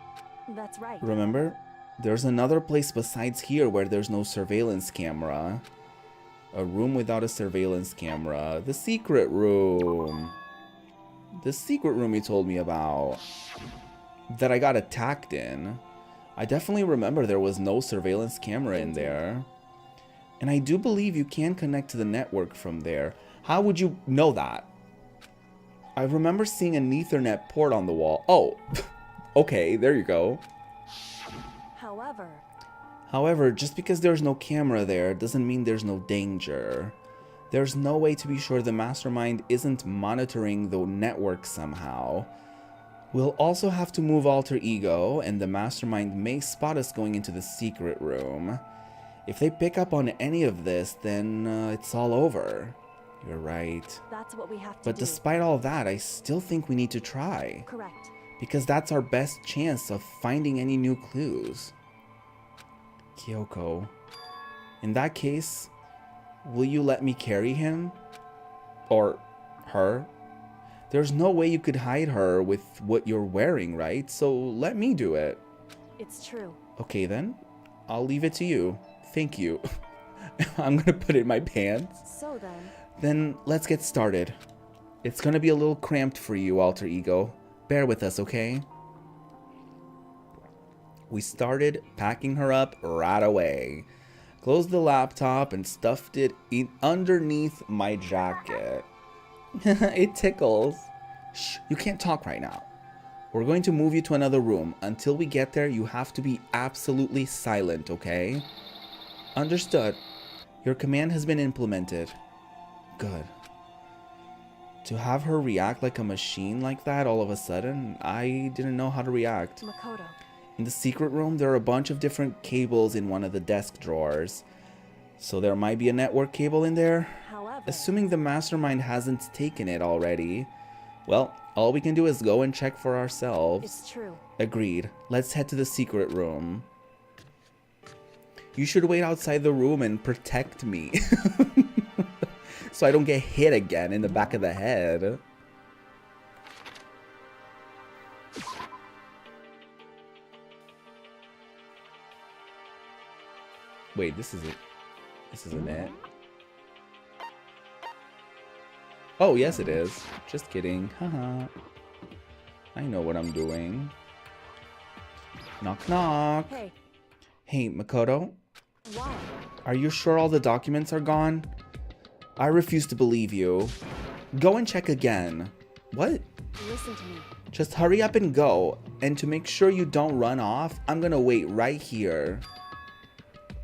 That's right. Remember? There's another place besides here where there's no surveillance camera. A room without a surveillance camera. The secret room. The secret room you told me about. That I got attacked in. I definitely remember there was no surveillance camera in there. And I do believe you can connect to the network from there. How would you know that? I remember seeing an Ethernet port on the wall. Oh, okay, there you go. However, However, just because there's no camera there doesn't mean there's no danger. There's no way to be sure the mastermind isn't monitoring the network somehow. We'll also have to move Alter Ego, and the mastermind may spot us going into the secret room. If they pick up on any of this, then it's all over. You're right. that's what we have to But do. despite all that, I still think we need to try. Correct. Because that's our best chance of finding any new clues. Kyoko. In that case, will you let me carry him? Or her? There's no way you could hide her with what you're wearing, right? So let me do it. It's true. Okay then, I'll leave it to you. Thank you. I'm gonna put it in my pants. So then, Then let's get started. It's gonna be a little cramped for you, Alter Ego. Bear with us, okay? We started packing her up right away. Closed the laptop and stuffed it in underneath my jacket. It tickles. Shh, you can't talk right now. We're going to move you to another room. Until we get there, you have to be absolutely silent, okay? Understood. Your command has been implemented. Good. To have her react like a machine like that all of a sudden, I didn't know how to react. Makoto. In the secret room, there are a bunch of different cables in one of the desk drawers. So there might be a network cable in there. However, Assuming the mastermind hasn't taken it already. Well, all we can do is go and check for ourselves. it's true. Agreed. Let's head to the secret room. You should wait outside the room and protect me. So I don't get hit again in the back of the head. Wait, this isn't it. Oh, yes it is. Just kidding. Haha. I know what I'm doing. Knock knock. Hey, Hey, Makoto. why? Are you sure all the documents are gone? I refuse to believe you. Go and check again. What? Listen to me. Just hurry up and go. And to make sure you don't run off, I'm gonna wait right here.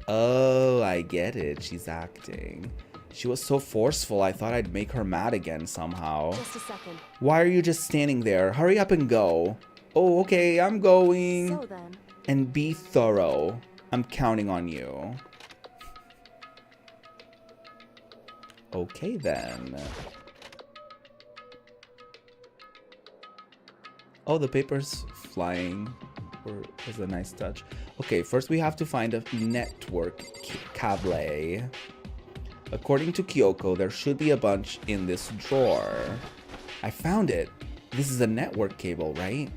Oh, I get it. She's acting. She was so forceful, I thought I'd make her mad again somehow. Just a second. Why are you just standing there? Hurry up and go. Oh, okay, I'm going. So then, And be thorough. I'm counting on you. Okay then. Oh, the paper's flying. Was a nice touch. Okay, first we have to find a network cable. According to Kyoko, there should be a bunch in this drawer. I found it. This is a network cable, right?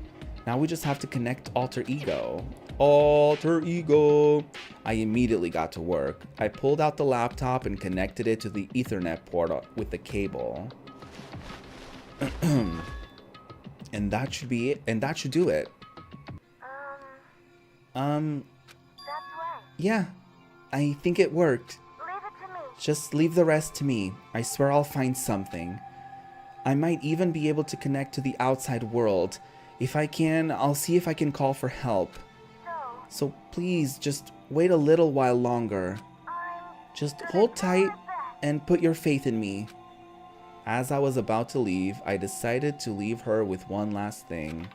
Now we just have to connect Alter Ego. Alter Ego! I immediately got to work. I pulled out the laptop and connected it to the Ethernet port with the cable. And that should be it. And that should do it. That's right. Yeah. I think it worked. Leave it to me. Just leave the rest to me. I swear I'll find something. I might even be able to connect to the outside world. If I can, I'll see if I can call for help. So please, just wait a little while longer. Just hold tight and put your faith in me. As I was about to leave, I decided to leave her with one last thing.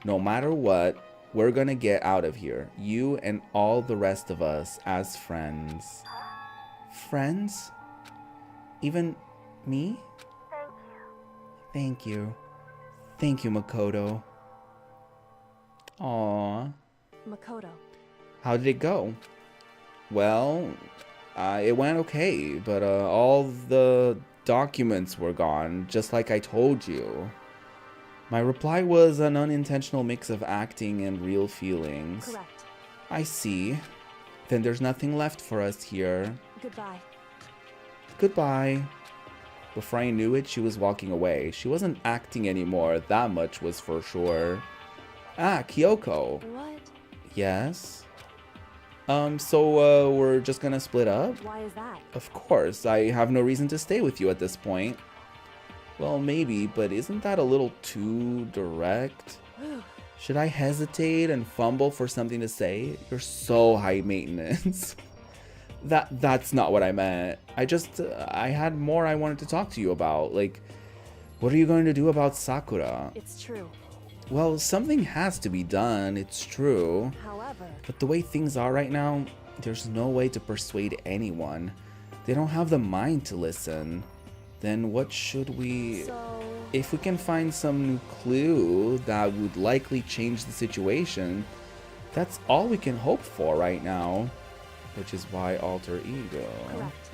No matter what, we're gonna get out of here. You and all the rest of us as friends. Friends? Even me? Thank you. Thank you. Thank you, Makoto. Aww. Makoto. How did it go? Well, it went okay, but all the documents were gone, just like I told you. My reply was an unintentional mix of acting and real feelings. Correct. I see. Then there's nothing left for us here. Goodbye. Goodbye. Before I knew it, she was walking away. She wasn't acting anymore, that much was for sure. Ah, Kyoko. What? Yes? So we're just gonna split up? Why is that? Of course, I have no reason to stay with you at this point. Well, maybe, but isn't that a little too direct? Should I hesitate and fumble for something to say? You're so high maintenance. That's not what I meant. I had more I wanted to talk to you about. Like, what are you going to do about Sakura? It's true. Well, something has to be done, it's true. However, But the way things are right now, there's no way to persuade anyone. They don't have the mind to listen. Then what should we... so If we can find some new clue that would likely change the situation, that's all we can hope for right now. Which is why alter ego. correct.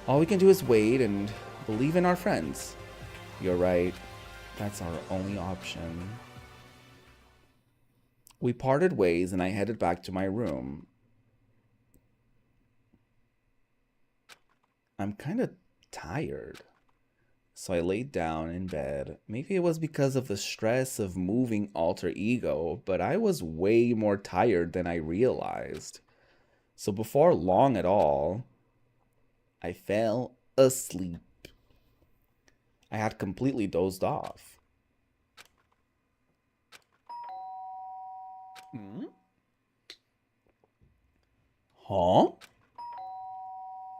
All we can do is wait and believe in our friends. You're right. That's our only option. We parted ways and I headed back to my room. I'm kind of tired. So I laid down in bed. Maybe it was because of the stress of moving alter ego, but I was way more tired than I realized. So before long at all, I fell asleep. I had completely dozed off. Huh?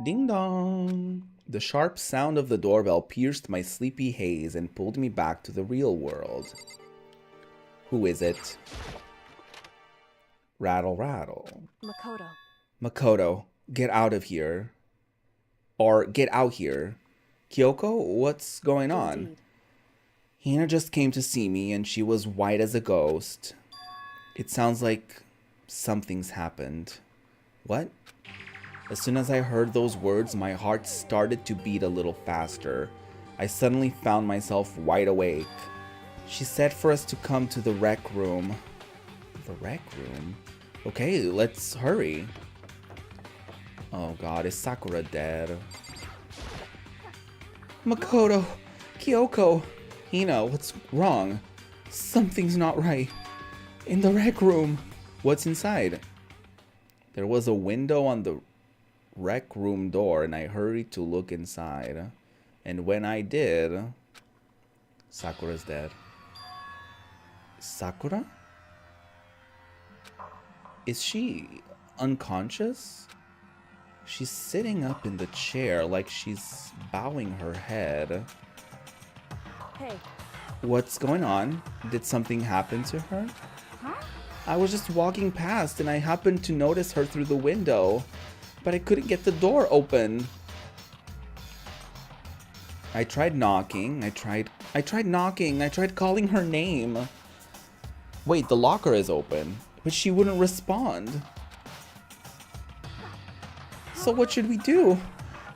Ding dong. The sharp sound of the doorbell pierced my sleepy haze and pulled me back to the real world. Who is it? Rattle, rattle. Makoto. Makoto, get out of here. Or get out here. Kyoko, what's going on? Indeed. Hina just came to see me and she was white as a ghost. It sounds like something's happened. What? As soon as I heard those words, my heart started to beat a little faster. I suddenly found myself wide awake. She said for us to come to the rec room. The rec room? Okay, let's hurry. Oh god, is Sakura dead? Makoto! Kyoko! Hina, what's wrong? Something's not right. In the rec room. What's inside? There was a window on the rec room door and I hurried to look inside. And when I did, Sakura's dead. Sakura? Is she unconscious? She's sitting up in the chair like she's bowing her head. Hey, What's going on? Did something happen to her? I was just walking past and I happened to notice her through the window, but I couldn't get the door open. I tried knocking. I tried knocking. I tried calling her name. Wait, the locker is open, but she wouldn't respond. So what should we do?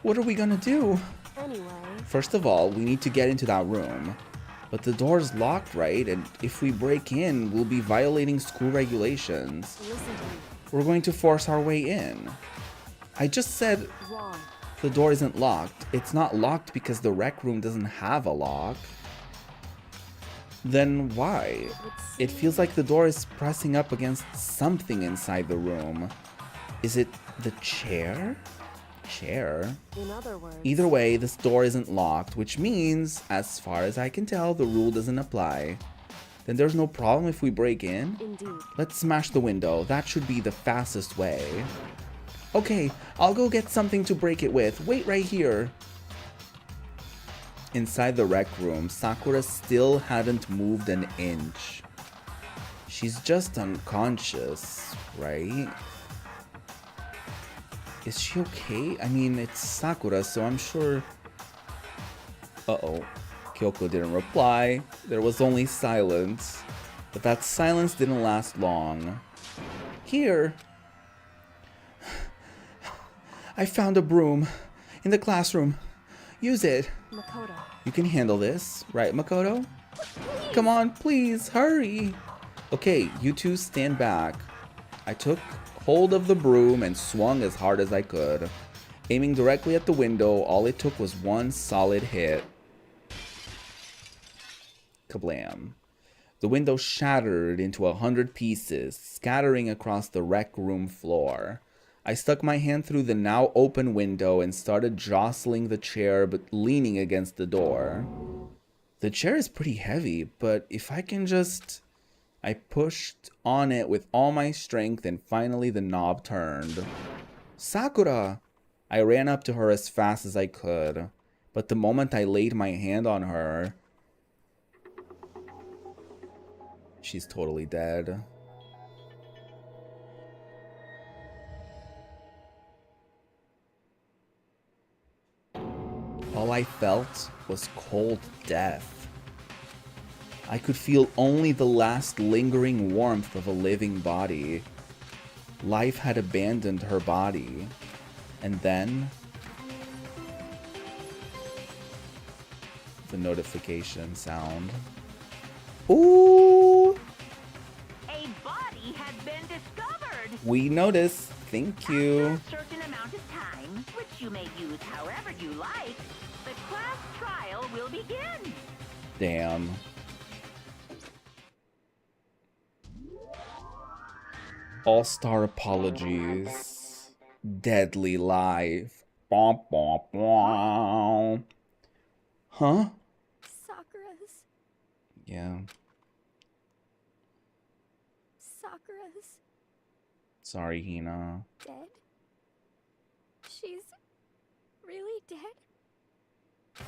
What are we gonna do? anyway, First of all, we need to get into that room. But the door's locked, right? And if we break in, we'll be violating school regulations. listen to me. We're going to force our way in. I just said Wrong. the door isn't locked. It's not locked because the rec room doesn't have a lock. Then why? It feels like the door is pressing up against something inside the room. Is it the chair? Chair? In other words, Either way, this door isn't locked, which means, as far as I can tell, the rule doesn't apply. Then there's no problem if we break in. indeed. Let's smash the window. That should be the fastest way. Okay, I'll go get something to break it with. Wait right here. Inside the rec room, Sakura still hadn't moved an inch. She's just unconscious, right? Is she okay? I mean, it's Sakura, so I'm sure... Uh-oh. Kyoko didn't reply. There was only silence. But that silence didn't last long. Here! I found a broom. In the classroom. Use it. Makoto. You can handle this, right, Makoto? Come on, please, hurry! Okay, you two stand back. I took hold of the broom and swung as hard as I could. Aiming directly at the window, all it took was one solid hit. Kablam. The window shattered into 100 pieces, scattering across the rec room floor. I stuck my hand through the now open window and started jostling the chair but leaning against the door. The chair is pretty heavy, but if I can just... I pushed on it with all my strength and finally the knob turned. Sakura! I ran up to her as fast as I could, but the moment I laid my hand on her, she's totally dead. All I felt was cold death. I could feel only the last lingering warmth of a living body. Life had abandoned her body. And then... the notification sound. Ooh! A body has been discovered. We noticed. Thank you. After a certain amount of time, which you may use however you like, the class trial will begin. Damn. All-star apologies. Deadly live. Bom, bom, bom. Huh? Sakura's. Yeah. Sakura's Sorry, Hina. dead. She's really dead?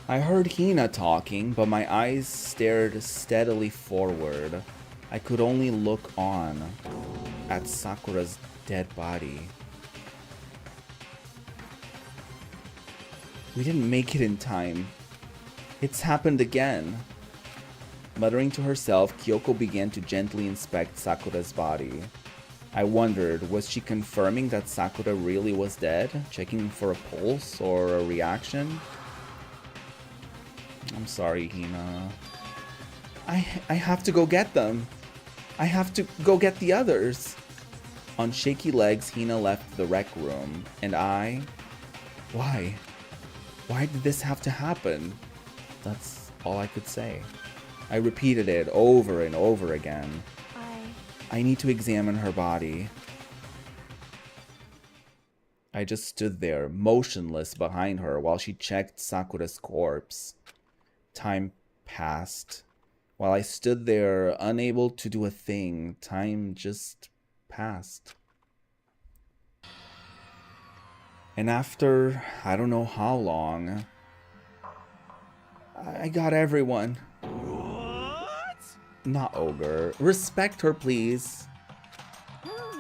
I heard Hina talking, but my eyes stared steadily forward. I could only look on at Sakura's dead body. We didn't make it in time. It's happened again. Muttering to herself, Kyoko began to gently inspect Sakura's body. I wondered, was she confirming that Sakura really was dead? Checking for a pulse or a reaction? I'm sorry, Hina. I have to go get them. I have to go get the others. On shaky legs, Hina left the rec room, and I... Why? Why did this have to happen? That's all I could say. I repeated it over and over again. I need to examine her body. I just stood there, motionless behind her, while she checked Sakura's corpse. Time passed. While I stood there, unable to do a thing, time just passed. And after, I don't know how long, I got everyone. What? Not ogre. Respect her, please.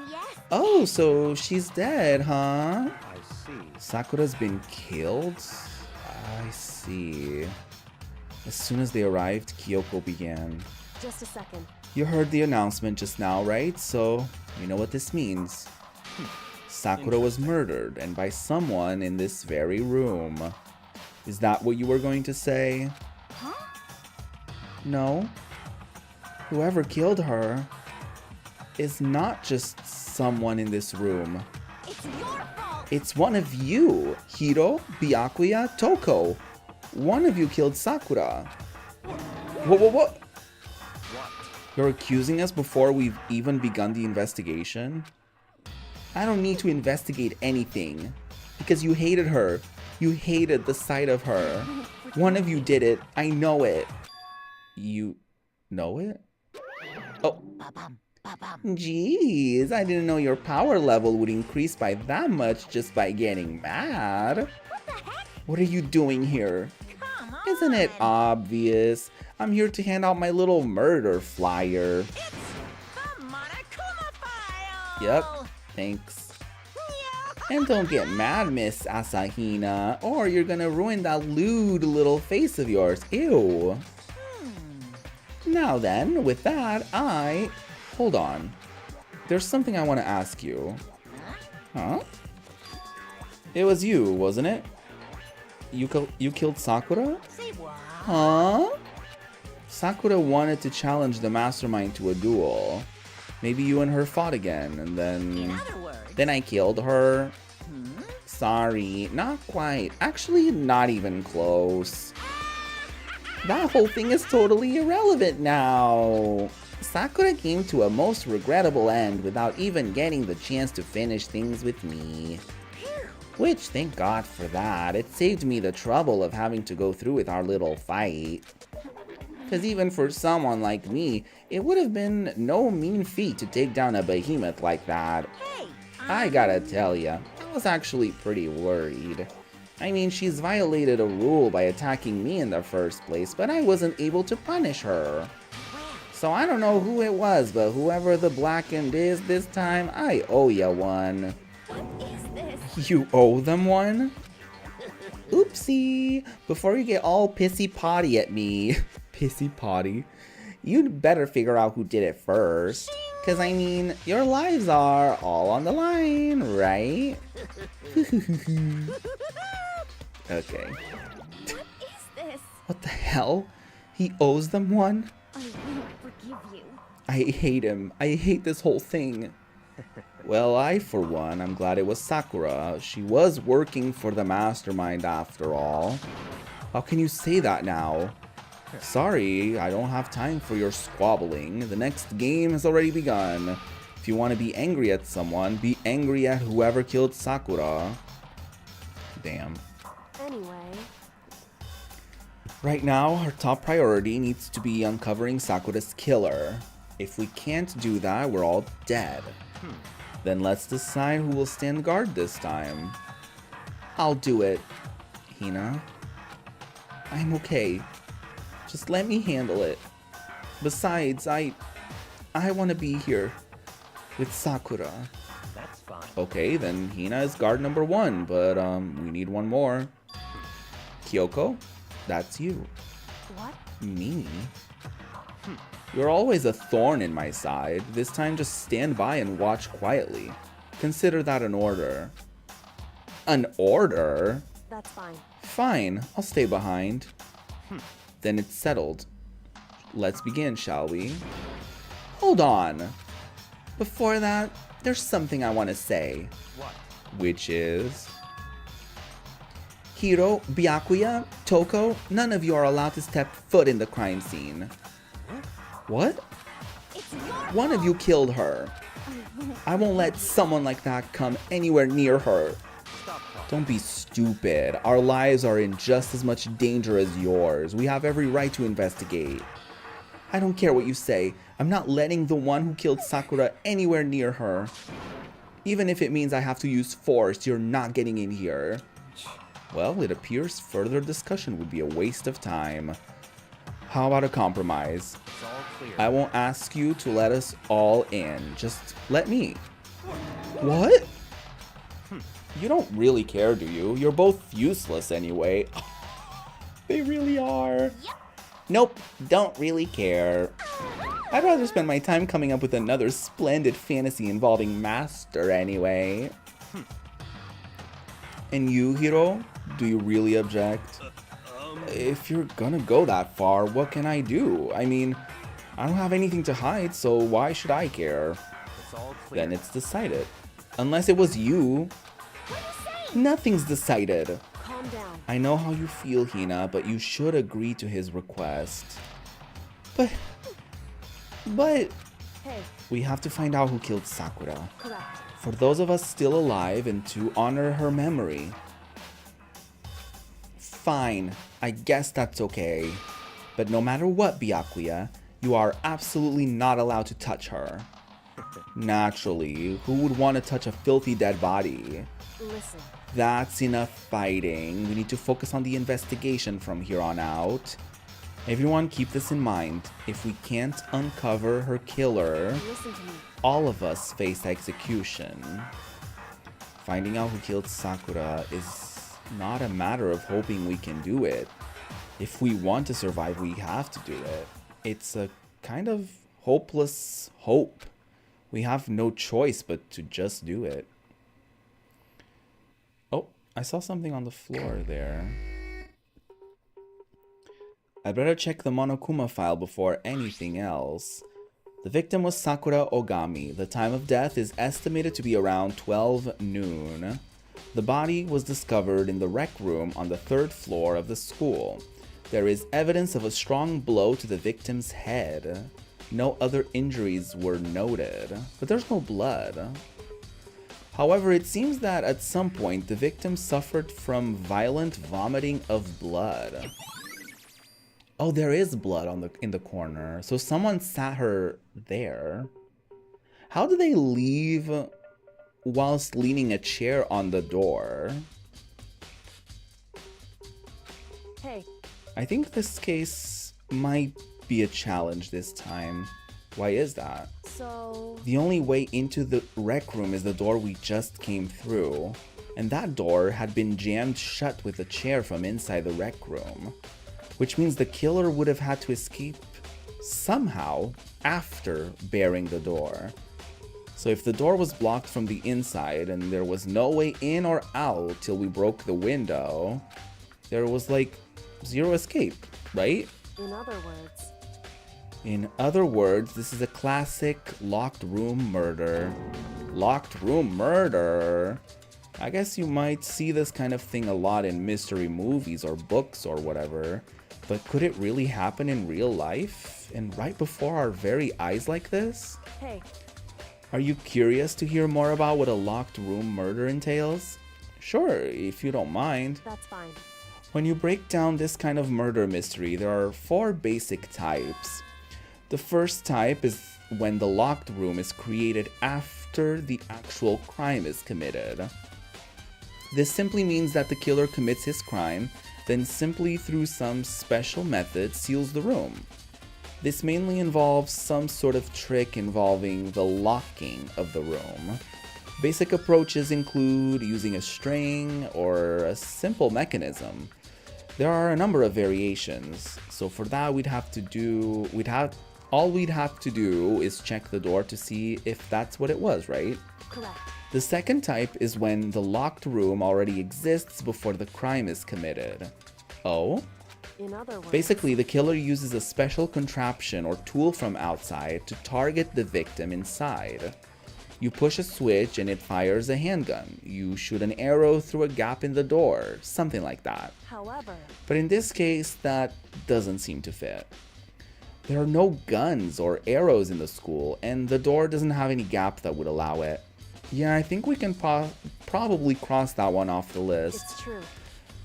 Yes. Oh, so she's dead, huh? I see. Sakura's been killed? I see. As soon as they arrived, Kyoko began. Just a second. You heard the announcement just now, right? So, you know what this means. Sakura was murdered, and by someone in this very room. Is that what you were going to say? Huh? No. Whoever killed her is not just someone in this room. It's your fault. It's one of you, Hiro, Byakuya, Toko. One of you killed Sakura. What? You're accusing us before we've even begun the investigation? I don't need to investigate anything. Because you hated her. You hated the sight of her. One of you did it. I know it. You know it? Oh. Jeez, I didn't know your power level would increase by that much just by getting mad. What the heck? What are you doing here? Come on. Isn't it obvious? I'm here to hand out my little murder flyer. It's the Monokuma file. Yep, thanks. And don't get mad, Miss Asahina, or you're gonna ruin that lewd little face of yours. Ew. Now then, with that, Hold on. There's something I want to ask you. Huh? It was you, wasn't it? You killed Sakura? Say what? Huh? Sakura wanted to challenge the mastermind to a duel. Maybe you and her fought again, and In then... other words, Then I killed her. hmm? Sorry, not quite. Actually, not even close. That whole thing is totally irrelevant now. Sakura came to a most regrettable end without even getting the chance to finish things with me. Which, thank God for that, it saved me the trouble of having to go through with our little fight. Because even for someone like me, it would have been no mean feat to take down a behemoth like that. Hey, I gotta tell ya, I was actually pretty worried. I mean, she's violated a rule by attacking me in the first place, but I wasn't able to punish her. So I don't know who it was, but whoever the blackened is this time, I owe ya one. What is this? You owe them one? Oopsie! Before you get all pissy potty at me, pissy potty, you'd better figure out who did it first. Cause I mean, your lives are all on the line, right? Okay. What is this? What the hell? He owes them one? I won't forgive you. I hate him. I hate this whole thing. Well, I, for one, I'm glad it was Sakura. She was working for the mastermind after all. How can you say that now? Sorry, I don't have time for your squabbling. The next game has already begun. If you want to be angry at someone, be angry at whoever killed Sakura. Damn. Anyway, Right now, our top priority needs to be uncovering Sakura's killer. If we can't do that, we're all dead. Then let's decide who will stand guard this time. I'll do it, Hina. I'm okay. Just let me handle it. Besides, I want to be here with Sakura. That's fine. Okay, then Hina is guard number 1, but we need one more. Kyoko, that's you. what? Me? You're always a thorn in my side. This time just stand by and watch quietly. Consider that an order. An order? That's fine. Fine, I'll stay behind. Then it's settled. Let's begin, shall we? Hold on. Before that, there's something I want to say. What? Which is... Hiro, Byakuya, Toko, none of you are allowed to step foot in the crime scene. What? It's your One of you killed her. I won't let someone like that come anywhere near her. Stop talking. Don't be stupid. Our lives are in just as much danger as yours. We have every right to investigate. I don't care what you say. I'm not letting the one who killed Sakura anywhere near her. Even if it means I have to use force, you're not getting in here. Well, it appears further discussion would be a waste of time. How about a compromise? It's all clear. I won't ask you to let us all in. Just let me. What? You don't really care, do you? You're both useless anyway. They really are. Nope, don't really care. I'd rather spend my time coming up with another splendid fantasy involving Master anyway. And you, Hiro? Do you really object? If you're gonna go that far, what can I do? I mean, I don't have anything to hide, so why should I care? It's all clear. Then it's decided. Unless it was you. Nothing's decided. Calm down. I know how you feel, Hina, but you should agree to his request. But... Hey, we have to find out who killed Sakura. correct. For those of us still alive and to honor her memory. Fine, I guess that's okay. But no matter what, Byakuya, you are absolutely not allowed to touch her. Naturally, who would want to touch a filthy dead body? Listen, That's enough fighting. We need to focus on the investigation from here on out. Everyone keep this in mind. If we can't uncover her killer, listen to me. all of us face execution. Finding out who killed Sakura is not a matter of hoping we can do it. If we want to survive, we have to do it. It's a kind of hopeless hope. We have no choice but to just do it. Oh, I saw something on the floor there. I'd better check the Monokuma file before anything else. The victim was Sakura Ogami. The time of death is estimated to be around 12 noon. The body was discovered in the rec room on the 3rd floor of the school. There is evidence of a strong blow to the victim's head. No other injuries were noted, but there's no blood. However, it seems that at some point the victim suffered from violent vomiting of blood. Oh, there is blood in the corner. So someone sat her there. How do they leave whilst leaning a chair on the door? Hey. I think this case might be a challenge this time. Why is that? So... The only way into the rec room is the door we just came through. And that door had been jammed shut with a chair from inside the rec room. Which means the killer would have had to escape somehow after barring the door. So if the door was blocked from the inside and there was no way in or out till we broke the window, there was like zero escape, right? In other words, this is a classic locked room murder. Locked room murder? I guess you might see this kind of thing a lot in mystery movies or books or whatever. But could it really happen in real life? And right before our very eyes like this? Hey. Are you curious to hear more about what a locked room murder entails? Sure, if you don't mind. That's fine. When you break down this kind of murder mystery, there are 4 basic types. The first type is when the locked room is created after the actual crime is committed. This simply means that the killer commits his crime, then simply through some special method seals the room. This mainly involves some sort of trick involving the locking of the room. Basic approaches include using a string or a simple mechanism. There are a number of variations, so for that all we'd have to do is check the door to see if that's what it was, right? Correct. The second type is when the locked room already exists before the crime is committed. Oh? In other words... Basically, the killer uses a special contraption or tool from outside to target the victim inside. You push a switch and it fires a handgun. You shoot an arrow through a gap in the door, something like that. However... But in this case, that doesn't seem to fit. There are no guns or arrows in the school, and the door doesn't have any gap that would allow it. Yeah, I think we can probably cross that one off the list. It's true.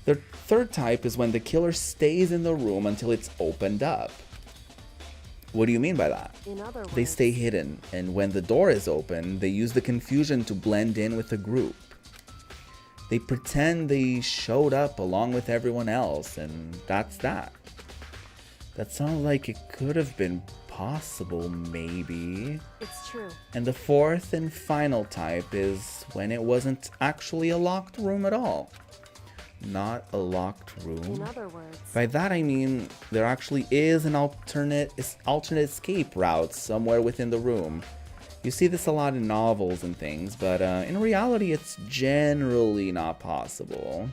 The third type is when the killer stays in the room until it's opened up. What do you mean by that? In other words... They stay hidden, and when the door is open, they use the confusion to blend in with the group. They pretend they showed up along with everyone else, and that's that. That sounds like it could have been possible, maybe. It's true. And the fourth and final type is when it wasn't actually a locked room at all. Not a locked room. In other words... By that I mean there actually is an alternate escape route somewhere within the room. You see this a lot in novels and things, but in reality it's generally not possible.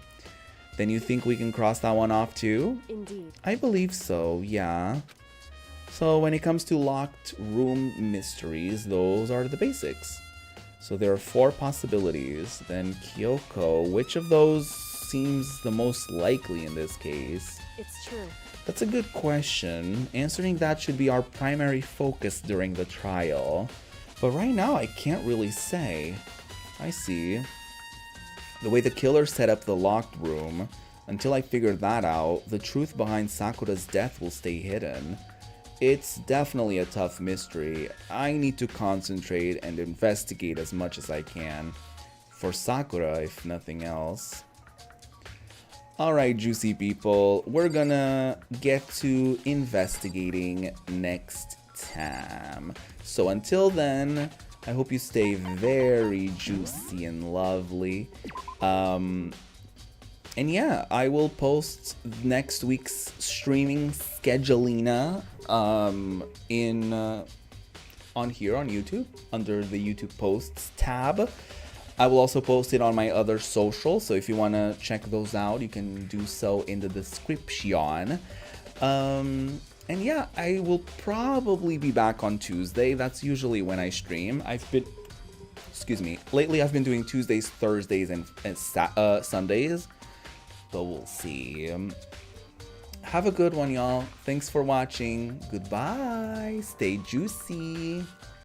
Then you think we can cross that one off too? Indeed. I believe so, yeah. So when it comes to locked room mysteries, those are the basics. So there are 4 possibilities. Then Kyoko, which of those seems the most likely in this case? It's true. That's a good question. Answering that should be our primary focus during the trial. But right now I can't really say. I see. The way the killer set up the locked room, until I figure that out, the truth behind Sakura's death will stay hidden. It's definitely a tough mystery. I need to concentrate and investigate as much as I can. For Sakura, if nothing else. Alright, juicy people, we're gonna get to investigating next time. So until then, I hope you stay very juicy and lovely. And yeah, I will post next week's streaming schedulina on here on YouTube under the YouTube posts tab. I will also post it on my other socials, so if you want to check those out, you can do so in the description. And yeah, I will probably be back on Tuesday. That's usually when I stream. Lately I've been doing Tuesdays, Thursdays, and Sundays, but we'll see. Have a good one, y'all. Thanks for watching. Goodbye. Stay juicy.